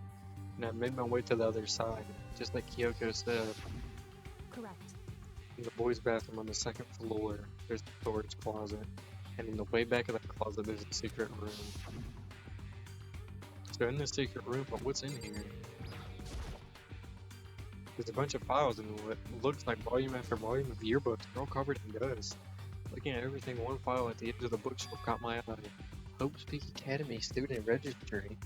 and I made my way to the other side, just like Kyoko said. Correct. In the boys' bathroom on the second floor, there's a storage closet, and in the way back of that closet, there's a secret room. So in this secret room, but what's in here? There's a bunch of files in what looks like volume after volume of yearbooks, all covered in dust. Looking at everything, one file at the edge of the bookshelf caught my eye. Hope's Peak Academy student registry.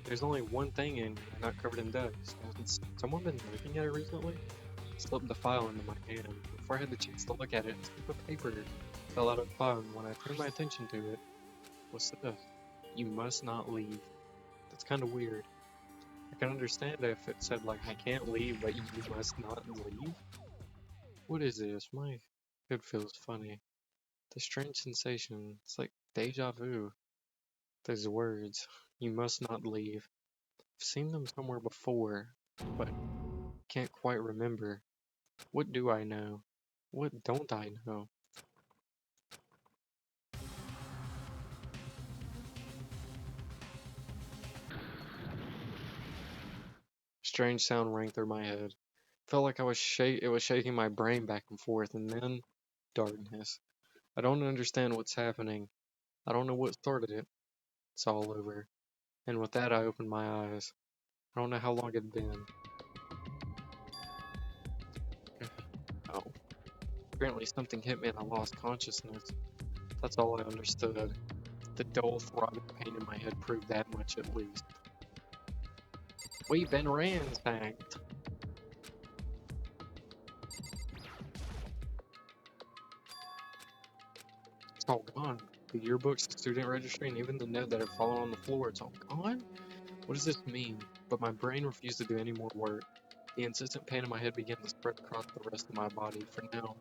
There's only one thing in here not covered in dust. Has someone been looking at it recently? I slipped the file into my hand. Before I had the chance to look at it, a slip of paper fell out of the file, and when I turned my attention to it, what's this? You must not leave. That's kind of weird. I can understand if it said, like, I can't leave, but you must not leave? What is this? My head feels funny. The strange sensation. It's like deja vu. Those words. You must not leave. I've seen them somewhere before, but can't quite remember. What do I know? What don't I know? Strange sound rang through my head. Felt like it was shaking my brain back and forth, and then darkness. I don't understand what's happening. I don't know what started it. It's all over. And with that, I opened my eyes. I don't know how long it'd been. Oh. Apparently something hit me and I lost consciousness. That's all I understood. The dull, throbbing pain in my head proved that much at least. We've been ransacked. It's all gone. The yearbooks, the student registry, and even the note that had fallen on the floor, it's all gone? What does this mean? But my brain refused to do any more work. The insistent pain in my head began to spread across the rest of my body. For now,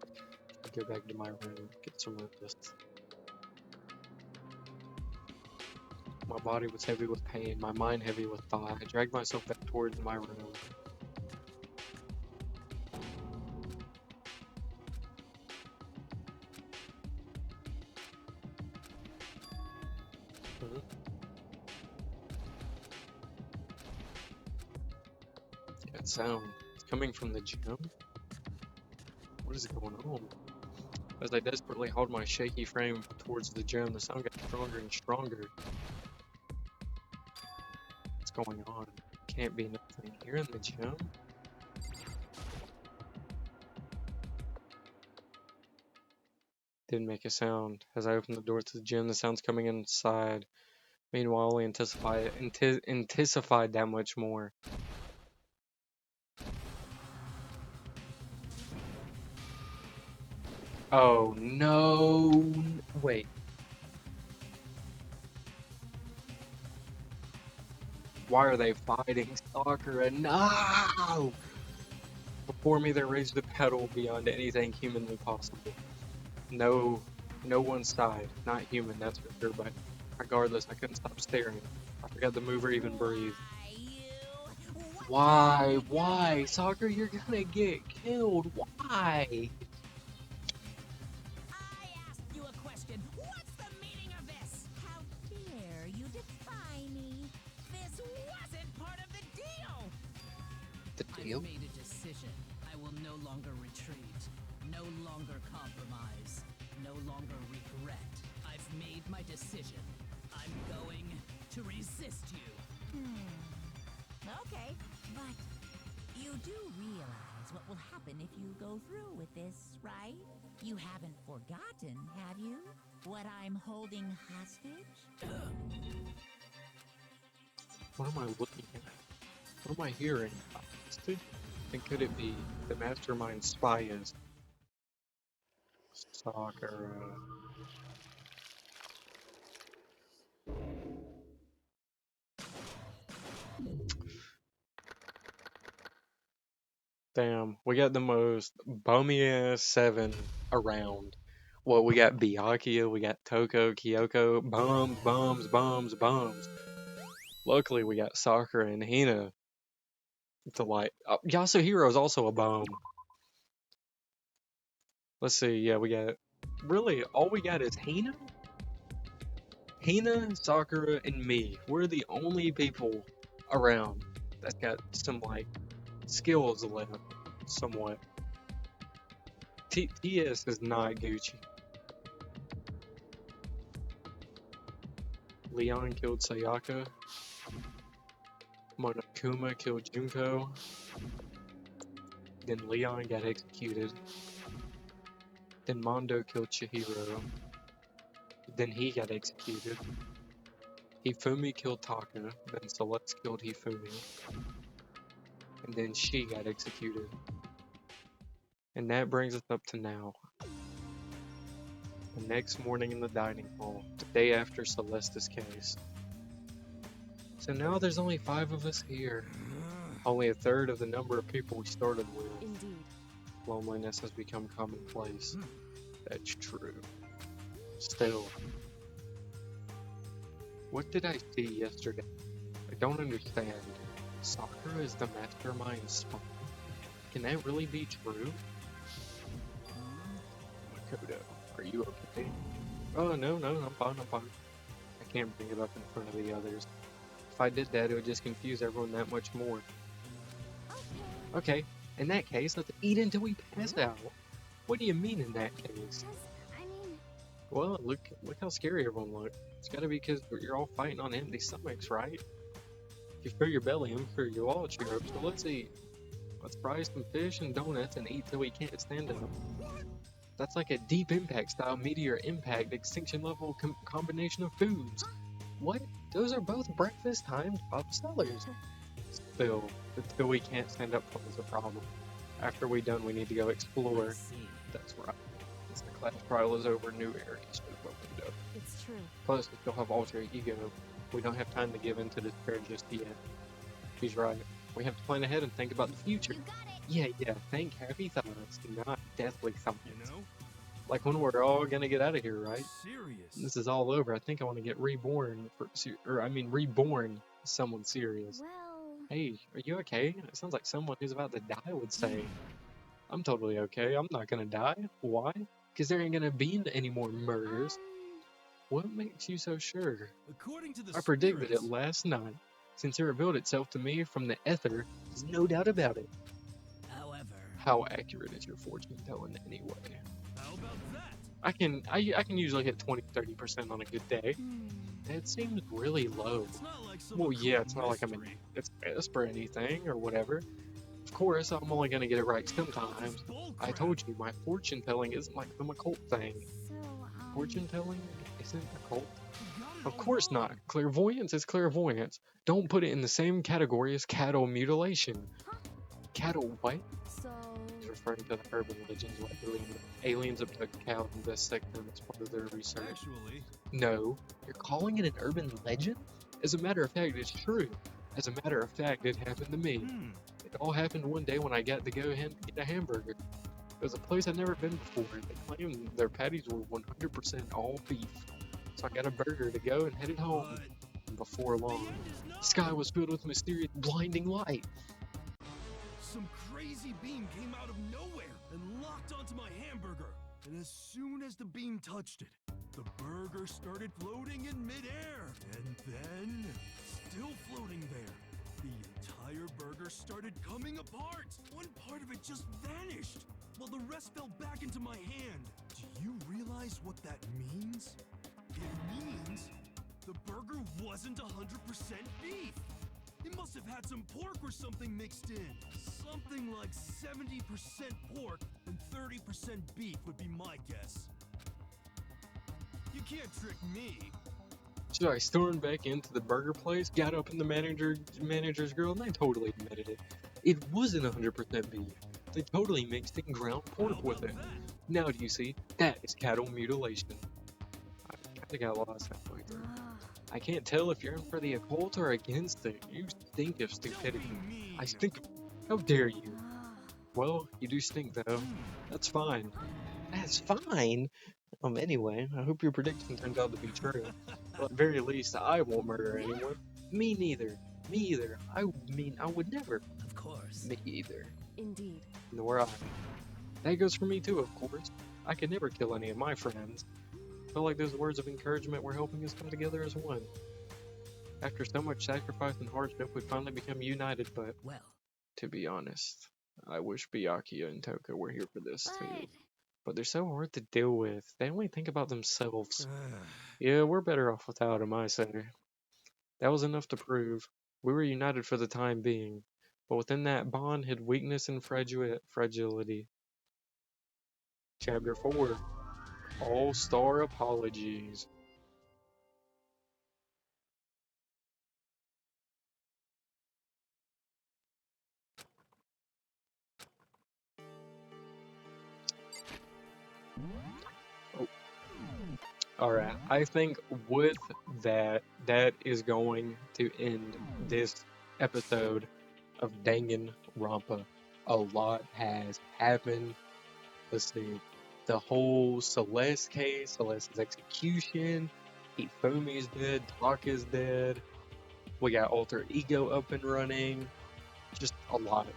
I'll go back to my room, get some rest. My body was heavy with pain, my mind heavy with thought. I dragged myself back towards my room. That sound. It's coming from the gym? What is going on? As I desperately hauled my shaky frame towards the gym, the sound got stronger and stronger. What's going on? Can't be nothing here in the gym? Didn't make a sound. As I opened the door to the gym, the sound's coming inside. Meanwhile, only intensified that much more. Oh no! Wait. Why are they fighting Sakura? No! Before me there raged the battle beyond anything humanly possible. No one side. Not human, that's for sure, but regardless, I couldn't stop staring. I forgot to move or even breathe. Why? Why? Sakura, you're gonna get killed. Why? I asked you a question. What's the meaning of this? How dare you defy me? This wasn't part of the deal. The deal? I've made a decision. I will no longer retreat. No longer compromise. No longer regret. I've made my decision. I'm going to resist you. Okay, but you do realize what will happen if you go through with this, right? You haven't forgotten, have you? What I'm holding hostage? What am I looking at? What am I hearing? And could it be the mastermind spy is? Sakura. Damn, we got the most bummy ass 7 around. Well, we got Byakuya, we got Toko, Kyoko, bums, bums, bums, bums. Luckily, we got Sakura and Hina to like. Yasuhiro is also a bum. Let's see, yeah, we got. Really, all we got is Hina? Hina, Sakura, and me. We're the only people around that's got some, like, skills left, somewhat. TS is not Gucci. Leon killed Sayaka. Monokuma killed Junko. Then Leon got executed. Then Mondo killed Chihiro. Then he got executed. Hifumi killed Taka. Then Celeste killed Hifumi. And then she got executed. And that brings us up to now. The next morning in the dining hall, the day after Celeste's case. So now there's only 5 of us here. Only a third of the number of people we started with. Indeed. Loneliness has become commonplace. That's true. Still. What did I see yesterday? I don't understand. Sakura is the mastermind spy. Can that really be true? Makoto, are you okay? Oh, no, I'm fine. I can't bring it up in front of the others. If I did that, it would just confuse everyone that much more. Okay, in that case, let's eat until we pass out. What do you mean in that case? Well, look how scary everyone looked. It's gotta be because you're all fighting on empty stomachs, right? If you fill your belly, I'm sure you'll all cheer up, so let's eat. Let's fry some fish and donuts and eat till we can't stand up. That's like a deep impact style meteor impact extinction level combination of foods. What? Those are both breakfast timed top sellers. Still, until we can't stand up is a problem. After we're done, we need to go explore. That's right. Since the class trial is over, new areas will open up. It's true. Plus, we still have alter ego. We don't have time to give in to despair just yet. He's right. We have to plan ahead and think about the future. Yeah, think happy thoughts, not deathly thoughts. You know? Like when we're all gonna get out of here, right? Serious. This is all over. I think I want to get reborn, reborn someone serious. Well... Hey, are you okay? It sounds like someone who's about to die would say. I'm totally okay. I'm not gonna die. Why? Because there ain't gonna be any more murders. What makes you so sure? According to the I predicted spirits, it last night. Since it revealed itself to me from the ether, there's no doubt about it. However, How accurate is your fortune telling anyway? How about that? I can usually hit 20-30% on a good day. That seems really low. It's not like some Well, yeah, occult it's not like I'm mystery. it's for anything or whatever. Of course, I'm only gonna get it right sometimes. Bull I crap. told you, my fortune telling isn't like some occult thing. So, Fortune telling isn't occult. You got it Of all course wrong. not. Clairvoyance is clairvoyance. Don't put it in the same category as cattle mutilation. Cattle what? So, He's referring to the urban legends like aliens abduct cows and dissect them as part of their research. Actually, No, you're calling it an urban legend? As a matter of fact, it's true. As a matter of fact, it happened to me. It all happened one day when I got to go and get a hamburger. It was a place I'd never been before. They claimed their patties were 100% all beef. So I got a burger to go and headed home. but And before long, the end is not. the sky was filled with mysterious blinding light. Some crazy beam came out of nowhere and locked onto my hamburger. And as soon as the beam touched it, the burger started floating in midair. And then, still floating there, the entire burger started coming apart. One part of it just vanished, while the rest fell back into my hand. Do you realize what that means? It means the burger wasn't 100% beef. It must have had some pork or something mixed in. Something like 70% pork and 30% beef would be my guess. You can't trick me. So I stormed back into the burger place, got up in the manager's grill, and they totally admitted it. It wasn't 100% beef. They totally mixed in ground pork with it. Now do you see? That is cattle mutilation. I kinda got lost halfway through. I can't tell if you're in for the occult or against it. You stink of stupidity. I stink of... How dare you? Well, you do stink though. That's fine. That's fine? Anyway, I hope your prediction turns out to be true. Well, at the very least, I won't murder anyone. Me neither. Me either. I mean, I would never. Of course. Me either. Indeed. Nor I. That goes for me too, of course. I could never kill any of my friends. I feel like those words of encouragement were helping us come together as one. After so much sacrifice and hardship, we finally become united, but... Well. To be honest, I wish Byakuya and Toka were here for this too. But they're so hard to deal with. They only think about themselves. Yeah, we're better off without them, I say. That was enough to prove. We were united for the time being. But within that bond hid weakness and fragility. Chapter 4. All-Star Apologies. Alright, I think with that is going to end this episode of Danganronpa. A lot has happened. Let's see. The whole Celeste case, Celeste's execution, Hifumi's dead, Taka's dead. We got Alter Ego up and running. Just a lot.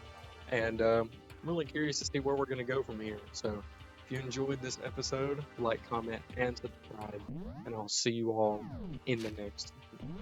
And I'm really curious to see where we're going to go from here. So if you enjoyed this episode, like, comment, and subscribe. And I'll see you all in the next one.